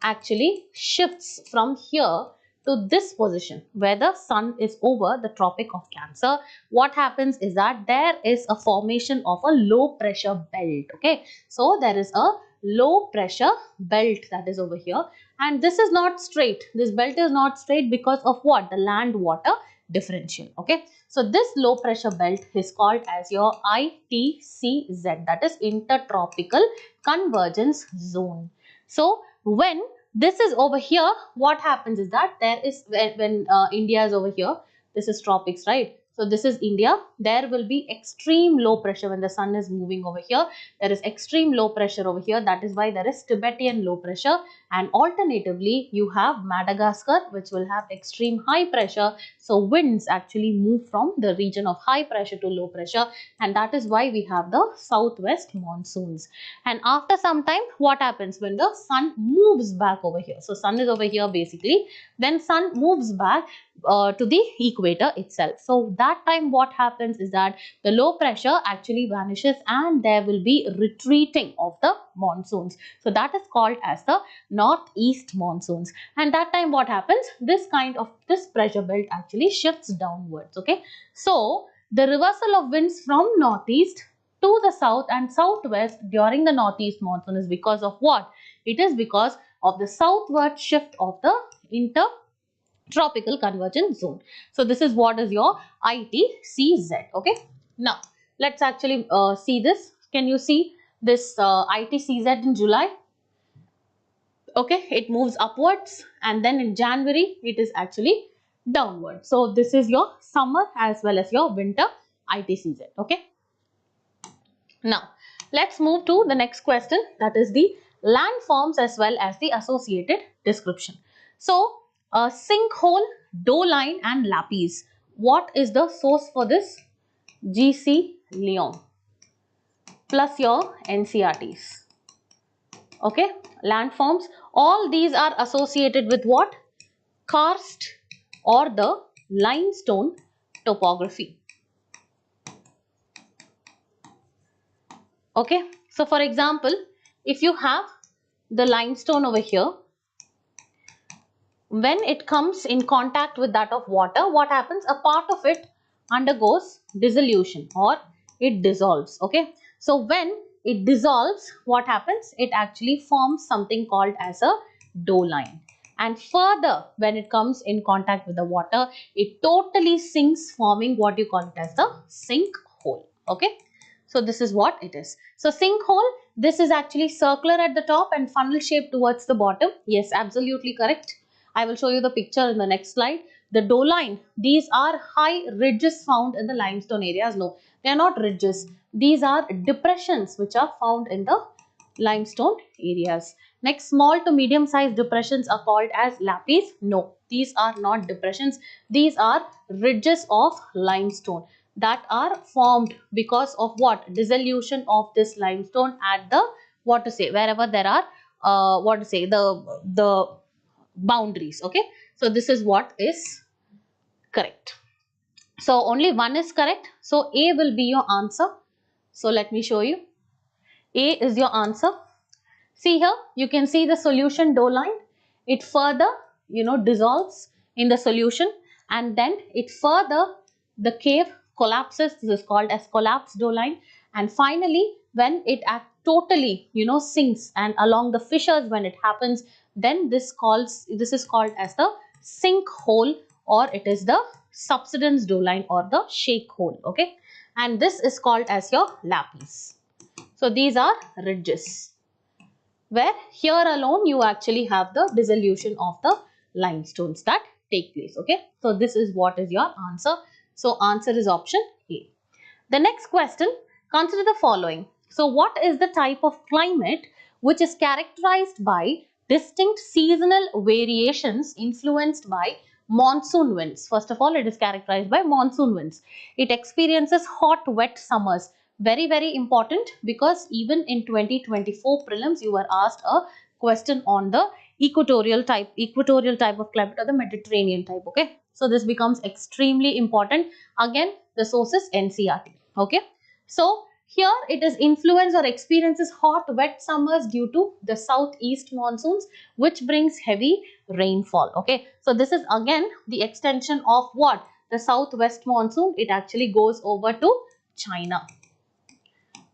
actually shifts from here to this position where the sun is over the Tropic of Cancer, what happens is that there is a formation of a low pressure belt. Okay, so there is a low pressure belt that is over here, and this is not straight. This belt is not straight because of what? The land water differential. Okay, so this low pressure belt is called as your ITCZ, that is intertropical convergence zone. So when this is over here, what happens is that there is, when India is over here, this is tropics, right? So this is India. There will be extreme low pressure when the sun is moving over here. There is extreme low pressure over here. That is why there is Tibetan low pressure. And alternatively, you have Madagascar, which will have extreme high pressure. So winds actually move from the region of high pressure to low pressure. And that is why we have the southwest monsoons. And after some time, what happens when the sun moves back over here? So sun is over here basically. Then sun moves back to the equator itself. So that time what happens is that the low pressure actually vanishes and there will be retreating of the monsoons. So that is called as the northeast monsoons. And that time what happens? This pressure belt actually shifts downwards. Okay. So the reversal of winds from northeast to the south and southwest during the northeast monsoon is because of what? It is because of the southward shift of the intertropical convergence zone. So this is what is your ITCZ. Okay. Now let's actually see this. Can you see this ITCZ in July? Okay, it moves upwards, and then in January it is actually downward. So this is your summer as well as your winter ITCZ. Okay. Now, let's move to the next question, that is the landforms as well as the associated description. So, sinkhole, doline and lapis. What is the source for this? GC Lyon plus your NCRTs. Okay, landforms. All these are associated with what? Karst or the limestone topography. Okay, so for example, if you have the limestone over here, when it comes in contact with that of water, what happens? A part of it undergoes dissolution or it dissolves. Okay, so when it dissolves, what happens? It actually forms something called as a doline. And further, when it comes in contact with the water, it totally sinks, forming what you call it as the sinkhole. Okay. So this is what it is. So sinkhole, this is actually circular at the top and funnel shaped towards the bottom. Yes, absolutely correct. I will show you the picture in the next slide. The doline, these are high ridges found in the limestone areas. No, they are not ridges. These are depressions which are found in the limestone areas. Next, small to medium sized depressions are called as lapis. No, these are not depressions. These are ridges of limestone that are formed because of what? Dissolution of this limestone at the, what to say, wherever there are what to say, the boundaries. Okay, so this is what is correct. So only one is correct. So A will be your answer. So let me show you. A is your answer. See here, you can see the solution dough line. It further, dissolves in the solution, and then it further, the cave collapses. This is called as collapsed dough line. And finally, when it totally, sinks, and along the fissures when it happens, then this is called as the sink hole, or it is the subsidence dough line, or the shake hole. Okay, and this is called as your lapis. So these are ridges, where here alone you actually have the dissolution of the limestones that take place. Okay, so this is what is your answer. So answer is option A. The next question, consider the following. So what is the type of climate which is characterized by distinct seasonal variations influenced by monsoon winds? First of all, it is characterized by monsoon winds. It experiences hot, wet summers. Very, very important, because even in 2024 prelims, you were asked a question on the equatorial type of climate, or the Mediterranean type. Okay, so this becomes extremely important. Again, the source is NCERT. Okay, so here it is influenced or experiences hot, wet summers due to the southeast monsoons, which brings heavy rainfall. Okay, so this is again the extension of what? The southwest monsoon. It actually goes over to China.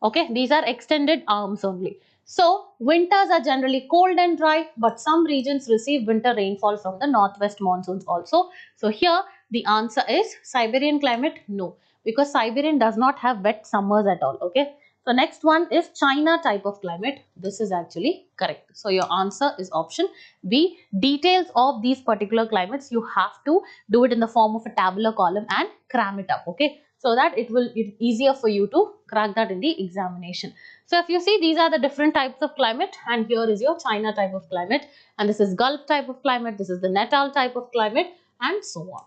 Okay, these are extended arms only. So winters are generally cold and dry, but some regions receive winter rainfall from the northwest monsoons also. So here the answer is Siberian climate. No, because Siberian does not have wet summers at all. Okay, so next one is China type of climate. This is actually correct. So your answer is option B. Details of these particular climates, you have to do it in the form of a tabular column and cram it up. Okay, so that it will be easier for you to crack that in the examination. So if you see, these are the different types of climate, and here is your China type of climate, and this is Gulf type of climate, this is the Natal type of climate, and so on.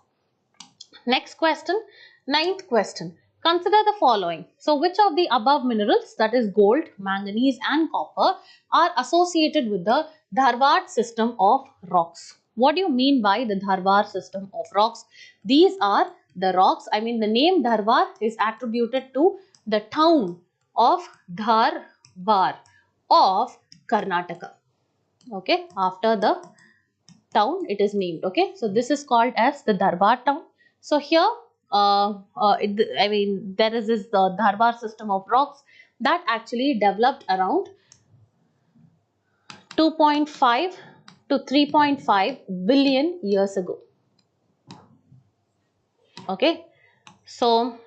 Next question, ninth question. Consider the following. So which of the above minerals, that is gold, manganese and copper, are associated with the Dharwad system of rocks? What do you mean by the Dharwad system of rocks? These are the rocks. I mean, the name Dharwad is attributed to the town of Dharwad of Karnataka. Okay, after the town it is named. Okay, so this is called as the Dharwad town. So here there is this Dharwad system of rocks that actually developed around 2.5 to 3.5 billion years ago. Okay, so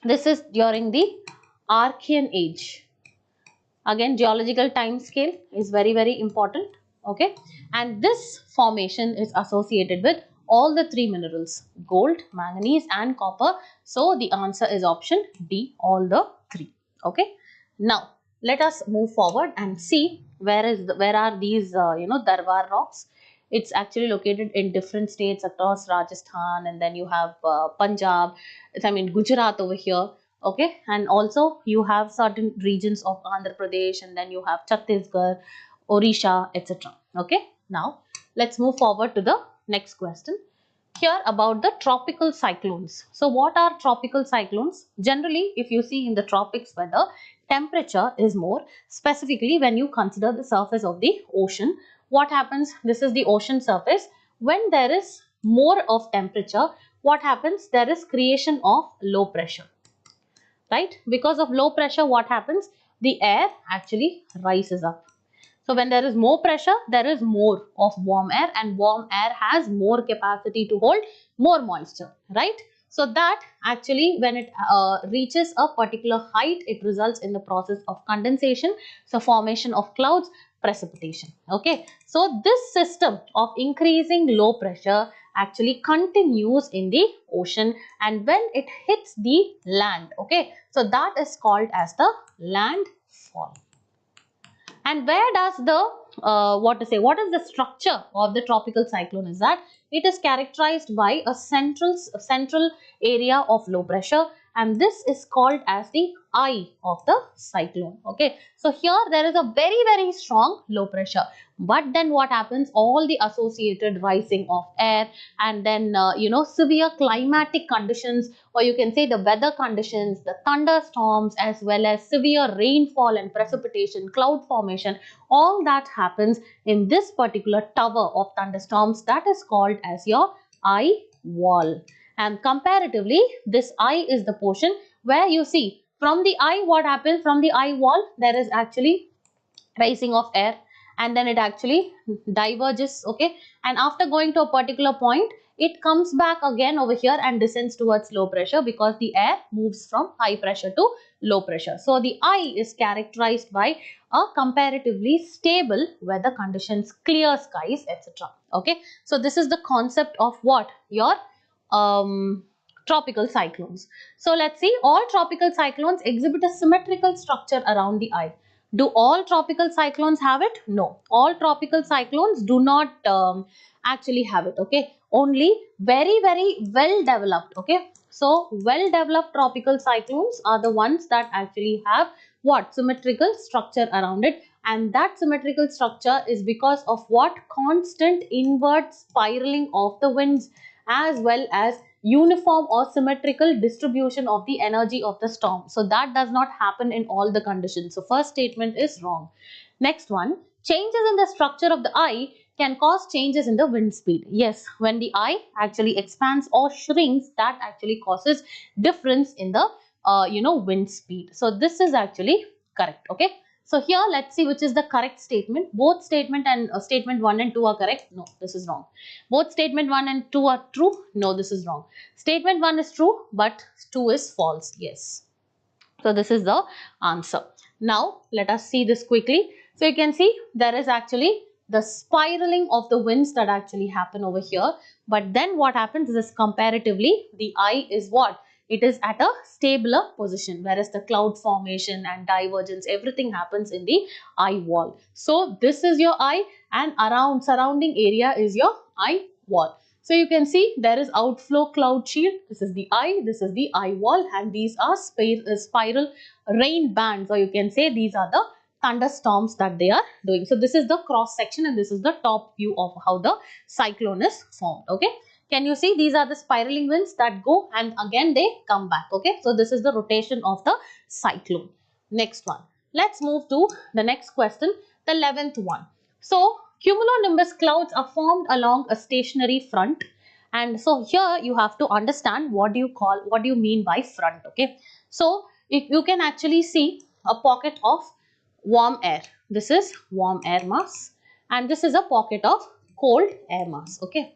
this is during the Archean age. Again, geological time scale is very, very important. Okay, and this formation is associated with all the three minerals: gold, manganese and copper. So the answer is option D, all the three. Okay, now let us move forward and see where are these Dharwad rocks. It's actually located in different states across Rajasthan, and then you have Punjab, Gujarat over here. Okay, and also you have certain regions of Andhra Pradesh, and then you have Chhattisgarh, Odisha, etc. Okay, now let's move forward to the next question. Here about the tropical cyclones. So what are tropical cyclones? Generally, if you see in the tropics where the temperature is more, specifically when you consider the surface of the ocean, what happens? This is the ocean surface. When there is more of temperature, what happens? There is creation of low pressure. Right? Because of low pressure, what happens? The air actually rises up. So when there is more pressure, there is more of warm air, and warm air has more capacity to hold more moisture, right? So that actually when it reaches a particular height, it results in the process of condensation, so formation of clouds, precipitation. Okay, so this system of increasing low pressure actually continues in the ocean, and when it hits the land, okay, so that is called as the landfall. And where does the what is the structure of the tropical cyclone is that it is characterized by a central area of low pressure, and this is called as the eye of the cyclone. Okay, so here there is a very strong low pressure, but then what happens, all the associated rising of air, and then severe climatic conditions, or you can say the weather conditions, the thunderstorms, as well as severe rainfall and precipitation, cloud formation, all that happens in this particular tower of thunderstorms, that is called as your eye wall. And comparatively, this eye is the portion where you see from the eye, what happens from the eye wall, there is actually rising of air, and then it actually diverges. Okay, and after going to a particular point, it comes back again over here and descends towards low pressure, because the air moves from high pressure to low pressure. So the eye is characterized by a comparatively stable weather conditions, clear skies, etc. Okay, so this is the concept of what your tropical cyclones. So let's see, all tropical cyclones exhibit a symmetrical structure around the eye. Do all tropical cyclones have it? No. All tropical cyclones do not actually have it. Okay. Only very well developed. Okay. So well developed tropical cyclones are the ones that actually have what? Symmetrical structure around it. And that symmetrical structure is because of what? Constant inward spiraling of the winds, as well as uniform or symmetrical distribution of the energy of the storm. So that does not happen in all the conditions. So first statement is wrong. Next one, changes in the structure of the eye can cause changes in the wind speed. Yes, when the eye actually expands or shrinks, that actually causes difference in the wind speed. So this is actually correct. Okay. So here let's see which is the correct statement. Both statement and statement 1 and 2 are correct. No, this is wrong. Both statement 1 and 2 are true. No, this is wrong. Statement 1 is true, but 2 is false. Yes. So this is the answer. Now let us see this quickly. So you can see there is actually the spiraling of the winds that actually happen over here. But then what happens is comparatively the eye is what? It is at a stabler position, whereas the cloud formation and divergence, everything happens in the eye wall. So this is your eye, and around surrounding area is your eye wall. So you can see there is outflow cloud shield. This is the eye, this is the eye wall, and these are spiral rain bands, or you can say these are the thunderstorms that they are doing. So this is the cross section, and this is the top view of how the cyclone is formed. Okay. Can you see these are the spiraling winds that go and again they come back. Okay. So this is the rotation of the cyclone. Next one. Let's move to the next question, the 11th one. So cumulonimbus clouds are formed along a stationary front. And so here you have to understand what do you mean by front. Okay. So if you can actually see a pocket of warm air. This is warm air mass, and this is a pocket of cold air mass. Okay.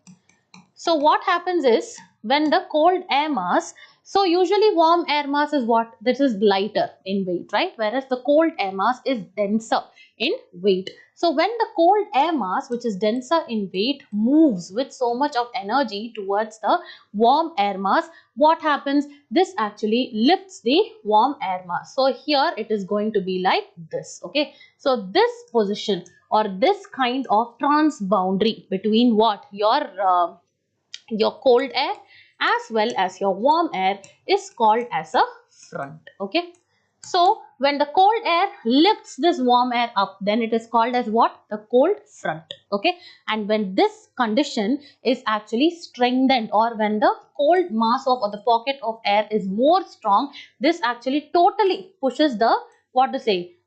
So what happens is when the cold air mass, so usually warm air mass is what? This is lighter in weight, right? Whereas the cold air mass is denser in weight. So when the cold air mass, which is denser in weight, moves with so much of energy towards the warm air mass, what happens? This actually lifts the warm air mass. So here it is going to be like this. Okay. So this position or this kind of transboundary between what? Your cold air as well as your warm air is called as a front. Okay. So when the cold air lifts this warm air up, then it is called as what? The cold front. Okay. And when this condition is actually strengthened, or when the cold mass of or the pocket of air is more strong, this actually totally pushes the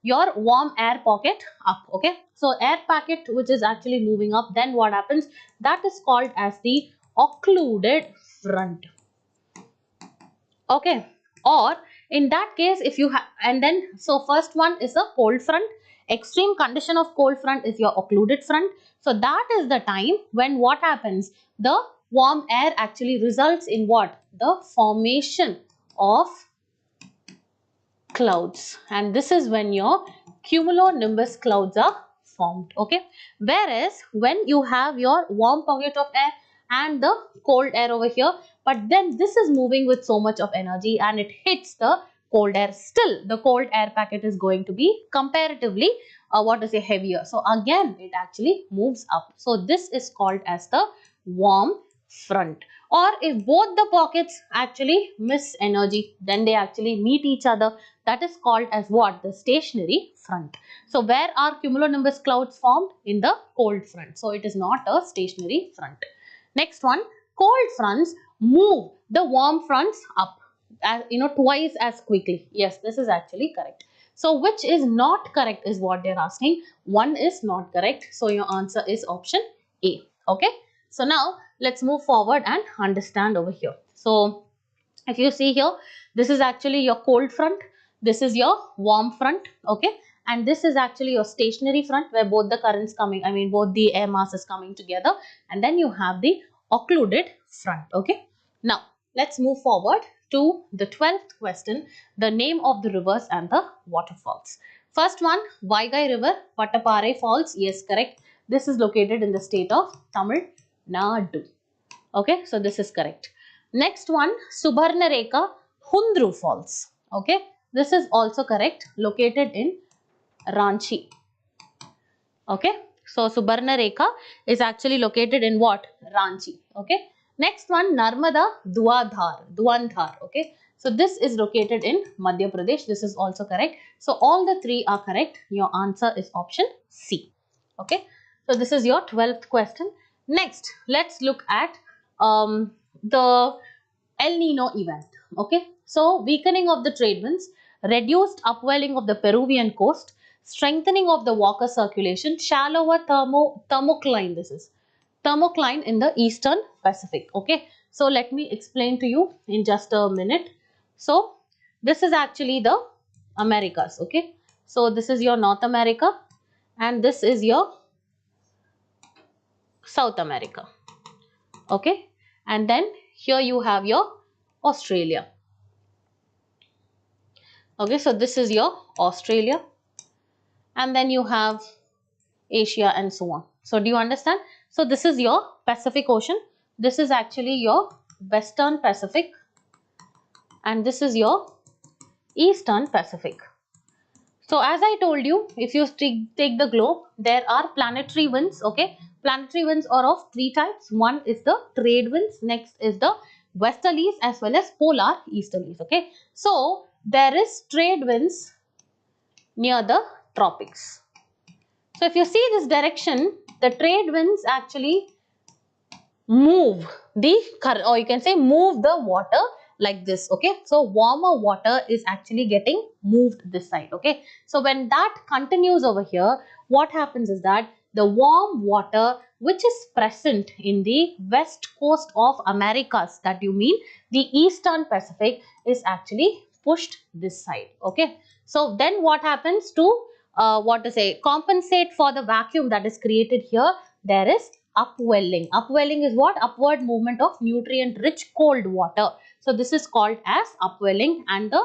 your warm air pocket up. Okay. So air packet which is actually moving up, then what happens? That is called as the occluded front. Okay. Or in that case, if you have, and then so first one is a cold front. Extreme condition of cold front is your occluded front. So that is the time when what happens? The warm air actually results in what? The formation of clouds, and this is when your cumulonimbus clouds are formed. Okay. Whereas when you have your warm pocket of air and the cold air over here, but then this is moving with so much of energy and it hits the cold air, still the cold air packet is going to be comparatively what to say, heavier. So again it actually moves up. So this is called as the warm front. Or if both the pockets actually miss energy, then they actually meet each other, that is called as what? The stationary front. So where are cumulonimbus clouds formed? In the cold front. So it is not a stationary front. Next one, cold fronts move the warm fronts up, as twice as quickly. Yes, this is actually correct. So which is not correct is what they're asking. One is not correct. So your answer is option A. Okay. So now let's move forward and understand over here. So if you see here, this is actually your cold front, this is your warm front, okay, and this is actually your stationary front where both the currents coming, both the air masses coming together, and then you have the occluded front, okay. Now let's move forward to the 12th question, the name of the rivers and the waterfalls. First one, Vaigai River, Pattapare Falls, yes, correct. This is located in the state of Tamil Nadu. Okay, so this is correct. Next one, Subarnareka Hundru Falls. Okay, this is also correct, located in Ranchi. Okay, so Subarnareka is actually located in what? Ranchi. Okay, next one, Narmada Duandhar. Okay, so this is located in Madhya Pradesh. This is also correct. So all the three are correct. Your answer is option C. Okay, so this is your 12th question. Next, let's look at the El Nino event. Okay, so weakening of the trade winds, reduced upwelling of the Peruvian coast, strengthening of the water circulation, shallower thermocline. This is thermocline in the eastern Pacific. Okay, so let me explain to you in just a minute. So this is actually the Americas. Okay, so this is your North America and this is your South America. Okay, and then here you have your Australia. Okay, so this is your Australia, and then you have Asia and so on. So do you understand? So this is your Pacific Ocean, this is actually your Western Pacific, and this is your Eastern Pacific. So as I told you, if you take the globe, there are planetary winds. Okay, planetary winds are of three types. One is the trade winds, next is the westerlies as well as polar easterlies. Okay, so there is trade winds near the tropics. So if you see this direction, the trade winds actually move the current, or you can say move the water like this. Okay, so warmer water is actually getting moved this side. Okay, so when that continues over here, what happens is that the warm water which is present in the west coast of Americas, that you mean the Eastern Pacific, is actually pushed this side. Okay, so then what happens to compensate for the vacuum that is created here? There is upwelling. Upwelling is what? Upward movement of nutrient rich cold water. So this is called as upwelling, and the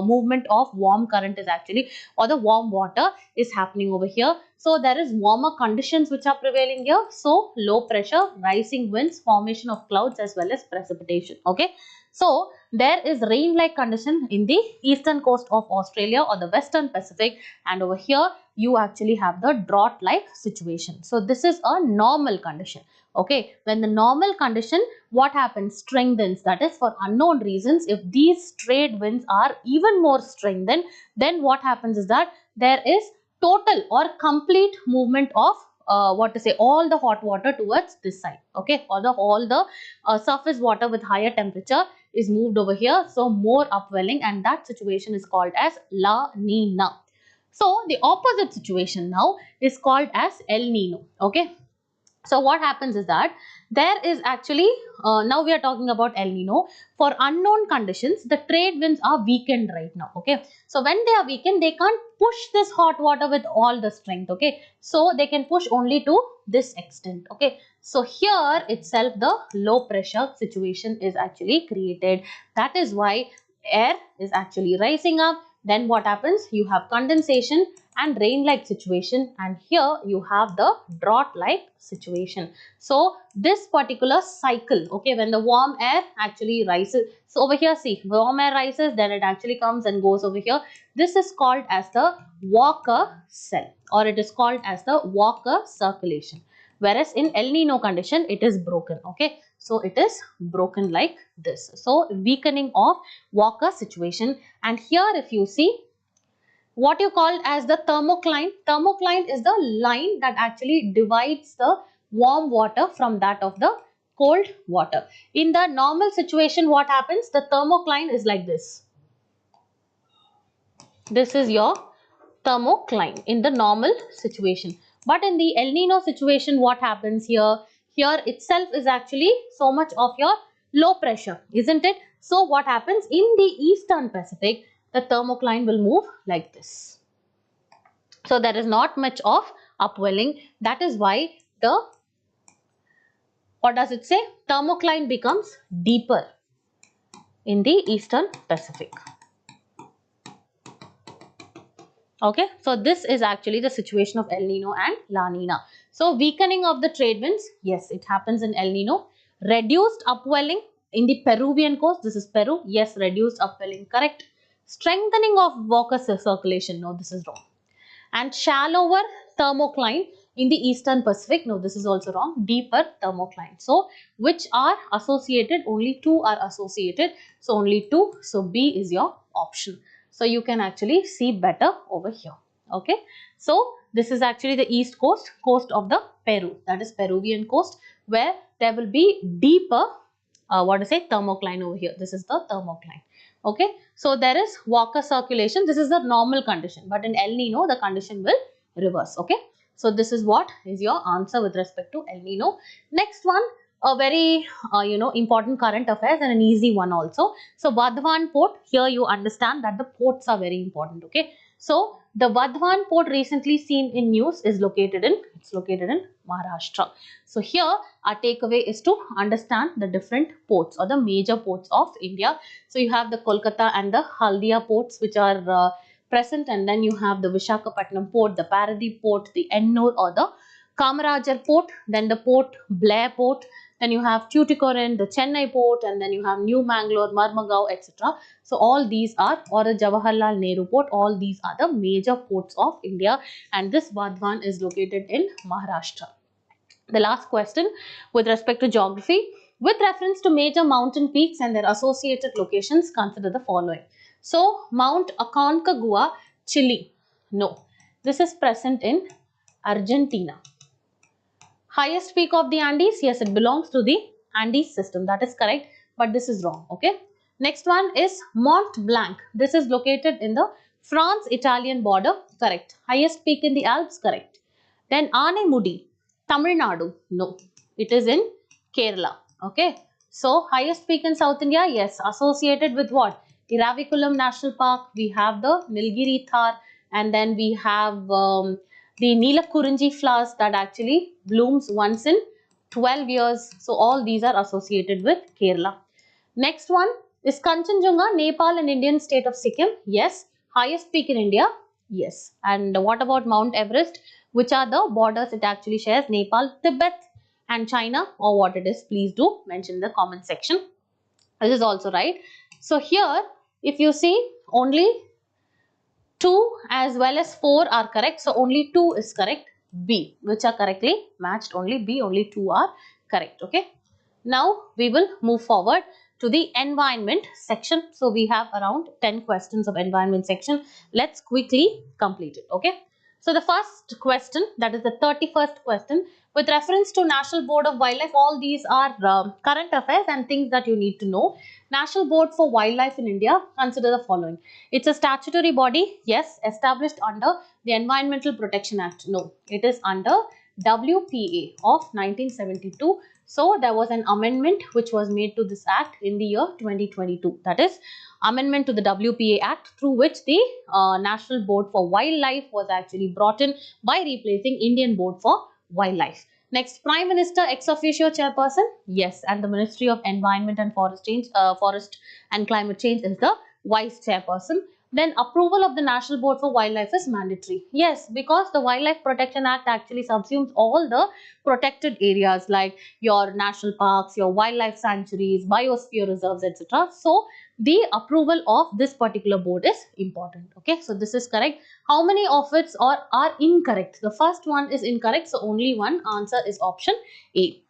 movement of warm current is actually, or the warm water is happening over here. So there is warmer conditions which are prevailing here. So low pressure, rising winds, formation of clouds as well as precipitation. Okay, so there is rain like condition in the eastern coast of Australia or the Western Pacific, and over here you actually have the drought like situation. So this is a normal condition. Okay, when the normal condition, what happens? Strengthens, that is for unknown reasons. If these trade winds are even more strengthened, then what happens is that there is total or complete movement of all the hot water towards this side. Okay, all the surface water with higher temperature is moved over here. So more upwelling, and that situation is called as La Nina. So the opposite situation now is called as El Nino. Okay, so what happens is that there is actually, now we are talking about El Nino. For unknown conditions, the trade winds are weakened right now. Okay, so when they are weakened, they can't push this hot water with all the strength. Okay, so they can push only to this extent. Okay, so here itself the low pressure situation is actually created. That is why air is actually rising up. Then what happens? You have condensation, and rain-like situation, and here you have the drought-like situation. So this particular cycle, okay, when the warm air actually rises, so over here see, warm air rises, then it actually comes and goes over here. This is called as the Walker cell, or it is called as the Walker circulation. Whereas in El Nino condition, it is broken, okay. So it is broken like this. So weakening of Walker situation. And here if you see, what you call as the thermocline. Thermocline is the line that actually divides the warm water from that of the cold water. In the normal situation, what happens? The thermocline is like this. This is your thermocline in the normal situation. But in the El Nino situation, what happens here? Here itself is actually so much of your low pressure, isn't it? So what happens in the Eastern Pacific, the thermocline will move like this. So there is not much of upwelling. That is why the, what does it say? Thermocline becomes deeper in the Eastern Pacific. Okay, so this is actually the situation of El Nino and La Nina. So weakening of the trade winds, yes, it happens in El Nino. Reduced upwelling in the Peruvian coast, this is Peru, yes, reduced upwelling, correct. Strengthening of Walker circulation, no, this is wrong. And shallower thermocline in the Eastern Pacific, no, this is also wrong. Deeper thermocline. So which are associated? Only two are associated, so only two. So B is your option. So you can actually see better over here. Okay, so this is actually the east coast, coast of the Peru, that is Peruvian coast, where there will be deeper thermocline over here. This is the thermocline. Okay, so there is Walker circulation. This is the normal condition, but in El Nino the condition will reverse. Okay, so this is what is your answer with respect to El Nino. Next one, a very important current affairs and an easy one also. So Vadhavan port, here you understand that the ports are very important. Okay, so the Vadhavan port recently seen in news is located in Maharashtra. So here our takeaway is to understand the different ports or the major ports of India. So you have the Kolkata and the Haldia ports which are present, and then you have the Visakhapatnam port, the Paradip port, the Ennore or the Kamarajar port, then the port Blair port, then you have Tuticorin, the Chennai port, and then you have New Mangalore, Marmagao, etc. So all these are, or the Jawaharlal Nehru port, all these are the major ports of India, and this Vadhavan is located in Maharashtra. The last question with respect to geography. With reference to major mountain peaks and their associated locations, consider the following. So, Mount Aconcagua, Chile. No, this is present in Argentina. Highest peak of the Andes, yes, it belongs to the Andes system, that is correct, but this is wrong. Okay, next one is Mont Blanc. This is located in the France-Italian border, correct. Highest peak in the Alps, correct. Then Aanemudi, Tamil Nadu, no, it is in Kerala. Okay, so highest peak in South India, yes, associated with what? Iravakulam National Park, we have the Nilgiri Thar, and then we have the Neelakurinji flowers that actually blooms once in 12 years. So all these are associated with Kerala. Next one is Kanchenjunga, Nepal and Indian state of Sikkim. Yes. Highest peak in India. Yes. And what about Mount Everest? Which are the borders it actually shares? Nepal, Tibet and China, or what it is? Please do mention in the comment section. This is also right. So here, if you see, only 2 as well as 4 are correct. So only 2 is correct. B, which are correctly matched, only B, only 2 are correct. Okay. Now we will move forward to the environment section. So we have around 10 questions of environment section. Let's quickly complete it. Okay. So the first question, that is the 31st question, with reference to National Board of Wildlife, all these are current affairs and things that you need to know. National Board for Wildlife in India, consider the following. It's a statutory body, yes, established under the Environmental Protection Act. No, it is under WPA of 1972. So there was an amendment which was made to this act in the year 2022. That is amendment to the WPA Act, through which the National Board for Wildlife was actually brought in by replacing Indian Board for Wildlife. Next, Prime Minister ex officio chairperson, yes, and the Ministry of Environment and Forest and Climate Change is the vice chairperson. then approval of the National Board for Wildlife is mandatory. Yes, because the Wildlife Protection Act actually subsumes all the protected areas like your national parks, your wildlife sanctuaries, biosphere reserves, etc. So the approval of this particular board is important. Okay, so this is correct. How many of it are incorrect? The first one is incorrect, so only one answer is option A.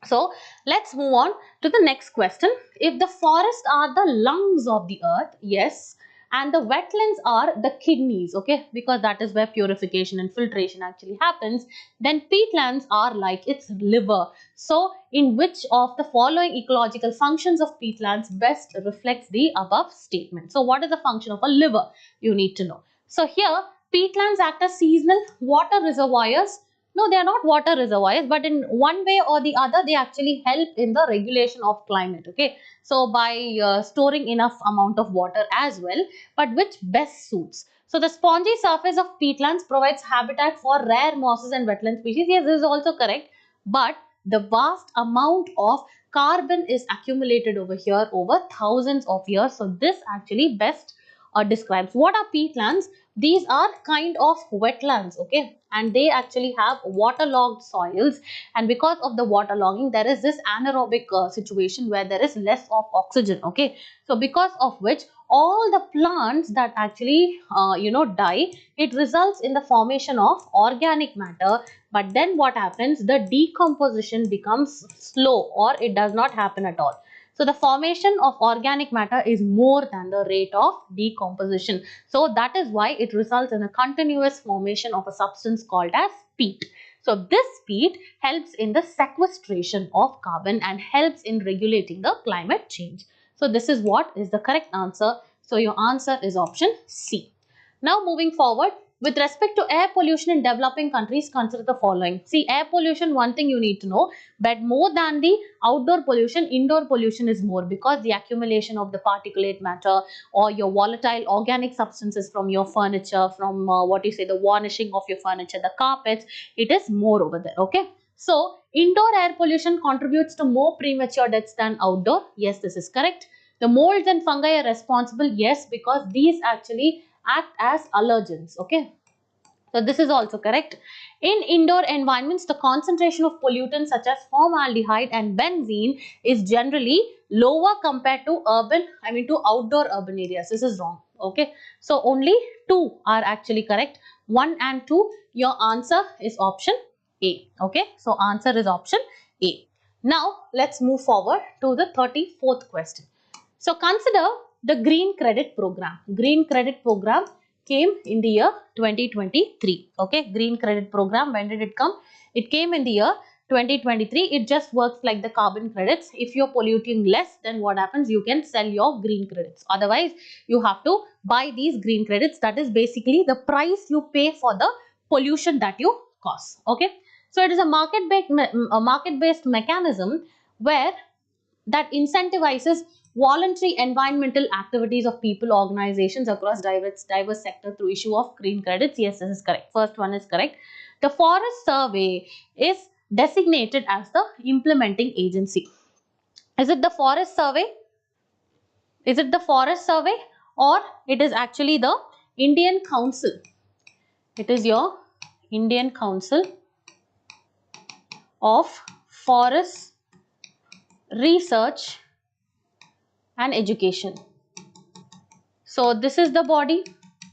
So let's move on to the next question. If the forests are the lungs of the earth, yes, and the wetlands are the kidneys, okay, because that is where purification and filtration actually happens, then peatlands are like its liver. So in which of the following ecological functions of peatlands best reflects the above statement? So what is the function of a liver? You need to know. So here peatlands act as seasonal water reservoirs. No, they are not water reservoirs, but in one way or the other, they actually help in the regulation of climate. Okay, so by storing enough amount of water as well, but which best suits. So the spongy surface of peatlands provides habitat for rare mosses and wetland species. Yes, this is also correct, but the vast amount of carbon is accumulated over here over thousands of years. So this actually best describes what are peatlands. These are kind of wetlands, okay, and they actually have waterlogged soils, and because of the waterlogging there is this anaerobic situation where there is less of oxygen, okay. So because of which all the plants that actually die, it results in the formation of organic matter, but then what happens, the decomposition becomes slow or it does not happen at all. So the formation of organic matter is more than the rate of decomposition. So that is why it results in a continuous formation of a substance called as peat. So this peat helps in the sequestration of carbon and helps in regulating the climate change. So this is what is the correct answer. So your answer is option C. Now moving forward, with respect to air pollution in developing countries, consider the following. See, air pollution, one thing you need to know, but more than the outdoor pollution, indoor pollution is more, because the accumulation of the particulate matter or your volatile organic substances from your furniture, from the varnishing of your furniture, the carpets, it is more over there, okay. So indoor air pollution contributes to more premature deaths than outdoor. Yes, this is correct. The molds and fungi are responsible. Yes, because these actually act as allergens, okay. So this is also correct. In indoor environments, the concentration of pollutants such as formaldehyde and benzene is generally lower compared to outdoor urban areas. This is wrong, okay. So only 2 are actually correct. 1 and 2, your answer is option A, okay. So answer is option A. Now let's move forward to the 34th question. So consider the green credit program. Green credit program came in the year 2023. Okay, green credit program, when did it come? It came in the year 2023. It just works like the carbon credits. If you're polluting less, then what happens? You can sell your green credits. Otherwise, you have to buy these green credits. That is basically the price you pay for the pollution that you cause. Okay, so it is a market-based mechanism where that incentivizes voluntary environmental activities of people, organizations across diverse sector through issue of green credits. Yes, this is correct. First one is correct. The Forest Survey is designated as the implementing agency. Is it the Forest Survey? Is it the Forest Survey, or it is actually the Indian Council? It is your Indian Council of Forest Research and Education. So this is the body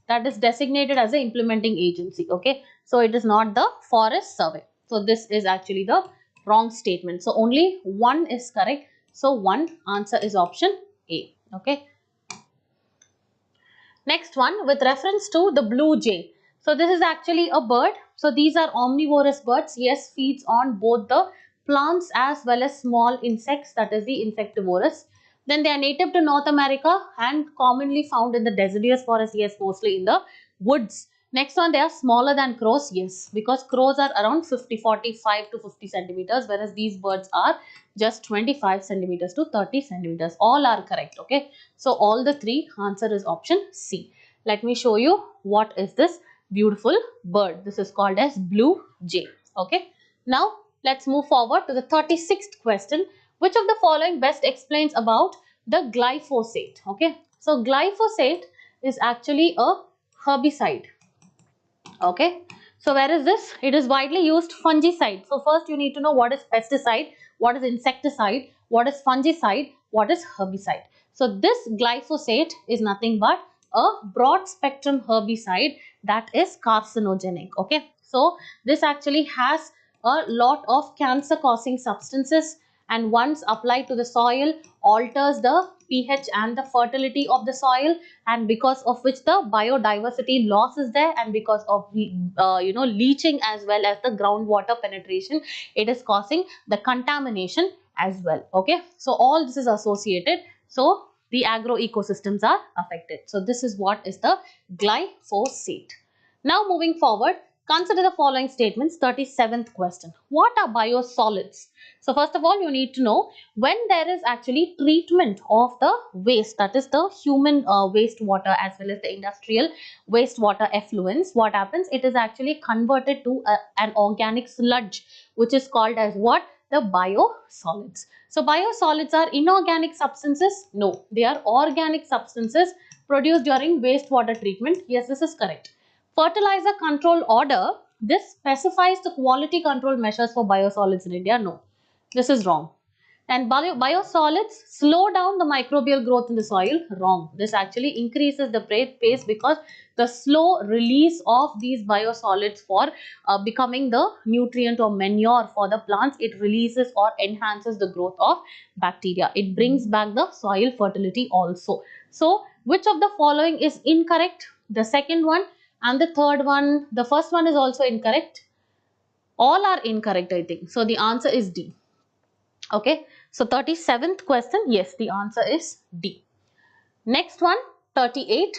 that is designated as the implementing agency, okay. So it is not the Forest Survey. So this is actually the wrong statement. So only 1 is correct. So 1 answer is option A, okay. Next one, with reference to the blue jay. So this is actually a bird. So these are omnivorous birds. Yes, feeds on both the plants as well as small insects, that is the insectivorous. Then they are native to North America and commonly found in the deciduous forest. Yes, mostly in the woods. Next one, they are smaller than crows. Yes, because crows are around 45 to 50 centimeters, whereas these birds are just 25 centimeters to 30 centimeters. All are correct, okay. So all the 3 answer is option C. Let me show you what is this beautiful bird. This is called as blue jay, okay. Now let's move forward to the 36th question. Which of the following best explains about the glyphosate? Okay, so glyphosate is actually a herbicide. Okay, so where is this? It is widely used fungicide. So first you need to know what is pesticide, what is insecticide, what is fungicide, what is herbicide. So this glyphosate is nothing but a broad spectrum herbicide that is carcinogenic. Okay, so this actually has a lot of cancer causing substances, and once applied to the soil alters the pH and the fertility of the soil, and because of which the biodiversity loss is there, and because of leaching as well as the groundwater penetration, it is causing the contamination as well. Okay, so all this is associated, so the agro ecosystems are affected. So this is what is the glyphosate. Now moving forward, consider the following statements. 37th question. What are biosolids? So first of all, you need to know when there is actually treatment of the waste, that is the human wastewater as well as the industrial wastewater effluents, what happens? It is actually converted to an organic sludge, which is called as what? The biosolids. So biosolids are inorganic substances? No, they are organic substances produced during wastewater treatment. Yes, this is correct. Fertilizer Control Order, this specifies the quality control measures for biosolids in India. No, this is wrong. And biosolids slow down the microbial growth in the soil. Wrong. This actually increases the pace because the slow release of these biosolids for becoming the nutrient or manure for the plants, it releases or enhances the growth of bacteria. It brings back the soil fertility also. So which of the following is incorrect? The second one and the third one. The first one is also incorrect. All are incorrect, I think. So the answer is D. Okay, so 37th question, yes, the answer is D. Next one, 38.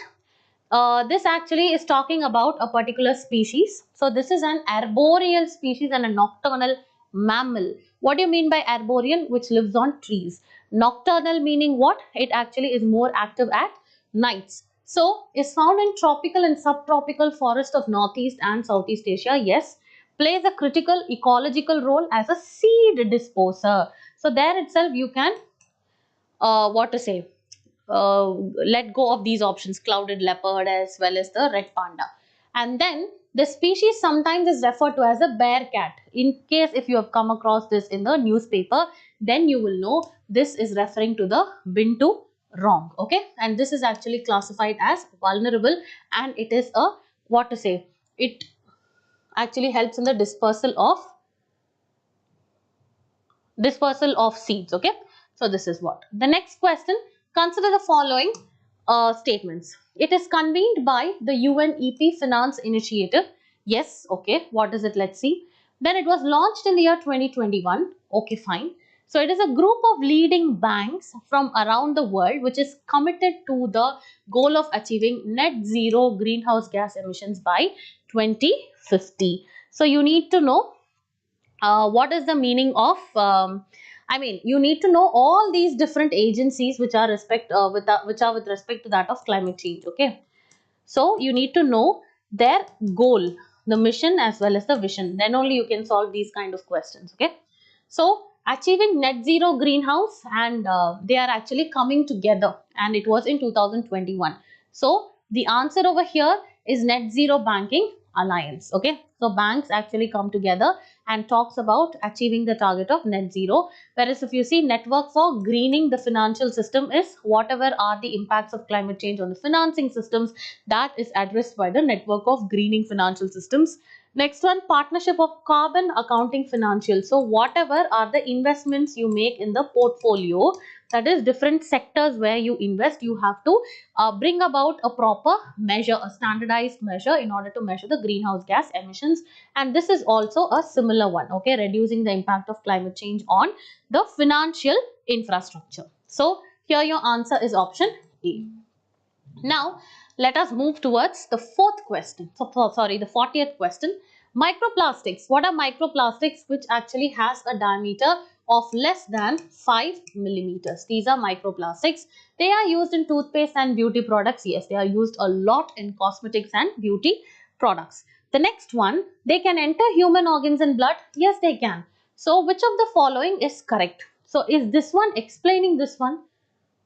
This actually is talking about a particular species. So this is an arboreal species and a nocturnal mammal. What do you mean by arboreal? Which lives on trees. Nocturnal meaning what? It actually is more active at nights. So is found in tropical and subtropical forest of Northeast and Southeast Asia. Yes. Plays a critical ecological role as a seed disposer. So there itself you can what to say, let go of these options, clouded leopard as well as the red panda. And then the species sometimes is referred to as a bear cat. In case if you have come across this in the newspaper, then you will know this is referring to the bintu wrong. Okay, and this is actually classified as vulnerable, and it is a what to say, it actually helps in the dispersal of seeds. Okay, so this is what the next question. Consider the following statements. It is convened by the UNEP Finance Initiative. Yes, okay, what is it? Let's see. Then it was launched in the year 2021. Okay, fine. So it is a group of leading banks from around the world which is committed to the goal of achieving net zero greenhouse gas emissions by 2050. So you need to know what is the meaning of you need to know all these different agencies which are with respect to that of climate change. Okay, so you need to know their goal, the mission as well as the vision, then only you can solve these kind of questions. Okay, so achieving net zero greenhouse, and they are actually coming together, and it was in 2021. So the answer over here is Net Zero Banking Alliance. Okay, so banks actually come together and talks about achieving the target of net zero. Whereas if you see network for greening the financial system is whatever are the impacts of climate change on the financing systems, that is addressed by the network of greening financial systems. Next one, partnership of carbon accounting financial. So whatever are the investments you make in the portfolio, that is different sectors where you invest, you have to bring about a proper measure, a standardized measure in order to measure the greenhouse gas emissions. And this is also a similar one. Okay, reducing the impact of climate change on the financial infrastructure. So here your answer is option A. Now, let us move towards the fourth question. The 40th question. Microplastics. What are microplastics? Which actually has a diameter of less than 5 millimeters. These are microplastics. They are used in toothpaste and beauty products. Yes, they are used a lot in cosmetics and beauty products. The next one, they can enter human organs and blood. Yes, they can. So, which of the following is correct? So, is this one explaining this one?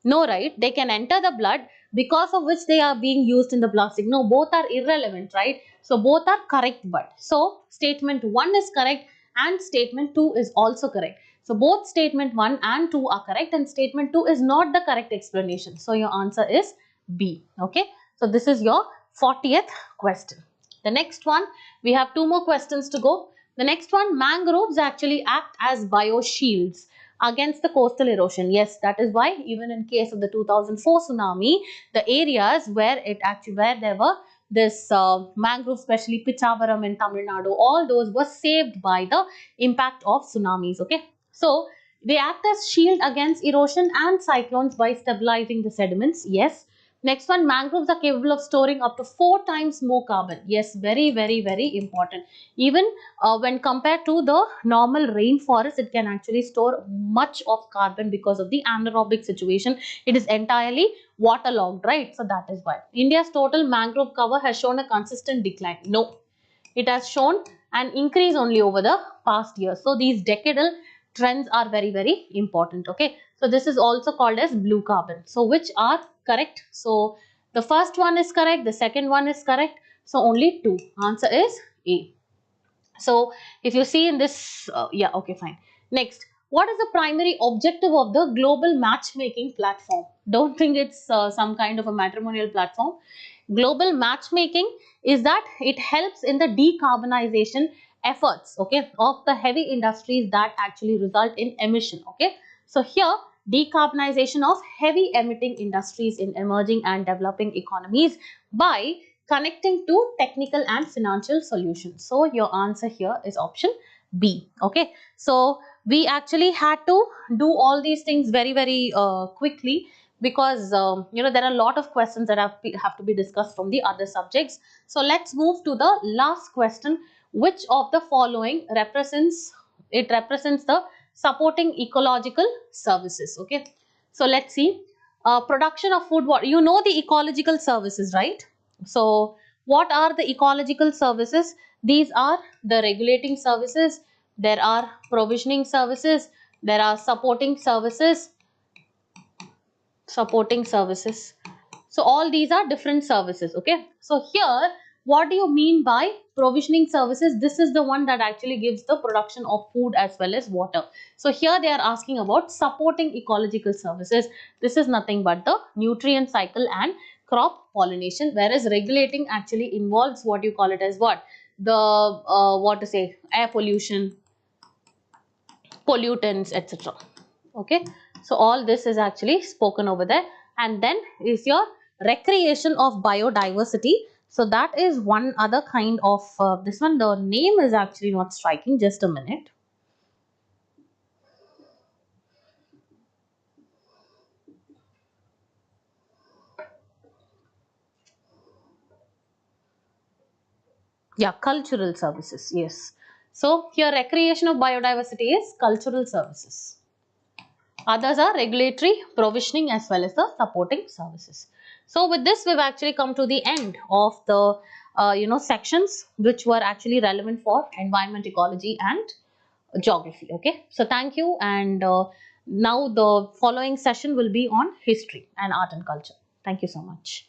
No, right? They can enter the blood, because of which they are being used in the plastic. No, both are irrelevant, right? So both are correct, but so statement 1 is correct and statement 2 is also correct. So both statement 1 and 2 are correct and statement 2 is not the correct explanation. So your answer is B. Okay. So this is your 40th question. The next one, we have 2 more questions to go. The next one, mangroves actually act as bioshields against the coastal erosion. Yes, that is why even in case of the 2004 tsunami, the areas where there were this mangrove, especially Pichavaram in Tamil Nadu, all those were saved by the impact of tsunamis. Okay, so they act as shield against erosion and cyclones by stabilizing the sediments. Yes. Next one, mangroves are capable of storing up to 4 times more carbon. Yes, very, very, very important. Even when compared to the normal rainforest, it can actually store much of carbon because of the anaerobic situation. It is entirely waterlogged, right? So that is why. India's total mangrove cover has shown a consistent decline. No, it has shown an increase only over the past year. So these decadal trends are very, very important. Okay, so this is also called as blue carbon. So which are correct? So the first one is correct, the second one is correct, so only 2. Answer is A. So if you see in this, yeah, okay, fine. Next, what is the primary objective of the global matchmaking platform? Don't think it's some kind of a matrimonial platform. Global matchmaking is that it helps in the decarbonization efforts, okay, of the heavy industries that actually result in emission. Okay, so here decarbonization of heavy emitting industries in emerging and developing economies by connecting to technical and financial solutions. So your answer here is option B. Okay, so we actually had to do all these things very, very quickly because there are a lot of questions that have to be discussed from the other subjects. So let's move to the last question. Which of the following represents the supporting ecological services? Okay, so let's see. Production of food, water, the ecological services, right? So what are the ecological services? These are the regulating services, there are provisioning services, there are supporting services. So all these are different services. Okay, so here what do you mean by provisioning services? This is the one that actually gives the production of food as well as water. So here they are asking about supporting ecological services. This is nothing but the nutrient cycle and crop pollination, whereas regulating actually involves what you call it as what, the air pollution, pollutants, etc. Okay, so all this is actually spoken over there. And then is your recreation of biodiversity. So that is one other kind of this one, the name is actually not striking, just a minute. Yeah, cultural services. Yes, so here recreation of biodiversity is cultural services. Others are regulatory, provisioning, as well as the supporting services. So with this, we've actually come to the end of the sections which were actually relevant for environment, ecology, and geography. Okay, so thank you, and now the following session will be on history and art and culture. Thank you so much.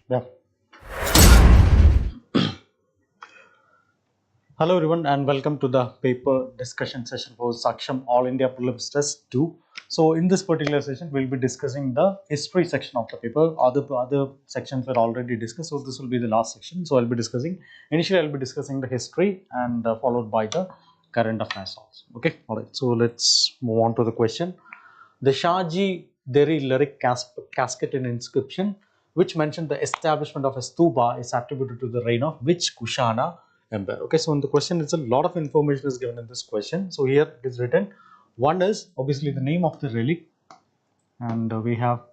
Yeah. Hello everyone and welcome to the paper discussion session for Saksham All India Prelims Test 2. So in this particular session, we'll be discussing the history section of the paper. Other sections were already discussed, so this will be the last section. So initially I'll be discussing the history and followed by the current affairs also. Okay, alright. So let's move on to the question. The Shahji Deri lyric casket and inscription, which mentioned the establishment of a stupa, is attributed to the reign of which Kushana empire? Okay, so in the question, it's a lot of information is given in this question. So here it is written. One is obviously the name of the relic, and we have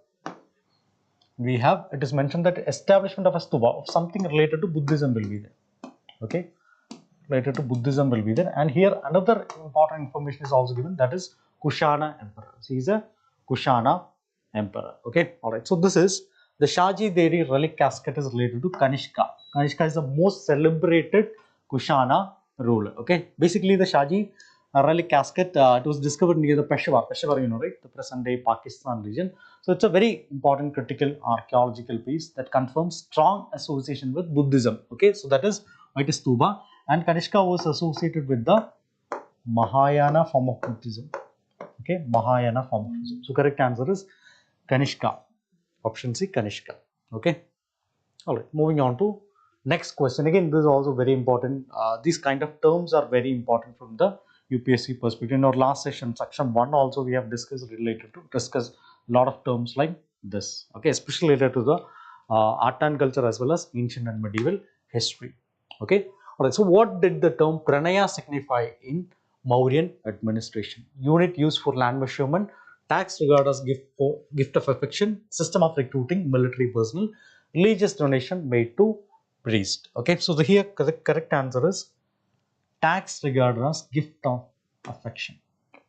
it is mentioned that establishment of a stupa of something related to Buddhism will be there. Okay, related to Buddhism will be there, and here another important information is also given, that is Kushana emperor. So he is a Kushana emperor. Okay, all right. So this is the Shahji Deri relic casket is related to Kanishka. Kanishka is the most celebrated Kushana ruler. Okay, basically the Shahji relic casket, it was discovered near the Peshawar. Peshawar, you know, right, the present day Pakistan region. So it's a very important critical archaeological piece that confirms strong association with Buddhism. Okay, so that is why it is Stupa. And Kanishka was associated with the Mahayana form of Buddhism. Okay, Mahayana form of Buddhism. So correct answer is Kanishka. Option C, Kanishka. Okay. All right. Moving on to next question. Again, this is also very important. These kind of terms are very important from the UPSC perspective. In our last session, Saksham 1 also we have discussed a lot of terms like this. Okay, especially related to the art and culture as well as ancient and medieval history. Okay. All right. So what did the term Pranaya signify in Mauryan administration? Unit used for land measurement, tax regarded as gift of affection, system of recruiting military personnel, religious donation made to priest. Okay, so the here correct answer is tax regarded as gift of affection.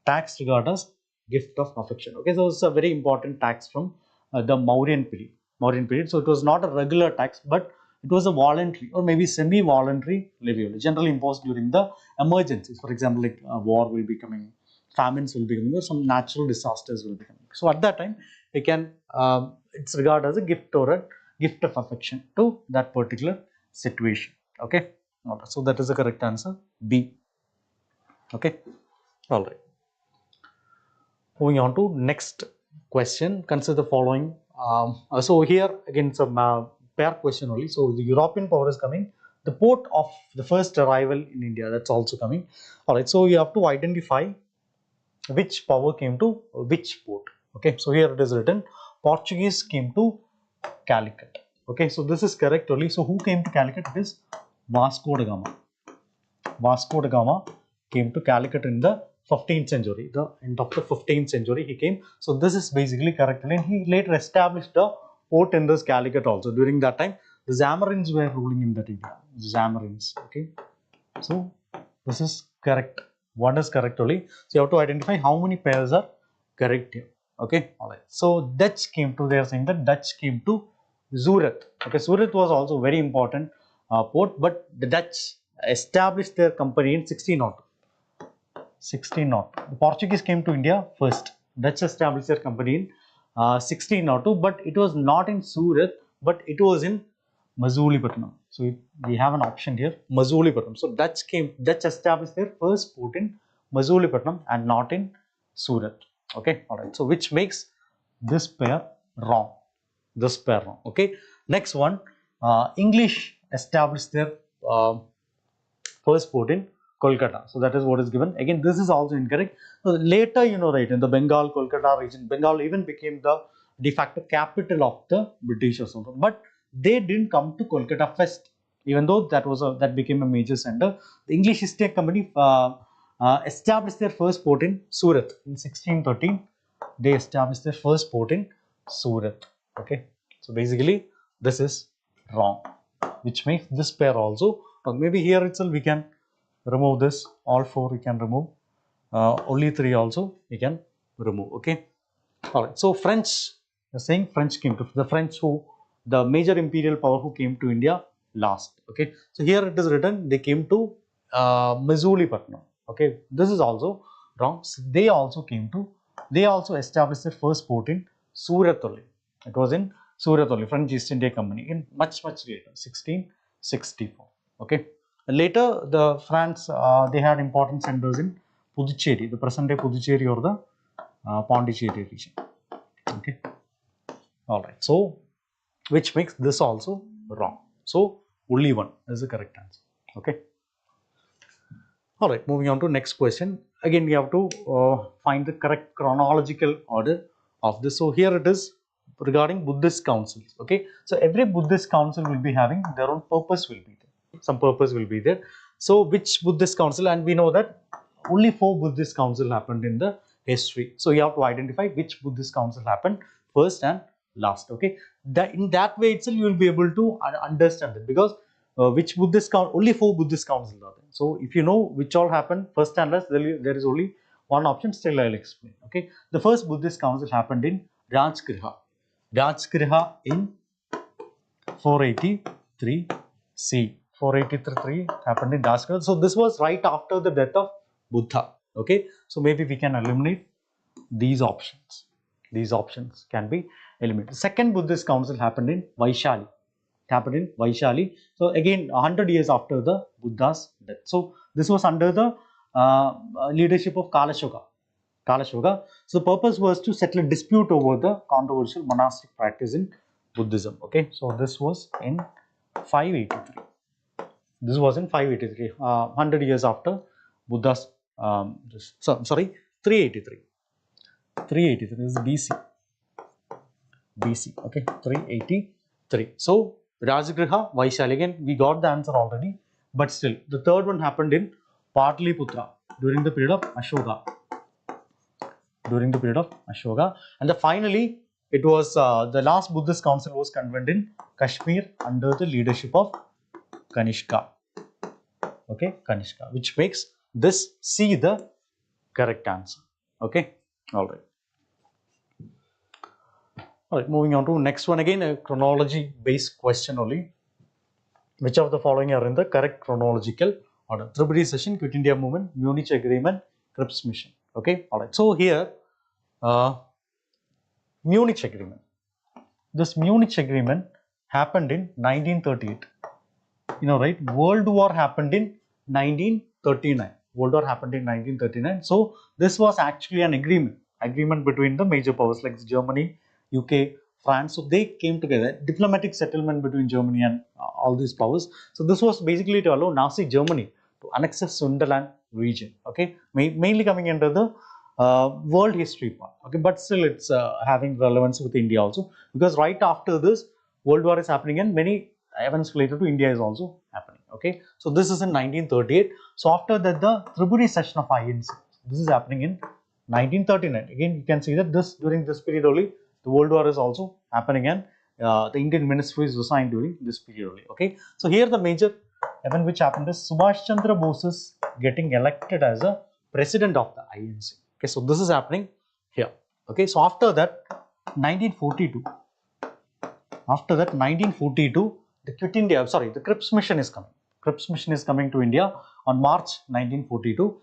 Tax regarded as gift of affection. Okay, so it's a very important tax from the Mauryan period. So it was not a regular tax, but it was a voluntary or maybe semi-voluntary levy, generally imposed during the emergencies. For example, like war will be coming, famines will be coming, or some natural disasters will be coming. So at that time, it's regarded as a gift or a gift of affection to that particular situation. Okay, so that is the correct answer, B. Okay, all right. Moving on to next question. Consider the following. So here again some pair question only. So the European power is coming. The port of the first arrival in India, that's also coming. All right. So you have to identify which power came to which port. Okay. So here it is written. Portuguese came to Calicut. Okay. So this is correct only. So who came to Calicut? It is Vasco da Gama. Vasco da Gama came to Calicut in the 15th century, the end of the 15th century he came. So this is basically correct, and he later established a port in this Calicut also. During that time, the Zamorin's were ruling in that area. Zamorin's. Okay, so this is correct. One is correct only. So you have to identify how many pairs are correct here. Okay, all right. So Dutch came to. They are saying that Dutch came to Zurich. Okay, Zurich was also very important port, but the Dutch established their company in 1602. 1602. The Portuguese came to India first. Dutch established their company in 1602, but it was not in Surat, but it was in Mazulipatnam. So we have an option here, Mazulipatnam. So Dutch established their first port in Mazulipatnam and not in Surat. Okay, all right. So which makes this pair wrong. This pair wrong. Okay. Next one, English established their first port in Kolkata. So that is what is given. Again, this is also incorrect. So later, you know, right, in the Bengal, Kolkata region, Bengal even became the de facto capital of the British or something. But they didn't come to Kolkata first, even though that became a major center. The English East India Company established their first port in Surat in 1613. They established their first port in Surat. Okay, so basically this is wrong, which makes this pair also wrong. Maybe here itself we can remove this. All four we can remove. Only three also we can remove. Okay. All right. So French, you're saying French came to the major imperial power who came to India last. Okay. So here it is written they came to Mazulipatnam. Okay. This is also wrong. So they also established their first port in Surat only. It was in Surat only, French East India Company, in much later, 1664. Okay. Later, the France, they had important centers in Puducherry, the present day Puducherry or the Pondicherry region. Okay. All right. So, which makes this also wrong. So, only one is the correct answer. Okay. All right. Moving on to next question. Again, we have to find the correct chronological order of this. So, here it is regarding Buddhist councils. Okay. So, every Buddhist council will be having their own purpose will be there. Some purpose will be there. So, which Buddhist council? And we know that only 4 Buddhist council happened in the history. So, you have to identify which Buddhist council happened first and last. Okay. In that way itself, you will be able to understand it, because which Buddhist council, only 4 Buddhist councils are there. So, if you know which all happened first and last, there is only one option. Still, I will explain. Okay. The first Buddhist council happened in Rajgriha. Rajgriha in 483 C. 483 happened in Rajgriha. So, this was right after the death of Buddha. Okay. So, maybe we can eliminate these options. These options can be eliminated. Second Buddhist council happened in Vaishali. So, again 100 years after the Buddha's death. So, this was under the leadership of Kalashoga. So, the purpose was to settle a dispute over the controversial monastic practice in Buddhism. Okay. So, this was in 583. This was in 583, 100 years after Buddha's, 383. 383 is BC. Okay, 383. So, Rajgriha, Vaishali, again we got the answer already, but still the third one happened in Patliputra during the period of Ashoka. And finally it was the last Buddhist council was convened in Kashmir under the leadership of Kanishka. Okay, Kanishka, which makes this C the correct answer. Okay, all right. Alright, moving on to next one, again a chronology based question only. Which of the following are in the correct chronological order? Tributary session, Quit India Movement, Munich Agreement, Cripps Mission. Okay, alright. So here, Munich Agreement. This Munich Agreement happened in 1938. You know, right? World War happened in 1939. So this was actually an agreement between the major powers like Germany, UK, France. So they came together, diplomatic settlement between Germany and all these powers. So this was basically to allow Nazi Germany to annex the Sunderland region. Okay, mainly coming under the world history part. Okay, but still it's having relevance with India also, because right after this World War is happening and many events related to India is also happening. Okay, so this is in 1938. So after that, the Tributary session of INC, this is happening in 1939. Again, you can see that during this period only the World War is also happening, and the Indian ministry is resigned during this period only. Okay, so here the major event which happened is Subhash Chandra Bose is getting elected as a president of the INC. Okay, so this is happening here. Okay, so after that 1942, the the Cripps Mission is coming. Cripps Mission is coming to India on March 1942.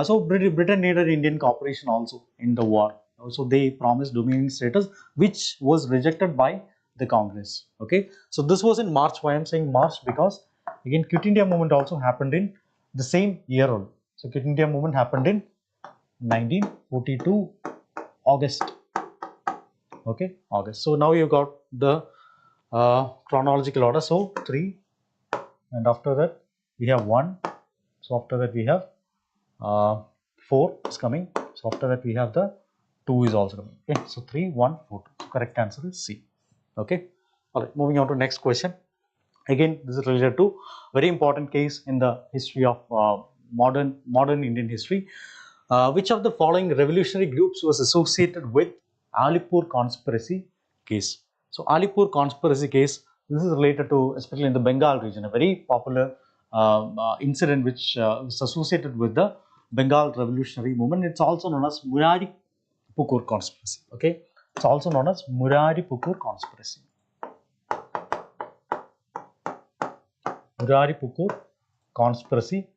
So Britain needed Indian cooperation also in the war. So they promised dominion status, which was rejected by the Congress. Okay, so this was in March. Why I am saying March? Because again, Quit India movement also happened in the same year only. So Quit India movement happened in 1942 August. Okay, August. So now you got the chronological order. So 3, and after that we have 1. So after that we have 4 is coming. So after that we have the 2 is also coming. Okay, so 3, 1, 4, 2. So correct answer is C. Okay, all right. Moving on to next question. Again, this is related to very important case in the history of modern Indian history. Which of the following revolutionary groups was associated with Alipur conspiracy case? So Alipur conspiracy case, this is related to, especially in the Bengal region, a very popular incident which is associated with the Bengal revolutionary movement. It's also known as Murari-Pukur conspiracy. Okay, it's also known as Murari-Pukur conspiracy. Murari-Pukur conspiracy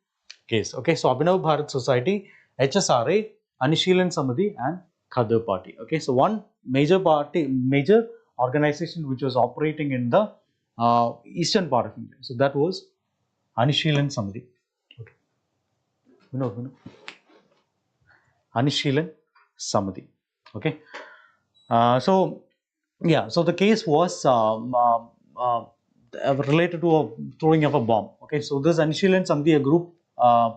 case. Okay, so Abhinav Bharat Society, HSRA, Anishilan Samadi and Khadr Party. Okay, so one major organization which was operating in the eastern part of India. So that was Anishilan Samiti. Okay. Anishilan Samiti. Okay. So yeah, so the case was related to a throwing of a bomb. Okay, so this Anishilan Samiti, a group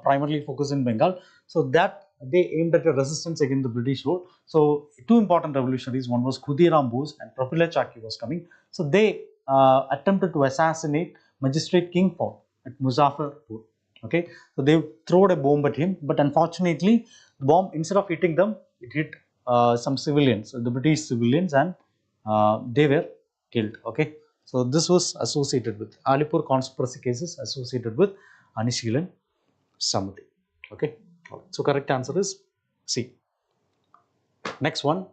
primarily focused in Bengal. So that they aimed at a resistance against the British rule. So two important revolutionaries, one was Khudiram Bose and Prafula Chaki was coming. So they attempted to assassinate Magistrate King Ford at Muzaffarpur. Okay, so they threw a bomb at him, but unfortunately, the bomb, instead of hitting them, it hit some civilians, the British civilians, and they were killed. Okay, so this was associated with Alipur conspiracy cases associated with Anishilan Samiti. Okay, so correct answer is C. Next one,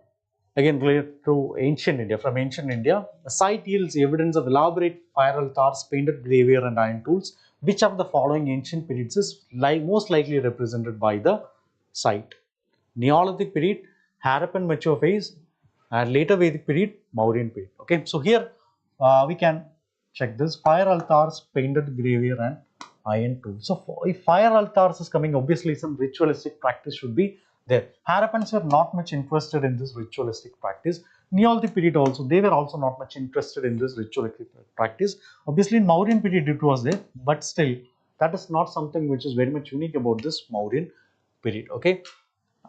again related to ancient India. From ancient India, the site yields evidence of elaborate fire altars, painted brazier and iron tools. Which of the following ancient periods is most likely represented by the site? Neolithic period, Harappan mature phase, and later Vedic period, Mauryan period. Okay, so here we can check this: fire altars, painted brazier and iron tools. So if fire altars is coming, obviously some ritualistic practice should be there. Harappans were not much interested in this ritualistic practice. Neolithic period also, they were also not much interested in this ritualistic practice. Obviously in Mauryan period it was there, but still that is not something which is very much unique about this Mauryan period. Okay,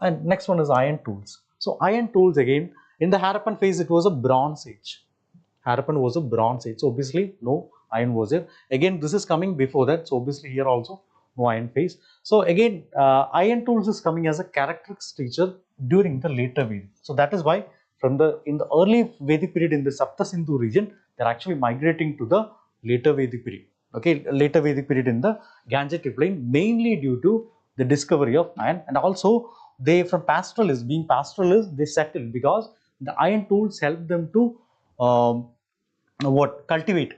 and next one is iron tools. So iron tools, again in the Harappan phase it was a bronze age. Harappan was a bronze age, so obviously no iron was there. Again this is coming before that, so obviously here also no iron phase. So again iron tools is coming as a characteristic feature during the later Vedic. So that is why in the early Vedic period in the Sapta Sindhu region, they are actually migrating to the later Vedic period. Okay, later Vedic period in the Gangetic plain, mainly due to the discovery of iron, and also they, from pastoralists, being pastoralists, they settled because the iron tools help them to cultivate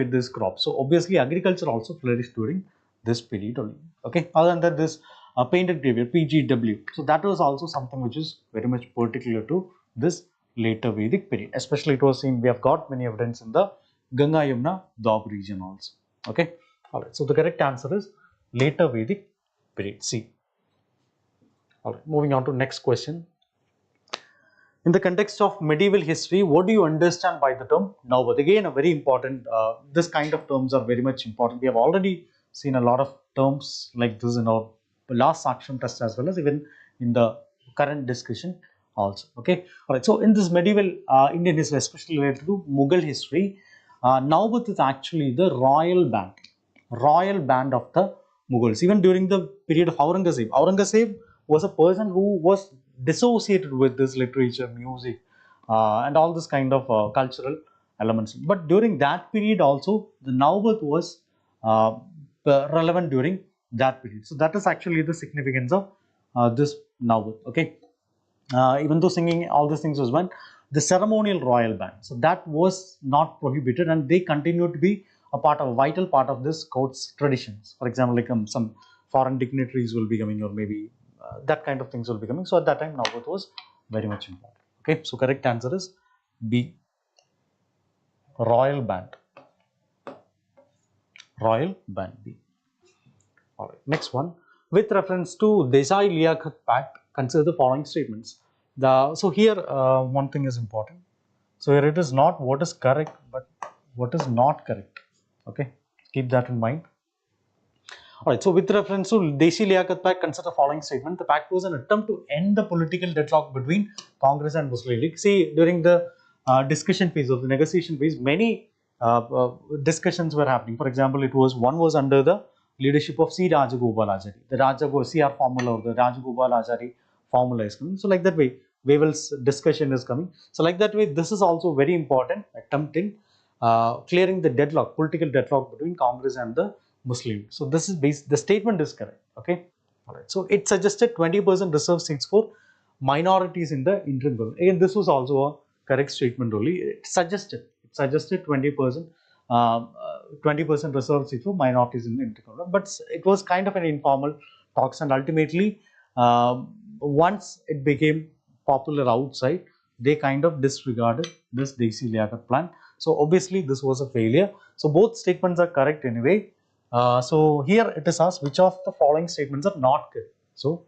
this crop. So obviously agriculture also flourished during this period only. Okay, other than that, this painted brazier, PGW, so that was also something which is very much particular to this later Vedic period. Especially it was seen, we have got many evidence in the Ganga Yamuna Doab region also. Okay, alright, so the correct answer is later Vedic period, C. Alright, moving on to next question. In the context of medieval history, what do you understand by the term Naubat? Again, a very important, this kind of terms are very much important. We have already seen a lot of terms like this in our last Saksham test as well as even in the current discussion also. Okay, alright. So in this medieval Indian history, especially related to Mughal history, Naubat is actually the royal band of the Mughals. Even during the period of Aurangzeb was a person who was dissociated with this literature, music, and all this kind of cultural elements. But during that period also, the Naubat was relevant during that period. So that is actually the significance of this Naubat. Okay, even though singing all these things was one, the ceremonial royal band, so that was not prohibited, and they continued to be a vital part of this court's traditions. For example, like some foreign dignitaries will be coming, or maybe that kind of things will be coming. So at that time, Naubat was very much important. Okay, so correct answer is B, royal band. Royal band, B. All right, next one. With reference to Desai-Liaquat Pact, consider the following statements. So here one thing is important. So here it is not what is correct, but what is not correct. Okay, keep that in mind. Alright, so with reference to Desai-Liaquat Pact, consider the following statement. The pact was an attempt to end the political deadlock between Congress and Muslim League. See, during the discussion phase of the negotiation phase, many discussions were happening. For example, one was under the leadership of C. Rajagopalachari. The CR formula or the Rajagopalachari formula is coming. So like that way, Wavell's discussion is coming. So like that way, this is also very important attempt in clearing the political deadlock between Congress and the Muslim. So this is the statement is correct. Okay, all right. So it suggested 20% reserved seats for minorities in the interim government. Again, this was also a correct statement only. It suggested 20% reserved seats for minorities in the interim government, but it was kind of an informal talks, and ultimately once it became popular outside, they kind of disregarded this Desi Liaquat plan. So obviously this was a failure. So both statements are correct anyway. So here it is asked which of the following statements are not correct. So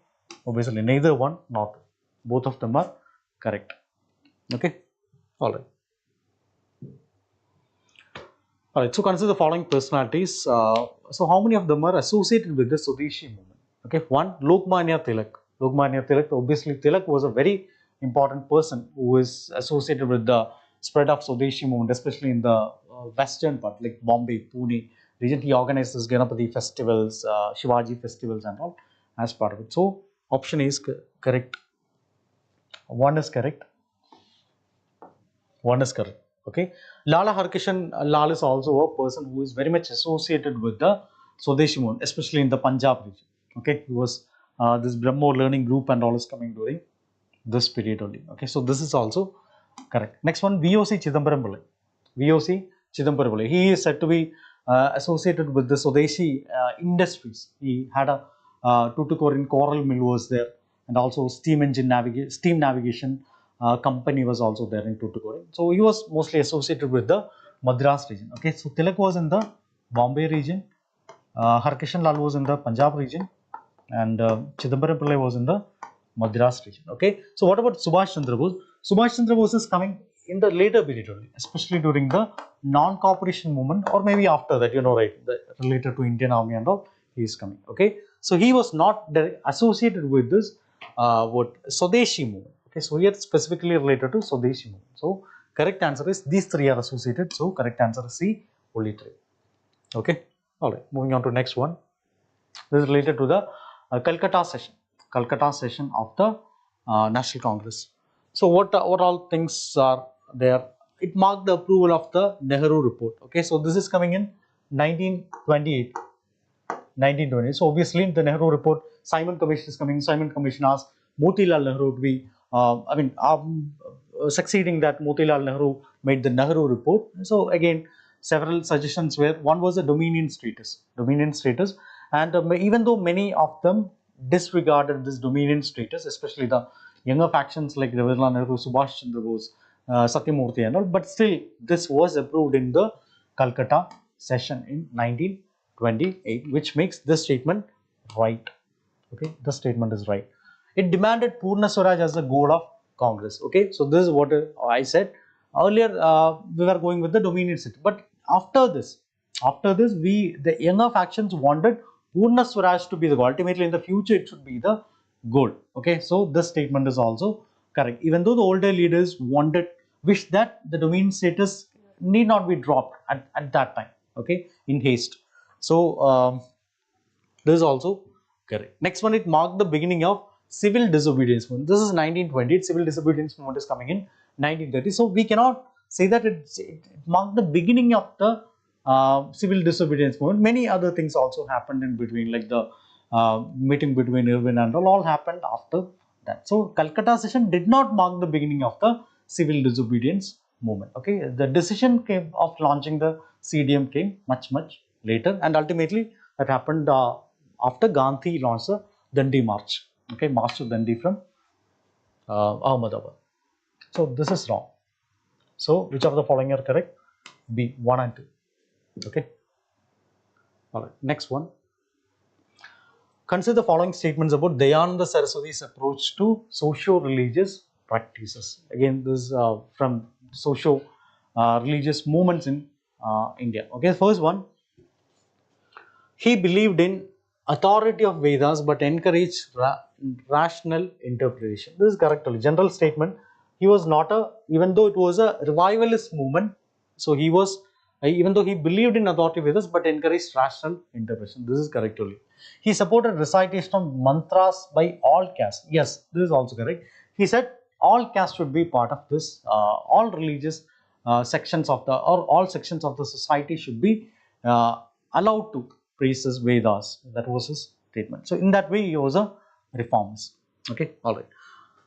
obviously neither one, not two. Both of them are correct. Okay, all right. All right, so consider the following personalities. So how many of them are associated with the Swadeshi movement? Okay, one, Lokmanya Tilak. Lokmanya Tilak, obviously Tilak was a very important person who is associated with the spread of Swadeshi movement, especially in the western part like Bombay, Pune region. He organized this Ganapati festivals, Shivaji festivals and all as part of it. So option A is correct. One is correct. One is correct. Okay. Lala Harkishan Lal is also a person who is very much associated with the Swadeshi movement, especially in the Punjab region. Okay. He was this Brahmo learning group and all is coming during this period only. Okay. So this is also correct. Next one, VOC Chidambaram Pillai. VOC Chidambaram Pillai. He is said to be associated with the Swadeshi industries. He had a Tuticorin coral mill was there, and also steam navigation company was also there in Tuticorin. So he was mostly associated with the Madras region. Okay, so Tilak was in the Bombay region, Harkishan Lal was in the Punjab region, and Chidambaram Pillai was in the Madras region. Okay, so what about Subhash Chandra Bose? Subhash Chandra Bose is coming in the later period only, especially during the non-cooperation movement, or maybe after that, you know, right, related to Indian Army and all, he is coming. Okay, so he was not associated with this Swadeshi movement. Okay, so here specifically related to Swadeshi movement. So correct answer is these three are associated. So correct answer is C, only three. Okay, all right. Moving on to next one. This is related to the Calcutta session of the National Congress. So what all things are there? It marked the approval of the Nehru report. Okay, so this is coming in 1928. 1920. So obviously the Nehru report, Simon Commission is coming. Simon Commission asked Motilal Nehru to be, succeeding that Motilal Nehru made the Nehru report. So again, several suggestions were, one was the dominion status, and even though many of them disregarded this dominion status, especially the younger factions like Jawaharlal Nehru, Subhash Chandra Bose, Satyamurthy and all, but still this was approved in the Calcutta session in 1928, which makes this statement right. Okay, the statement is right. It demanded Purna Swaraj as the goal of Congress. Okay, so this is what I said earlier. We were going with the dominion system, but after this, the younger factions wanted Purna Swaraj to be the goal. Ultimately, in the future, it should be the goal. Okay, so this statement is also correct. Even though the older leaders wished that the dominion status need not be dropped at that time. Okay, in haste. So this is also correct. Next one, it marked the beginning of civil disobedience movement. This is 1920. Civil disobedience movement is coming in 1930. So we cannot say that it marked the beginning of the civil disobedience movement. Many other things also happened in between, like the meeting between Irwin and all happened after that. So Calcutta session did not mark the beginning of the civil disobedience movement. Okay, the decision of launching the CDM came much later, and ultimately that happened after Gandhi launched the Dandi March. Okay, March to Dandi from Ahmedabad. So this is wrong. So which of the following are correct? B, 1 and 2. Okay. All right. Next one. Consider the following statements about Dayananda Saraswati's approach to socio-religious practices. Again, this is from socio-religious movements in India. Okay, first one. He believed in authority of Vedas but encouraged rational interpretation. This is correct. General statement. He was not even though it was a revivalist movement, so he was, even though he believed in authority of Vedas but encouraged rational interpretation. This is correct only. He supported recitation of mantras by all castes. Yes, this is also correct. He said all castes should be part of this, all religious sections of all sections of the society should be allowed to praises Vedas. That was his statement. So in that way, he was a reformist. Okay, all right.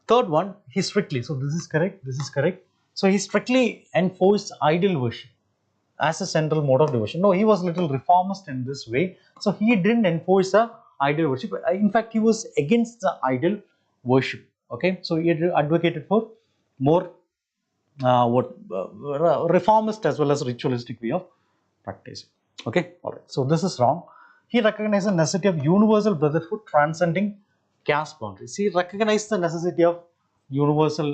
Third one, he strictly, so this is correct, So he strictly enforced idol worship as a central mode of devotion. No, he was little reformist in this way. So he didn't enforce the idol worship. In fact, he was against the idol worship. Okay, so he advocated for more reformist as well as ritualistic way of practicing. Okay, all right. So this is wrong. He recognized the necessity of universal brotherhood transcending caste boundaries. He recognized the necessity of universal.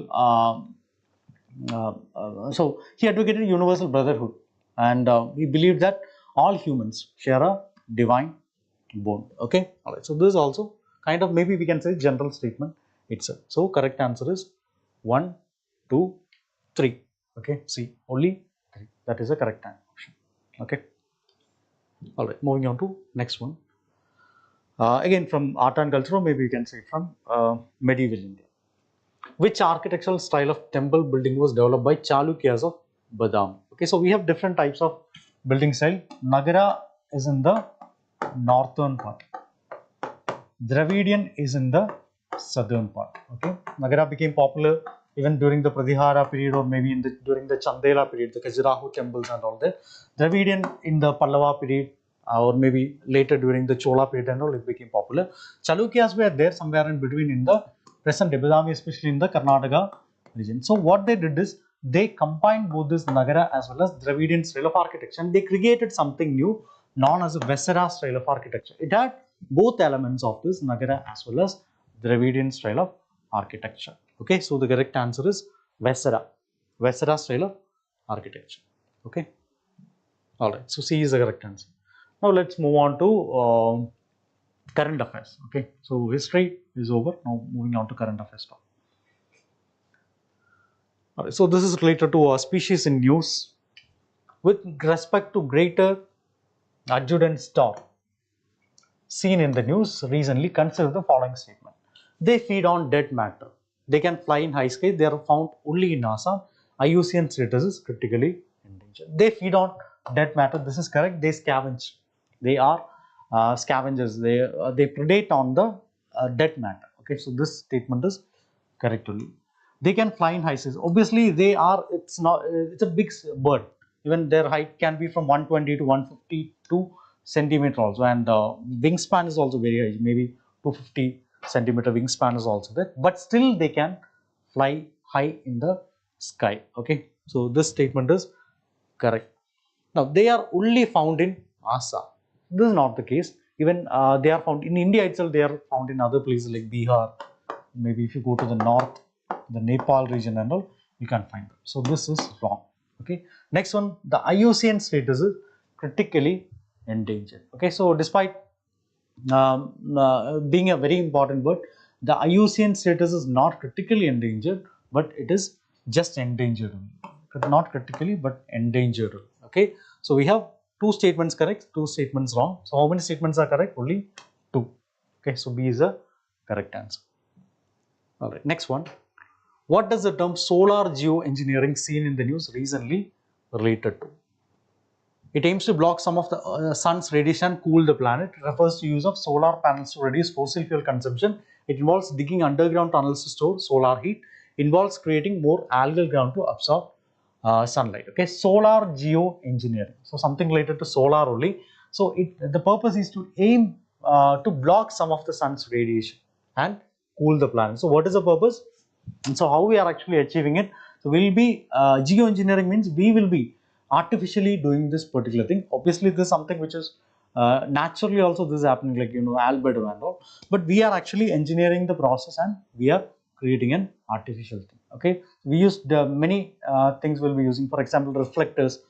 So he advocated universal brotherhood, and he believed that all humans share a divine bond. Okay, all right. So this is also kind of, maybe we can say, general statement itself. So correct answer is 1, 2, 3. Okay, see, only 3. That is the correct option. Okay, all right. Moving on to next one. Again from art and culture, or maybe you can say from medieval India. Which architectural style of temple building was developed by Chalukyas of Badami? Okay, so we have different types of building style. Nagara is in the northern part. Dravidian is in the southern part. Okay, Nagara became popular even during the Pratihara period, or maybe in during the Chandela period, the Khajuraho temples and all that. Dravidian in the Pallava period, or maybe later during the Chola period and all, it became popular. Chalukyas were there somewhere in between in the present Badami, especially in the Karnataka region. So what they did is they combined both this Nagara as well as Dravidian style of architecture, and they created something new known as a Vesara style of architecture. It had both elements of this Nagara as well as Dravidian style of architecture. Okay, so the correct answer is Vesara style of architecture. Okay, all right. So C is the correct answer. Now let's move on to current affairs. Okay, so history is over. Now moving on to current affairs talk. All right, so this is related to species in news. With respect to greater adjutant star seen in the news recently, consider the following statement. They feed on dead matter. They can fly in high sky. They are found only in Assam. IUCN status is critically endangered. They feed on dead matter. This is correct. They scavenge. They are scavengers. They predate on the dead matter. Okay, so this statement is correct only. They can fly in high skies. Obviously, they are. It's not. It's a big bird. Even their height can be from 120 to 152 centimeter also, and wingspan is also very high. Maybe 250 centimeter wingspan is also there. But still, they can fly high in the sky. Okay, so this statement is correct. Now they are only found in Assam. This is not the case. Even they are found in India itself. They are found in other places like Bihar. Maybe if you go to the north, the Nepal region and all, you can find them. So this is wrong. Okay. Next one, the IUCN status is critically endangered. Okay. So despite being a very important bird, the IUCN status is not critically endangered, but it is just endangered. Not critically, but endangered. Okay. So we have 2 statements correct, 2 statements wrong. So how many statements are correct? Only 2. Okay. So B is the correct answer. All right. Next one. What does the term solar geoengineering seen in the news recently related to? It aims to block some of the sun's radiation and cool the planet. It refers to use of solar panels to reduce fossil fuel consumption. It involves digging underground tunnels to store solar heat. It involves creating more algal ground to absorb sunlight. Okay, solar geoengineering. So something related to solar only. So the purpose is to aim to block some of the sun's radiation and cool the planet. So what is the purpose? And so how we are actually achieving it? So we will be geoengineering means we will be artificially doing this particular thing. Obviously, this is something which is naturally also this is happening, like albedo and all. But we are actually engineering the process and we are creating an artificial thing. Okay, we use many things we'll be using. For example, reflectors,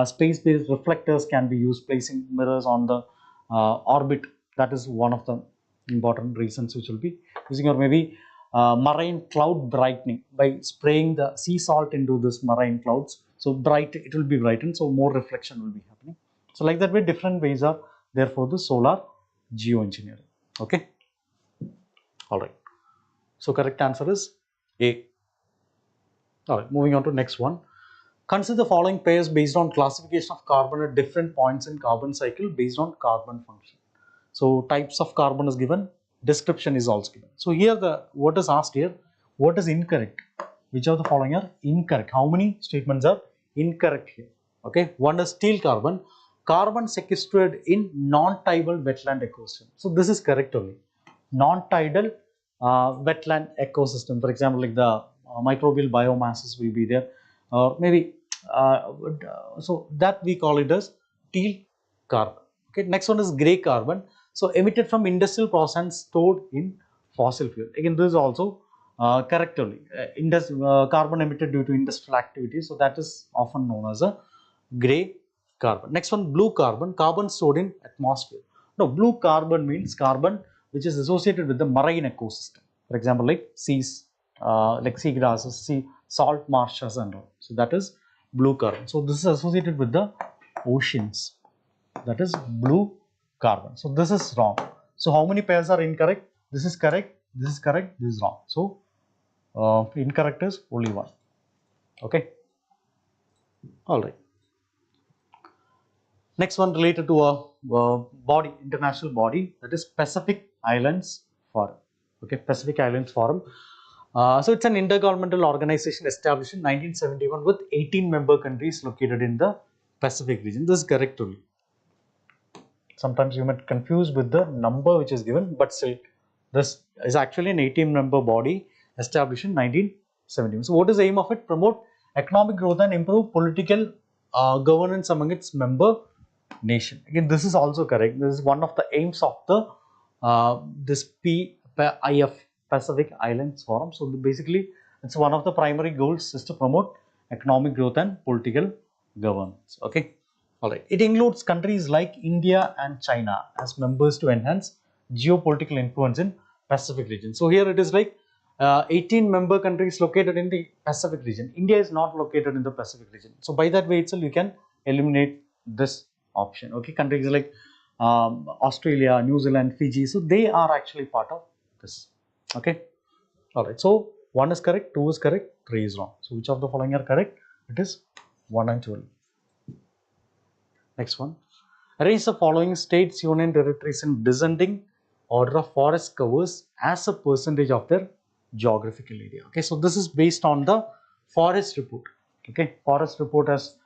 space-based reflectors can be used. Placing mirrors on the orbit. That is one of the important reasons which will be using, or maybe marine cloud brightening by spraying the sea salt into this marine clouds. So it will be brightened, so more reflection will be happening. So like that way, different ways are there for the solar geoengineering. Okay. All right. So correct answer is A. All right. Moving on to next one. Consider the following pairs based on classification of carbon at different points in carbon cycle based on carbon function. So types of carbon is given. Description is also given. So here what is asked here, what is incorrect? Which of the following are incorrect? How many statements are incorrect here? Okay, one is steel carbon. Carbon sequestered in non-tidal wetland ecosystem. So this is correct only. Non-tidal wetland ecosystem. For example, like the microbial biomasses will be there, or maybe so that we call it as teal carbon. Okay, next one is gray carbon. So emitted from industrial process and stored in fossil fuel. Again, this is also correct only. Carbon emitted due to industrial activity. So that is often known as a gray carbon. Next one, blue carbon. Carbon stored in atmosphere. No, blue carbon means carbon which is associated with the marine ecosystem. For example, like seas, like sea grasses, sea salt marshes and all. So that is blue carbon. So this is associated with the oceans. That is blue carbon. So this is wrong. So how many pairs are incorrect? This is correct. This is correct. This is wrong. So incorrect is only one. Okay. All right. Next one related to a body, international body, that is Pacific Islands Forum. Okay, Pacific Islands Forum. So it's an intergovernmental organization established in 1971 with 18 member countries located in the Pacific region. This is correct only. Sometimes you might confuse with the number which is given, but still this is actually an 18 member body established in 1971. So what is the aim of it? Promote economic growth and improve political governance among its member nation. Again, this is also correct. This is one of the aims of the this PIF, Pacific Islands Forum. So basically, it's one of the primary goals is to promote economic growth and political governance. Okay. All right. It includes countries like India and China as members to enhance geopolitical influence in Pacific region. So here it is like 18 member countries located in the Pacific region. India is not located in the Pacific region. So by that way itself, you can eliminate this option. Okay, countries like Australia, New Zealand, Fiji. So they are actually part of this. Okay. All right. So 1 is correct, 2 is correct, 3 is wrong. So which of the following are correct? It is 1 and 2. Next one. Arrange the following states, union territories in descending order of forest covers as a percentage of their geographical area. Okay, so this is based on the forest report. Okay, forest report as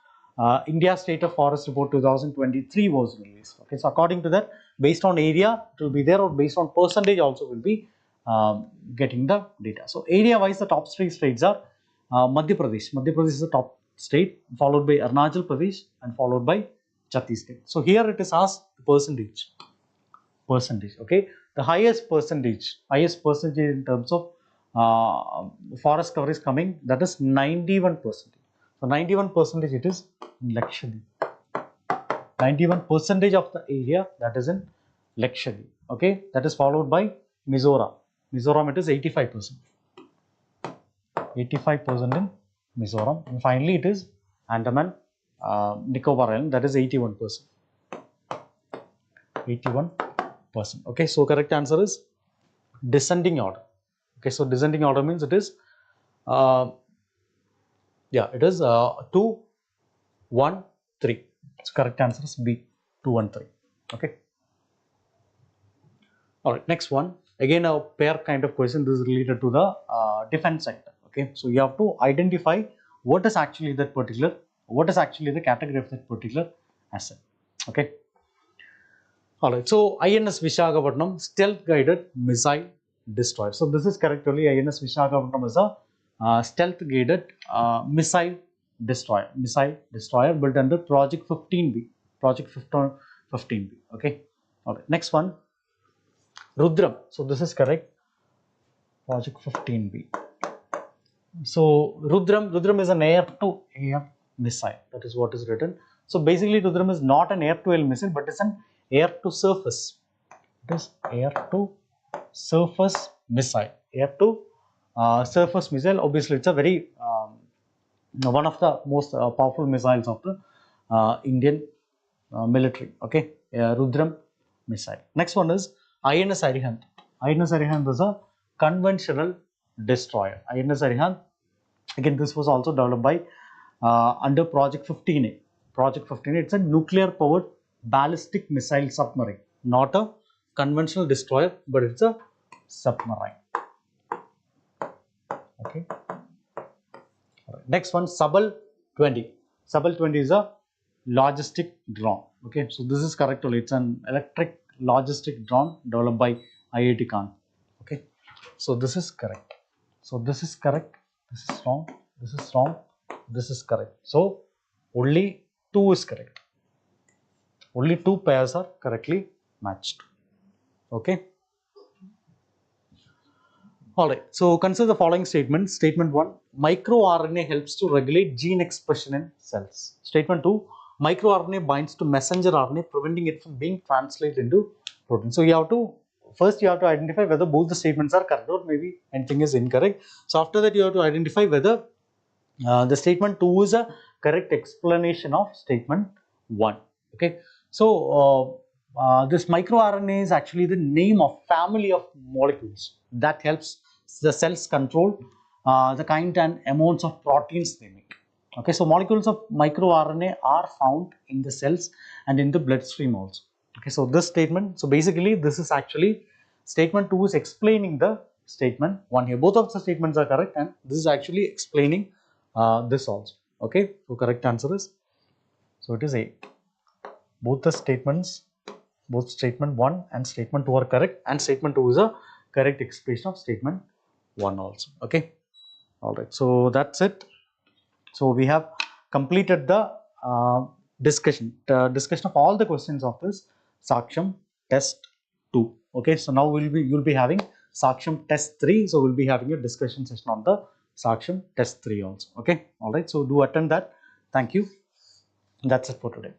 India State of Forest Report 2023 was released. Okay, so according to that, based on area it will be there, or based on percentage also will be getting the data. So area wise, the top 3 states are Madhya Pradesh. Madhya Pradesh is the top state, followed by Arunachal Pradesh and followed by Chhattisgarh. So here it is asked the percentage. Okay, the highest percentage in terms of forest cover is coming, that is 91%. So 91% it is in Lakshadweep. 91% of the area that is in Lakshadweep. Okay, that is followed by Mizoram. Mizoram it is 85%. 85% in Mizoram, and finally it is Andaman Nicobar Island, that is 81%. 81%. Okay, so correct answer is descending order. Okay, so descending order means it is it is 2, 1, 3. So correct answer is B, 2, 1, 3. Okay. All right, next one. Again, a pair kind of question. This is related to the defense sector. Okay, so you have to identify what is actually the category of that particular asset. Okay. All right, so INS Visakhapatnam stealth guided missile destroyer. So this is correct only. INS Visakhapatnam is a stealth guided missile destroyer built under Project 15B. Project 15B. Okay. All right. Next one, Rudram. So this is correct. Project 15B. So Rudram is an air-to-air missile. That is what is written. So basically, Rudram is not an air-to-air missile, but it's an air-to-surface. It is air-to-surface missile. Air-to-surface missile. Obviously, it's a very one of the most powerful missiles of the Indian military. Okay, Rudram missile. Next one is INS Arihant. INS Arihant is a conventional destroyer. INS Arihant, again, this was also developed by under Project 15A. Project 15A, it's a nuclear powered ballistic missile submarine, not a conventional destroyer, but it's a submarine. Okay. Right. Next one, Sabal 20. Sabal 20 is a logistic drone. Okay, so this is correct. It's an electric logistic drone developed by IIT Kanpur. Okay, so this is correct. So this is correct. this is wrong, this is wrong, this is correct. So only 2 is correct. Only 2 pairs are correctly matched. Okay. Alright, so consider the following statements. Statement 1, microRNA helps to regulate gene expression in cells. Statement 2, microRNA binds to messenger RNA, preventing it from being translated into protein. So you have to, first you have to identify whether both the statements are correct or maybe anything is incorrect. So after that you have to identify whether the statement 2 is a correct explanation of statement 1. Okay, so this microRNA is actually the name of family of molecules that helps the cells control the kind and amounts of proteins they make. Okay, so molecules of microRNA are found in the cells and in the bloodstream also. Okay, so this statement, so basically this is actually statement 2 is explaining the statement 1 here. Both of the statements are correct and this is actually explaining this also. Okay, so correct answer is, so it is A. Both the statements, both statement 1 and statement 2 are correct, and statement 2 is a correct expression of statement 1 also. Okay, all right, so that's it. So we have completed the discussion of all the questions of this Saksham test 2. Okay, so now you'll be having Saksham test 3. So we'll be having a discussion session on the Saksham test 3 also. Okay, all right, so do attend that. Thank you. That's it for today.